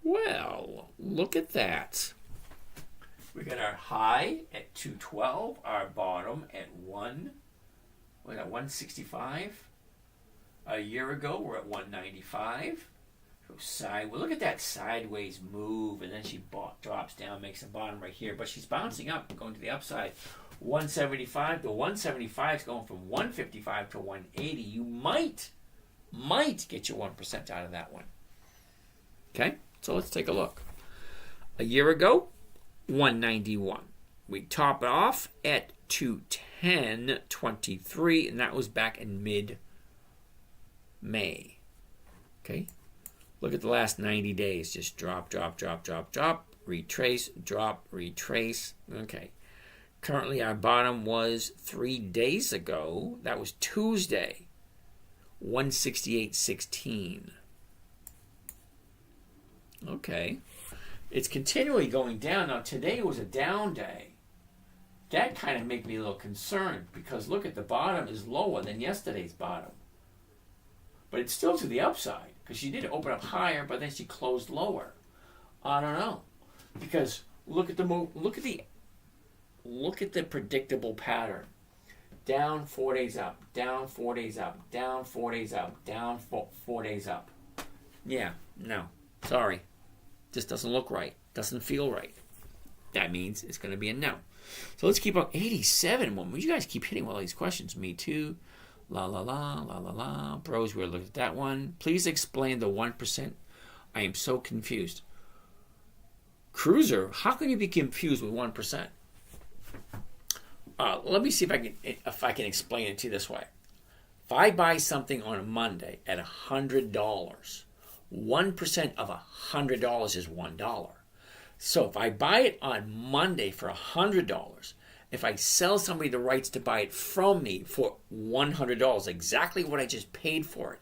Well, look at that. We got our high at 212, our bottom at 165. A year ago, we're at 195. Well, look at that sideways move, and then she drops down, makes a bottom right here. But she's bouncing up, going to the upside. 175. The 175 is going from 155 to 180. You might get your 1% out of that one. Okay, so let's take a look. A year ago, 191. We top it off at 210.23, and that was back in mid-May. Okay, look at the last 90 days. Just drop, retrace, drop, retrace. Okay, currently our bottom was 3 days ago. That was Tuesday, 168.16. Okay, it's continually going down. Now today was a down day. That kind of made me a little concerned because look at the bottom is lower than yesterday's bottom. But it's still to the upside because she did open up higher, but then she closed lower. I don't know, because look at the move. Look at the predictable pattern. Down 4 days up. Down 4 days up. Down 4 days up. Down 4 days up. Yeah, no. Sorry. Just doesn't look right. Doesn't feel right. That means it's going to be a no. So let's keep up. 87. Well, you guys keep hitting all these questions. Me too. La la la, la la la. Bros, we'll look at that one. Please explain the 1%. I am so confused. Cruiser, how can you be confused with 1%? Let me see if I can explain it to you this way. If I buy something on a Monday at $100, 1% of $100 is $1. So if I buy it on Monday for $100, if I sell somebody the rights to buy it from me for $100, exactly what I just paid for it,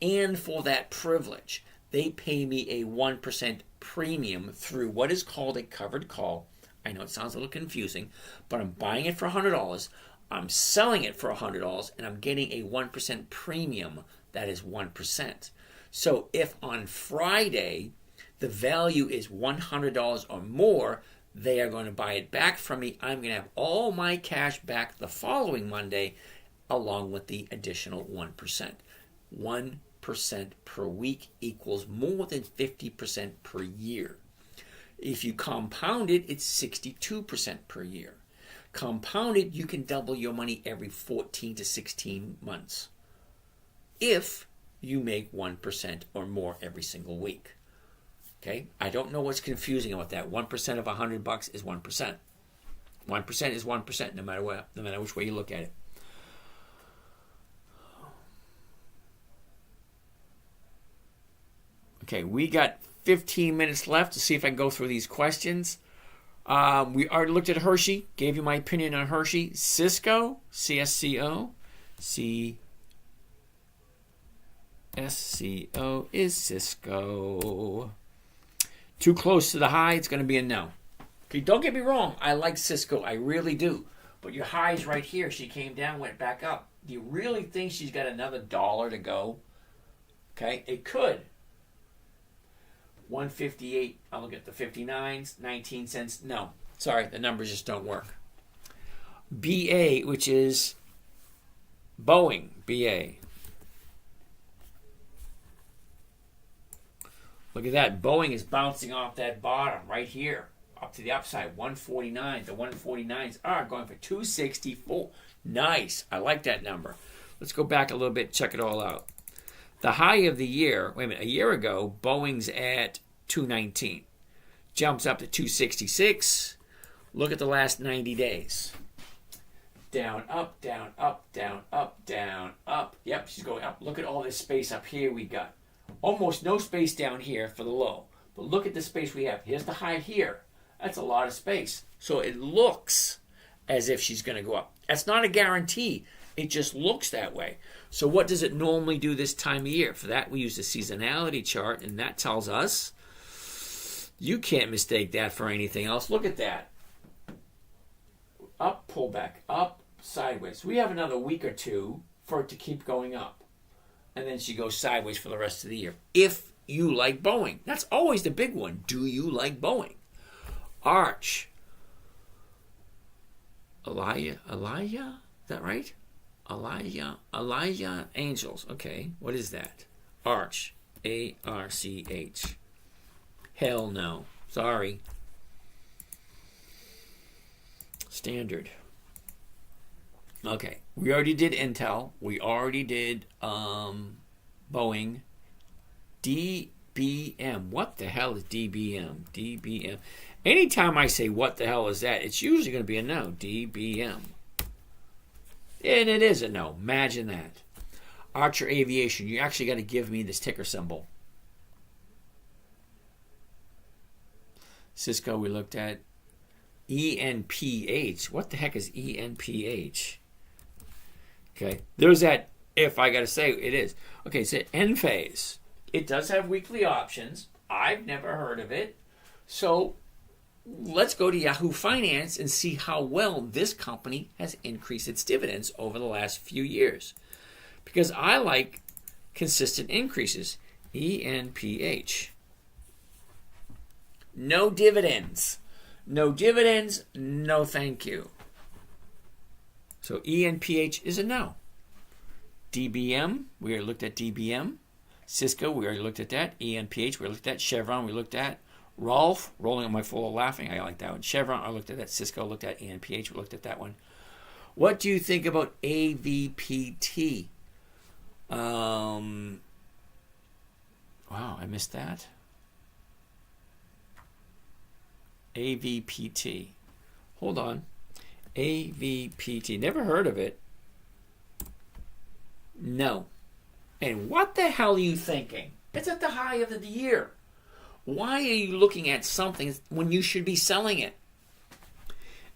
and for that privilege, they pay me a 1% premium through what is called a covered call. I know it sounds a little confusing, but I'm buying it for $100, I'm selling it for $100, and I'm getting a 1% premium. That is 1%. So if on Friday the value is $100 or more, they are going to buy it back from me. I'm going to have all my cash back the following Monday, along with the additional 1%. 1% per week equals more than 50% per year. If you compound it, it's 62% per year. Compounded, you can double your money every 14 to 16 months if you make 1% or more every single week. Okay, I don't know what's confusing about that. 1% of $100 is 1%. 1% is 1%, no matter which way you look at it. Okay, we got 15 minutes left to see if I can go through these questions. We already looked at Hershey, gave you my opinion on Hershey. Cisco, CSCO, CSCO is Cisco. Too close to the high, it's going to be a no. Okay, don't get me wrong, I like Cisco, I really do. But your high is right here. She came down, went back up. Do you really think she's got another $1 to go? Okay, it could. 158, I'll look at the 59s, 19 cents. No, sorry, the numbers just don't work. BA, which is Boeing, BA. Look at that. Boeing is bouncing off that bottom right here, up to the upside, 149. The 149s are going for 264. Nice. I like that number. Let's go back a little bit, check it all out. The high of the year, a year ago, Boeing's at 219. Jumps up to 266. Look at the last 90 days. Down, up, down, up, down, up, down, up. Yep, she's going up. Look at all this space up here we got. Almost no space down here for the low. But look at the space we have. Here's the high here. That's a lot of space. So it looks as if she's going to go up. That's not a guarantee. It just looks that way. So what does it normally do this time of year? For that, we use the seasonality chart, and that tells us you can't mistake that for anything else. Look at that. Up, pull back, up, sideways. We have another week or two for it to keep going up. And then she goes sideways for the rest of the year. If you like Boeing. That's always the big one. Do you like Boeing? Arch. Elijah? Is that right? Elijah Angels. Okay, what is that? Arch. ARCH. Hell no. Sorry. Standard. Okay, we already did Intel. We already did Boeing. DBM. What the hell is DBM? DBM. Anytime I say what the hell is that, it's usually going to be a no. DBM. And it is a no. Imagine that. Archer Aviation. You actually got to give me this ticker symbol. Cisco we looked at. ENPH. What the heck is ENPH? Okay. There's that if I got to say it is. Okay, so Enphase. It does have weekly options. I've never heard of it. So let's go to Yahoo Finance and see how well this company has increased its dividends over the last few years. Because I like consistent increases. ENPH. No dividends. No dividends, no thank you. So ENPH is a no. DBM, we looked at DBM. Cisco, we already looked at that. ENPH, we looked at. Chevron, we looked at. Rolf, rolling on my floor laughing. I like that one. Chevron, I looked at that. Cisco, looked at. ENPH, we looked at that one. What do you think about AVPT? Wow, I missed that. AVPT. Hold on. AVPT. Never heard of it. No. And what the hell are you thinking? It's at the high of the year. Why are you looking at something when you should be selling it?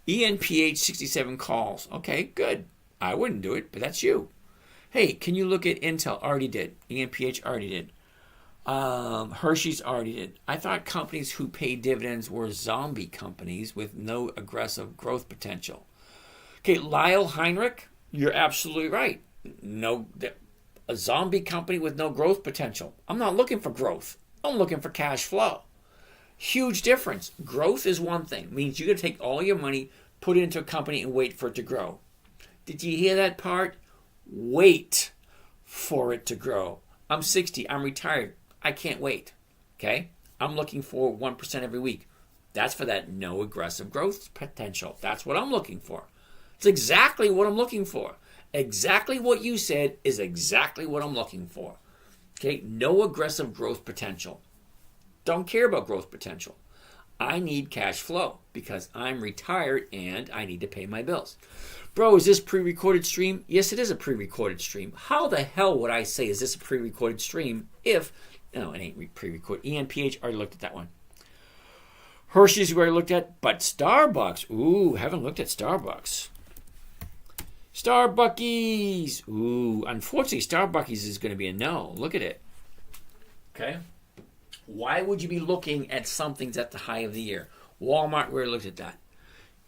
ENPH 67 calls. Okay, good. I wouldn't do it, but that's you. Hey, can you look at Intel? Already did. ENPH already did. Hershey's already did. I thought companies who pay dividends were zombie companies with no aggressive growth potential. Okay, Lyle Heinrich, you're absolutely right. No, a zombie company with no growth potential. I'm not looking for growth. I'm looking for cash flow. Huge difference. Growth is one thing. It means you're going to take all your money, put it into a company, and wait for it to grow. Did you hear that part? Wait for it to grow. I'm 60. I'm retired. I can't wait. Okay? I'm looking for 1% every week. That's for that no aggressive growth potential. That's what I'm looking for. It's exactly what I'm looking for. Exactly what you said is exactly what I'm looking for. Okay? No aggressive growth potential. Don't care about growth potential. I need cash flow because I'm retired and I need to pay my bills. Bro, is this pre-recorded stream? Yes, it is a pre-recorded stream. How the hell would I say is this a pre-recorded stream if... No, it ain't pre-recorded. ENPH, already looked at that one. Hershey's, we already looked at. But Starbucks, ooh, haven't looked at Starbucks. Starbuckies, ooh, unfortunately, Starbuckies is going to be a no. Look at it. Okay. Why would you be looking at something at the high of the year? Walmart, we already looked at that.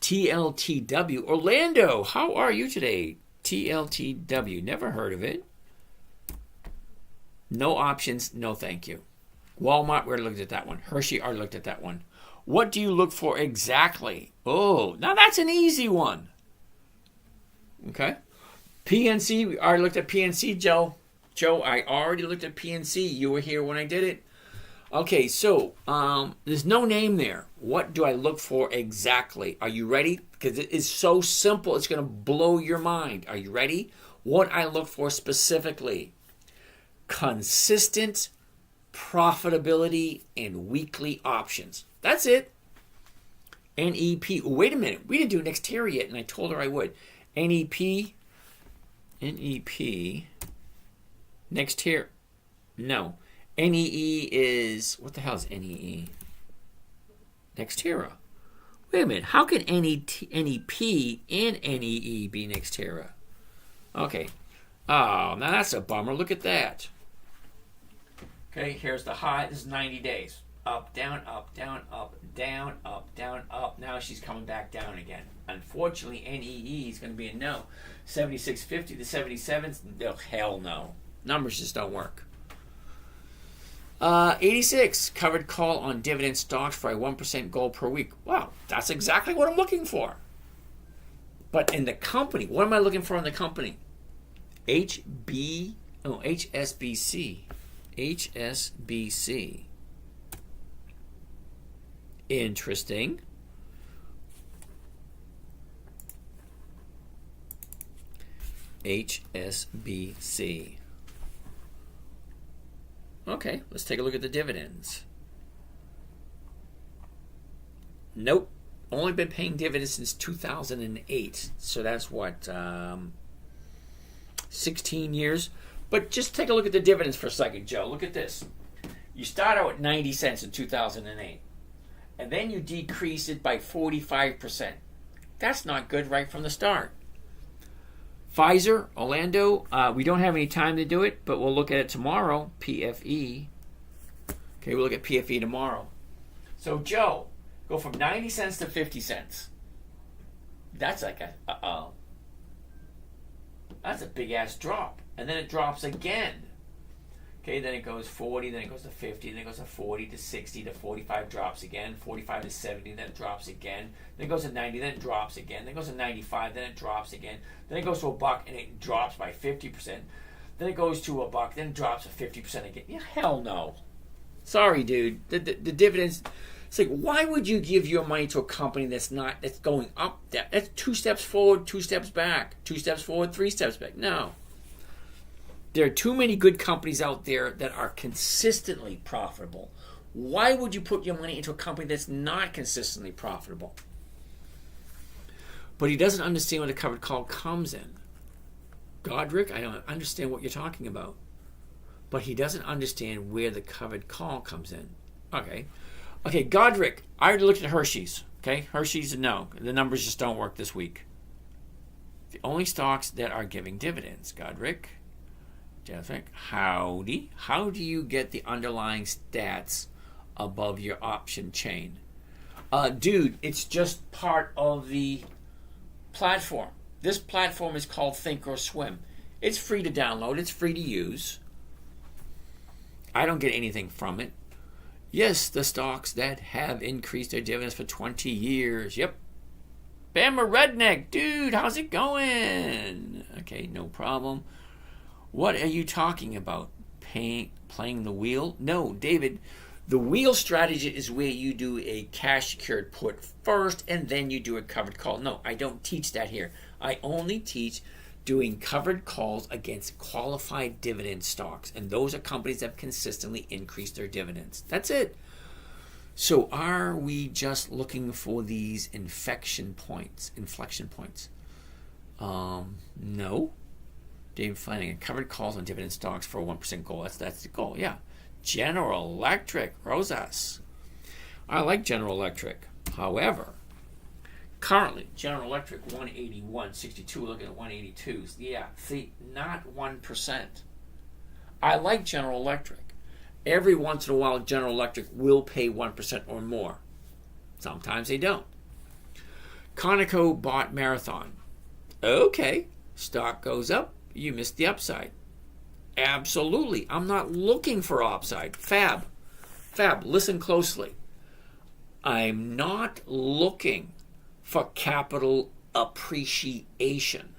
TLTW, Orlando, how are you today? TLTW, never heard of it. No options, no thank you. Walmart, we already looked at that one. Hershey, already looked at that one. What do you look for exactly? Oh, now that's an easy one. Okay. PNC, we already looked at PNC, Joe. Joe, I already looked at PNC. You were here when I did it. Okay, so there's no name there. What do I look for exactly? Are you ready? Because it is so simple, it's going to blow your mind. Are you ready? What I look for specifically: consistent profitability and weekly options. That's it. NEP. Oh, wait a minute. We didn't do Nextera yet, and I told her I would. NEP. Nextera. No. NEE is... What the hell is NEE? Nextera. Wait a minute. How can NEP and NEE be Nextera? Okay. Oh, now that's a bummer. Look at that. Okay, here's the high. This is 90 days. Up, down, up, down, up, down, up, down, up. Now she's coming back down again. Unfortunately, NEE is going to be a no. 76.50 to 77. Oh, hell no. Numbers just don't work. 86, covered call on dividend stocks for a 1% goal per week. Wow, that's exactly what I'm looking for. But in the company, what am I looking for in the company? HSBC. HSBC. Interesting. HSBC. Okay, let's take a look at the dividends. Nope. Only been paying dividends since 2008. So that's what, 16 years. But just take a look at the dividends for a second, Joe. Look at this. You start out at 90 cents in 2008. And then you decrease it by 45%. That's not good right from the start. Pfizer, Orlando, we don't have any time to do it, but we'll look at it tomorrow. PFE. Okay, we'll look at PFE tomorrow. So, Joe, go from 90 cents to 50 cents. That's like that's a big-ass drop. And then it drops again. Okay, then it goes 40, then it goes to 50, then it goes to 40 to 60 to 45, drops again, 45 to 70, then it drops again, then it goes to 90, then it drops again, then it goes to 95, then it drops again, then it goes to $1 and it drops by 50%. then it goes to $1, then it drops to 50% again. Yeah, hell no. Sorry, dude. The dividends. It's like, why would you give your money to a company that's going up? That's 2 steps forward, 2 steps back, 2 steps forward, 3 steps back. No. There are too many good companies out there that are consistently profitable. Why would you put your money into a company that's not consistently profitable? But he doesn't understand where the covered call comes in. Godric, I don't understand what you're talking about. But he doesn't understand where the covered call comes in. Okay, Godric, I already looked at Hershey's. Okay, Hershey's, no. The numbers just don't work this week. The only stocks that are giving dividends, Godric. Howdy. How do you get the underlying stats above your option chain? Dude, it's just part of the platform. This platform is called Thinkorswim. It's free to download. It's free to use. I don't get anything from it. Yes, the stocks that have increased their dividends for 20 years. Yep. Bama Redneck. Dude, how's it going? Okay, no problem. What are you talking about? Playing the wheel? No, David. The wheel strategy is where you do a cash secured put first and then you do a covered call. No, I don't teach that here. I only teach doing covered calls against qualified dividend stocks. And those are companies that have consistently increased their dividends. That's it. So are we just looking for these inflection points? No. Dave Flanagan, covered calls on dividend stocks for a 1% goal. That's the goal, yeah. General Electric, Rosas. I like General Electric. However, currently, General Electric 181.62, looking at 182. Yeah, see, not 1%. I like General Electric. Every once in a while, General Electric will pay 1% or more. Sometimes they don't. Conoco bought Marathon. Okay, stock goes up. You missed the upside. Absolutely. I'm not looking for upside. Fab, listen closely. I'm not looking for capital appreciation.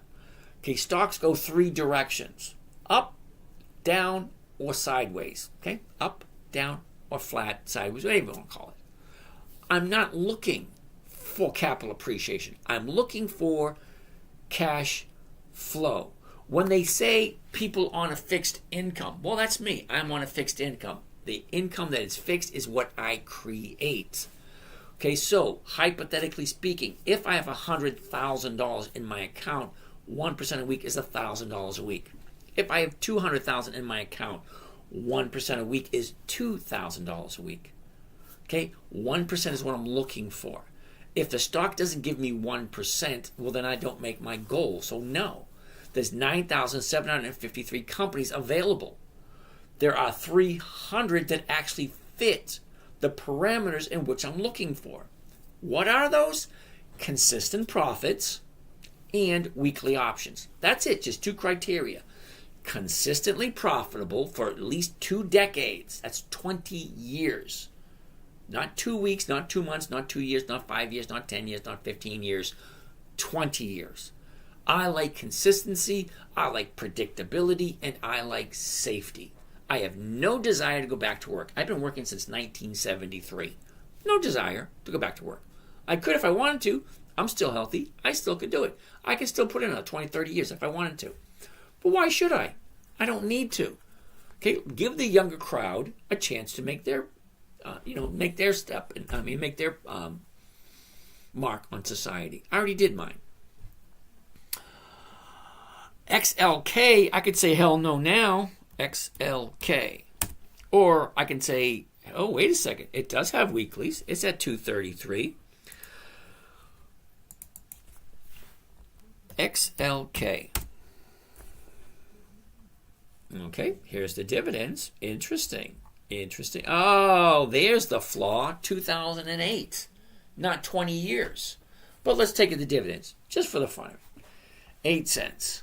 Okay, stocks go 3 directions. Up, down, or sideways. Okay, up, down, or flat, sideways, whatever you want to call it. I'm not looking for capital appreciation. I'm looking for cash flow. When they say people on a fixed income, well, that's me. I'm on a fixed income. The income that is fixed is what I create. Okay, so hypothetically speaking, if I have $100,000 in my account, 1% a week is $1,000 a week. If I have $200,000 in my account, 1% a week is $2,000 a week. Okay, 1% is what I'm looking for. If the stock doesn't give me 1%, well, then I don't make my goal. So no. There's 9,753 companies available. There are 300 that actually fit the parameters in which I'm looking for. What are those? Consistent profits and weekly options. That's it, just 2 criteria. Consistently profitable for at least 2 decades. That's 20 years. Not 2 weeks, not 2 months, not 2 years, not 5 years, not 10 years, not 15 years. 20 years. I like consistency, I like predictability, and I like safety. I have no desire to go back to work. I've been working since 1973. No desire to go back to work. I could if I wanted to. I'm still healthy. I still could do it. I could still put in another 20, 30 years if I wanted to. But why should I? I don't need to. Okay, give the younger crowd a chance to make their, make their step. Make their mark on society. I already did mine. XLK, I could say hell no now. XLK. Or I can say, oh, wait a second. It does have weeklies. It's at 233. XLK. Okay, here's the dividends. Interesting. Oh, there's the flaw. 2008. Not 20 years. But let's take it to dividends, just for the fun of it. 8 cents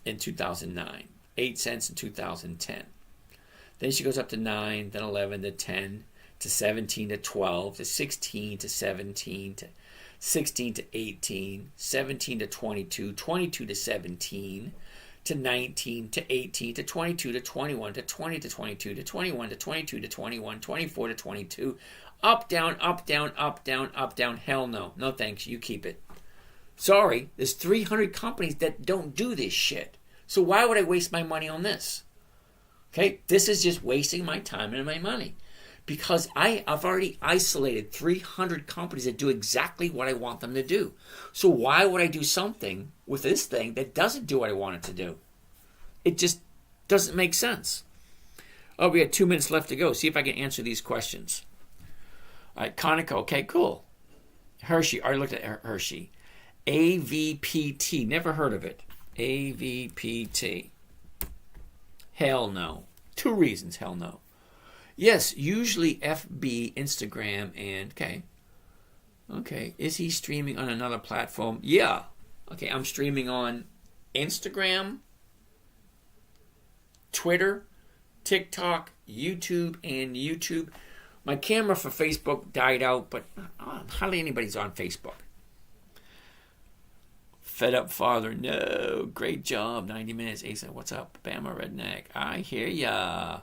in 2009. 8 cents in 2010. Then she goes up to 9, then 11, to 10, to 17, to 12, to 16, to 17, to 16 to 18, 17 to 22, 22 to 17, to 19 to 18 to 22 to 21 to 20 to 22 to 21 to 22 to 21, 24 to 22. Up, down, up, down, up, down, up, down. Hell no. No thanks. You keep it. Sorry, there's 300 companies that don't do this shit. So why would I waste my money on this? Okay, this is just wasting my time and my money. Because I've already isolated 300 companies that do exactly what I want them to do. So why would I do something with this thing that doesn't do what I want it to do? It just doesn't make sense. Oh, we had 2 minutes left to go. See if I can answer these questions. All right, Conoco. Okay, cool. Hershey. I already looked at Hershey. AVPT. Never heard of it. AVPT. Hell no. 2 reasons. Hell no. Yes, usually FB, Instagram, and okay. Is he streaming on another platform? Yeah. Okay, I'm streaming on Instagram, Twitter, TikTok, YouTube, and YouTube. My camera for Facebook died out, but hardly anybody's on Facebook. Fed up father, no. Great job, 90 minutes. Asa, what's up? Bama Redneck, I hear ya.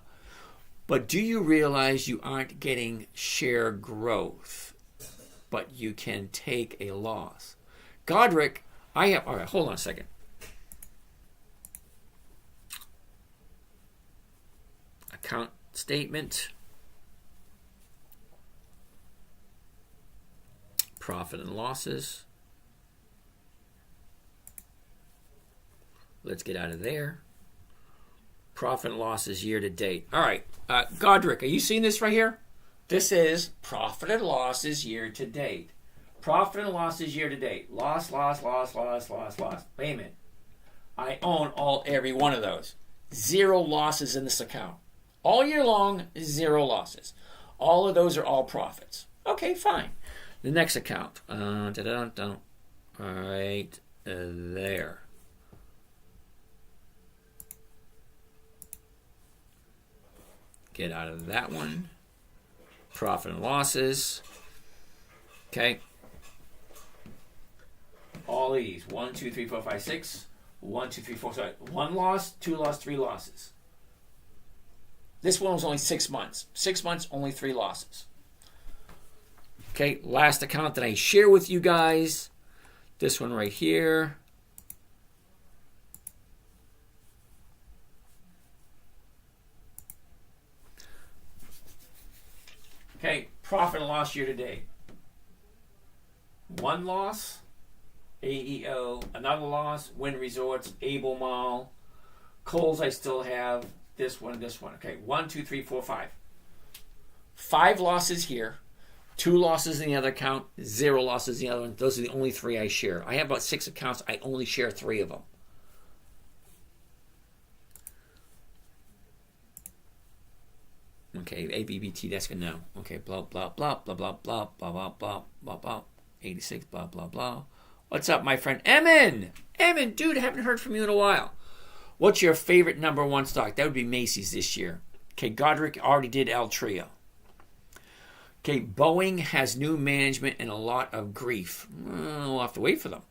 But do you realize you aren't getting share growth, but you can take a loss? Godric, all right, hold on a second. Account statement. Profit and losses. Let's get out of there. Profit and losses year to date. All right, Godric, are you seeing this right here? This is profit and losses year to date. Profit and losses year to date. Loss, loss, loss, loss, loss, loss. Wait a minute. I own every one of those. 0 losses in this account. All year long, 0 losses. All of those are all profits. Okay, fine. The next account. All right, there. Get out of that one. Profit and losses. Okay. All these. 1, 2, 3, 4, 5, 6. 1, 2, 3, 4, 5. 1 loss, 2 loss, 3 losses. This one was only 6 months. 6 months, only 3 losses. Okay, last account that I share with you guys. This one right here. Okay, profit and loss year to date. 1 loss, AEO. Another loss, Wynn Resorts, Able Mall. Kohl's I still have. This one, this one. Okay, 1, 2, 3, 4, 5. 5 losses here. 2 losses in the other account. 0 losses in the other one. Those are the only 3 I share. I have about 6 accounts. I only share 3 of them. Okay, ABBT, that's good now. Okay, blah, blah, blah, blah, blah, blah, blah, blah, blah, blah, blah, 86, blah, blah, blah. What's up, my friend? Emin! Emin, dude, I haven't heard from you in a while. What's your favorite number 1 stock? That would be Macy's this year. Okay, Godric already did Altria. Okay, Boeing has new management and a lot of grief. We'll have to wait for them.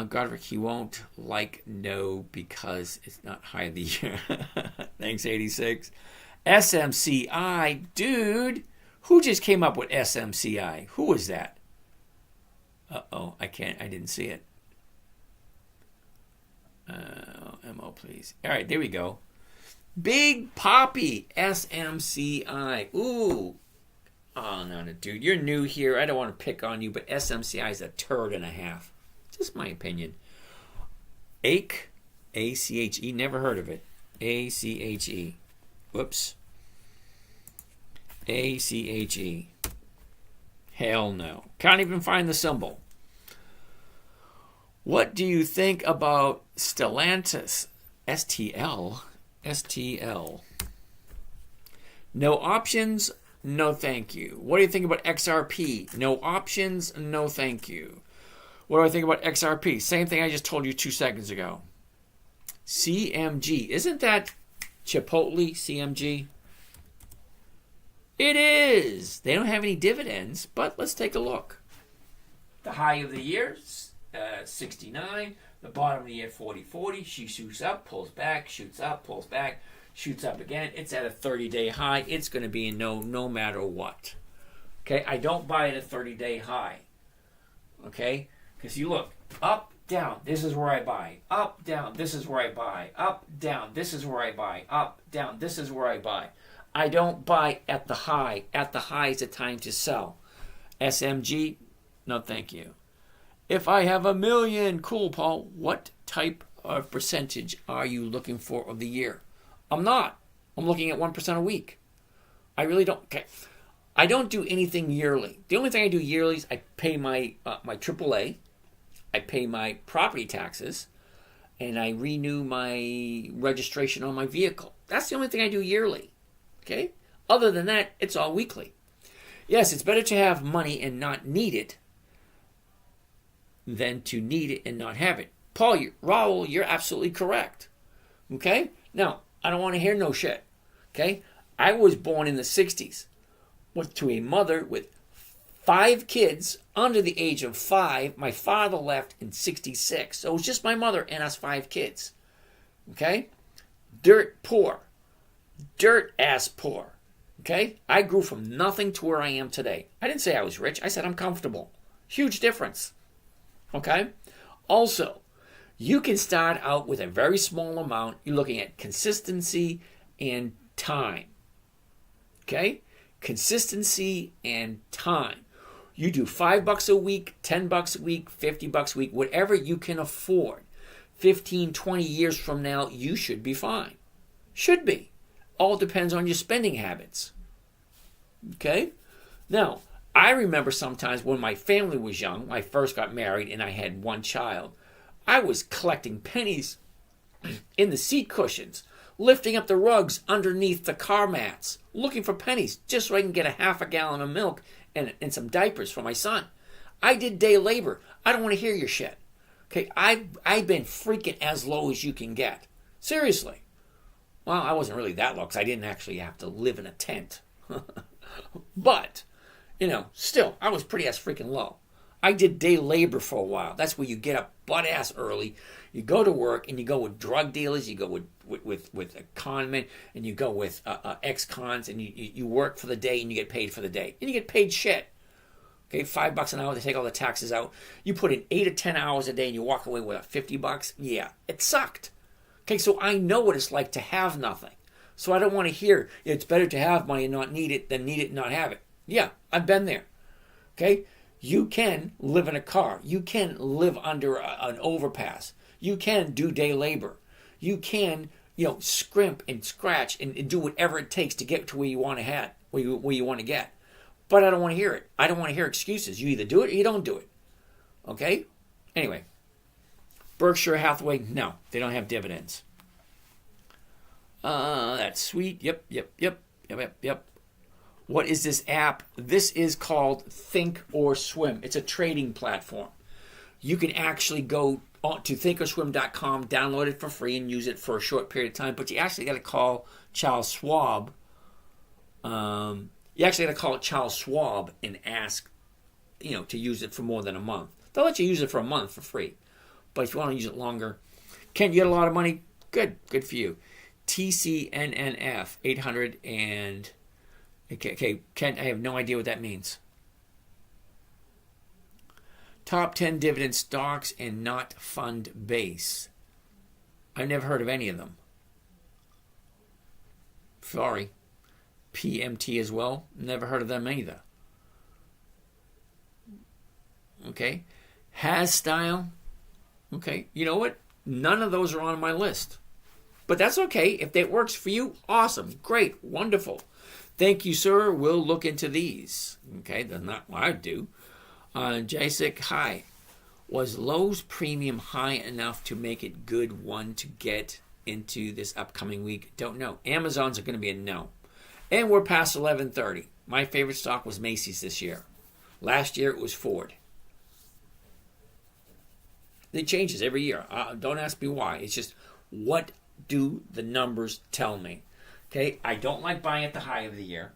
Godric, he won't no because it's not high of the year. Thanks, 86. SMCI, dude. Who just came up with SMCI? Who was that? Uh-oh, I didn't see it. MO, please. All right, there we go. Big Poppy, SMCI. Ooh. Oh, no, dude. You're new here. I don't want to pick on you, but SMCI is a turd and a half. Just my opinion. ACHE, A-C-H-E, never heard of it. A-C-H-E. Whoops. A-C-H-E. Hell no. Can't even find the symbol. What do you think about Stellantis? STL? STL. No options? No thank you. What do you think about XRP? No options? No thank you. What do I think about XRP? Same thing I just told you 2 seconds ago. CMG. Isn't that Chipotle, CMG? It is. They don't have any dividends, but let's take a look. The high of the year, 69. The bottom of the year 40.40. She shoots up, pulls back, shoots up, pulls back, shoots up again. It's at a 30-day high. It's going to be a no matter what. Okay, I don't buy it at a 30-day high. Okay, because you look up, down. This is where I buy. Up, down. This is where I buy. Up, down. This is where I buy. Up, down. This is where I buy. I don't buy at the high. At the high is the time to sell. SMG, no thank you. If I have $1 million, cool, Paul. What type of percentage are you looking for of the year? I'm not. I'm looking at 1% a week. I really don't. Okay. I don't do anything yearly. The only thing I do yearly is I pay my AAA, I pay my property taxes, and I renew my registration on my vehicle. That's the only thing I do yearly. Okay? Other than that, it's all weekly. Yes, it's better to have money and not need it than to need it and not have it. Raul, you're absolutely correct. Okay? Now, I don't want to hear no shit. Okay? I was born in the 60s. To a mother with 5 kids under the age of 5. My father left in 66. So it was just my mother and us 5 kids. Okay? Dirt poor. Dirt ass poor. Okay? I grew from nothing to where I am today. I didn't say I was rich. I said I'm comfortable. Huge difference. Okay? Also, you can start out with a very small amount. You're looking at consistency and time. Okay? Consistency and time. You do $5 a week, $10 a week, $50 a week, whatever you can afford. 15, 20 years from now, you should be fine. Should be. All depends on your spending habits. Okay? Now, I remember sometimes when my family was young, when I first got married and I had 1 child, I was collecting pennies in the seat cushions, lifting up the rugs underneath the car mats, looking for pennies just so I can get a half a gallon of milk and some diapers for my son. I did day labor. I don't want to hear your shit. Okay, I've been freaking as low as you can get. Seriously. Well, I wasn't really that low because I didn't actually have to live in a tent. But, still, I was pretty ass freaking low. I did day labor for a while. That's where you get up butt ass early. You go to work and you go with drug dealers. You go with a con men and you go with ex-cons and you work for the day and you get paid for the day. And you get paid shit. Okay, $5 an hour. They take all the taxes out. You put in 8 or 10 hours a day and you walk away with $50. Yeah, it sucked. Okay, so I know what it's like to have nothing. So I don't want to hear it's better to have money and not need it than need it and not have it. Yeah, I've been there. Okay? You can live in a car. You can live under an overpass. You can do day labor. You can, scrimp and scratch and do whatever it takes to get to where you want to head, where you want to get. But I don't want to hear it. I don't want to hear excuses. You either do it or you don't do it. Okay? Anyway, Berkshire Hathaway, no, they don't have dividends. That's sweet. Yep. What is this app? This is called Think or Swim. It's a trading platform. You can actually go to thinkorswim.com, download it for free, and use it for a short period of time. But you actually got to call Charles Schwab. You actually got to call Charles Schwab and ask, to use it for more than a month. They'll let you use it for a month for free. But if you want to use it longer, Ken, you get a lot of money? Good for you. TCNNF 800 and... Okay, Ken, I have no idea what that means. Top 10 dividend stocks and not fund base. I've never heard of any of them. Sorry. PMT as well. Never heard of them either. Okay. Hasstyle. Okay. You know what? None of those are on my list. But that's okay. If that works for you, awesome. Great. Wonderful. Thank you, sir. We'll look into these. Okay, that's not what I do. Jacek, hi. Was Lowe's premium high enough to make it good one to get into this upcoming week? Don't know. Amazon's are going to be a no. And we're past 11:30. My favorite stock was Macy's this year. Last year it was Ford. It changes every year. Don't ask me why. It's just, what do the numbers tell me? Okay, I don't like buying at the high of the year.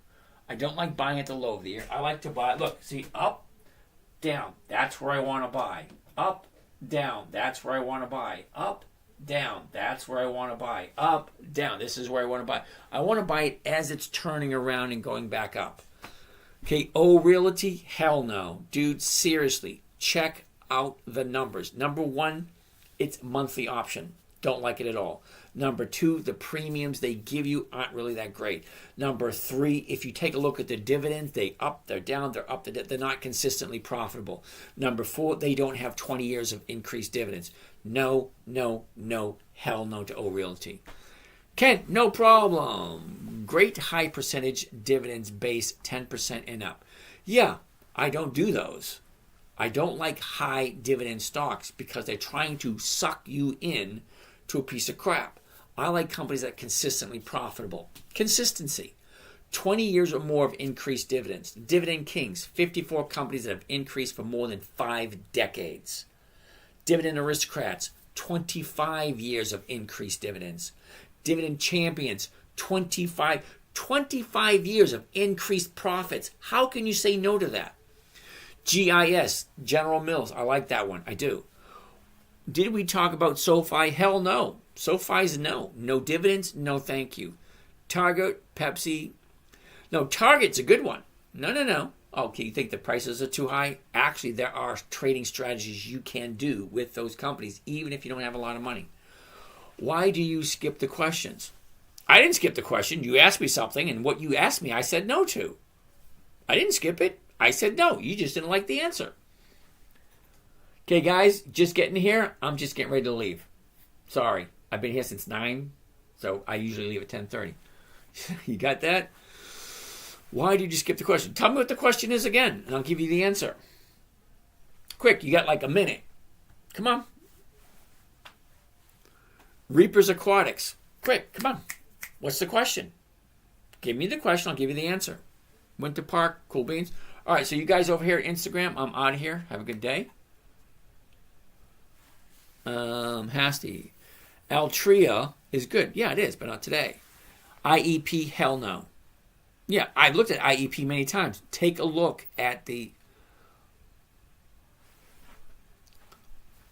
I don't like buying at the low of the year. I like to buy, look, see, up, down. That's where I want to buy. Up, down. That's where I want to buy. Up, down. That's where I want to buy. Up, down. This is where I want to buy. I want to buy it as it's turning around and going back up. Okay, O Realty? Hell no. Dude, seriously, check out the numbers. Number one, it's monthly option. Don't like it at all. Number two, the premiums they give you aren't really that great. Number three, if you take a look at the dividends, they up, they're down, they're up, they're not consistently profitable. Number four, they don't have 20 years of increased dividends. No, no, no, hell no to O Realty. Ken, no problem. Great high percentage dividends base 10% and up. Yeah, I don't do those. I don't like high dividend stocks because they're trying to suck you in to a piece of crap. I like companies that are consistently profitable. Consistency. 20 years or more of increased dividends. Dividend Kings, 54 companies that have increased for more than 5 decades. Dividend Aristocrats, 25 years of increased dividends. Dividend Champions, 25 years of increased profits. How can you say no to that? GIS, General Mills, I like that one. I do. Did we talk about SoFi? Hell no. SoFi's no. No dividends, no thank you. Target, Pepsi. No, Target's a good one. No. Okay, you think the prices are too high? Actually, there are trading strategies you can do with those companies, even if you don't have a lot of money. Why do you skip the questions? I didn't skip the question. You asked me something, and what you asked me, I said no to. I didn't skip it. I said no. You just didn't like the answer. Okay, guys, just getting here. I'm just getting ready to leave. Sorry. I've been here since 9, so I usually leave at 10:30. You got that? Why did you skip the question? Tell me what the question is again, and I'll give you the answer. Quick, you got like a minute. Come on. Reapers Aquatics. Quick, come on. What's the question? Give me the question, I'll give you the answer. Winter Park, cool beans. All right, so you guys over here at Instagram, I'm out of here. Have a good day. Hasty. Altria is good. Yeah, it is, but not today. IEP, hell no. Yeah, I've looked at IEP many times. Take a look at the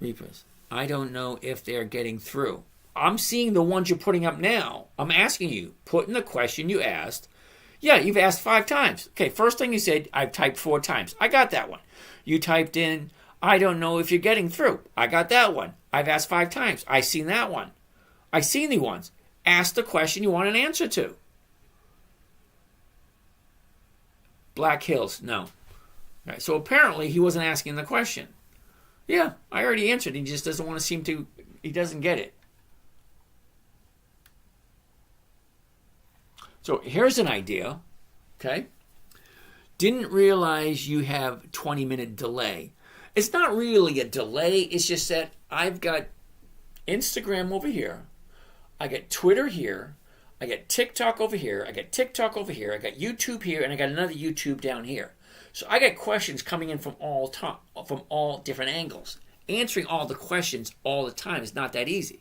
Reapers. I don't know if they're getting through. I'm seeing the ones you're putting up now. I'm asking you, put in the question you asked. Yeah, you've asked 5 times. Okay, first thing you said, I've typed 4 times. I got that one. You typed in, I don't know if you're getting through. I got that one. I've asked 5 times. I seen that one. I seen the ones. Ask the question you want an answer to. Black Hills, no. All right, so apparently he wasn't asking the question. Yeah, I already answered. He just doesn't want to seem to, he doesn't get it. So here's an idea, okay? Didn't realize you have 20-minute delay. It's not really a delay. It's just that I've got Instagram over here. I got Twitter here. I got TikTok over here. I got TikTok over here. I got YouTube here, and I got another YouTube down here. So I got questions coming in from all different angles. Answering all the questions all the time is not that easy.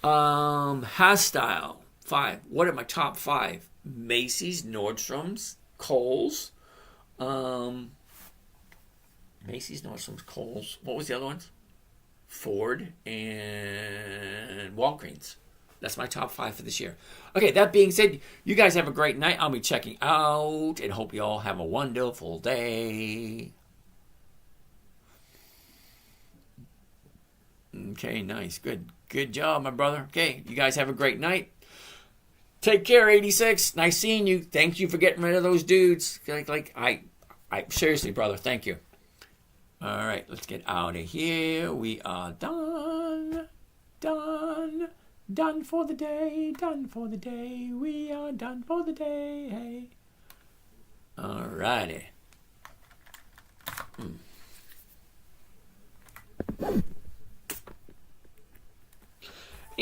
Hostile 5. What are my top 5? Macy's, Nordstrom's, Kohl's. Macy's, Nordstrom's, Kohl's. What was the other ones? Ford and Walgreens. That's my top 5 for this year. Okay, that being said, you guys have a great night. I'll be checking out and hope you all have a wonderful day. Okay, nice. Good job, my brother. Okay, you guys have a great night. Take care, 86. Nice seeing you. Thank you for getting rid of those dudes. I seriously, brother, thank you. All right, let's get out of here. We are done for the day. We are done for the day. All righty.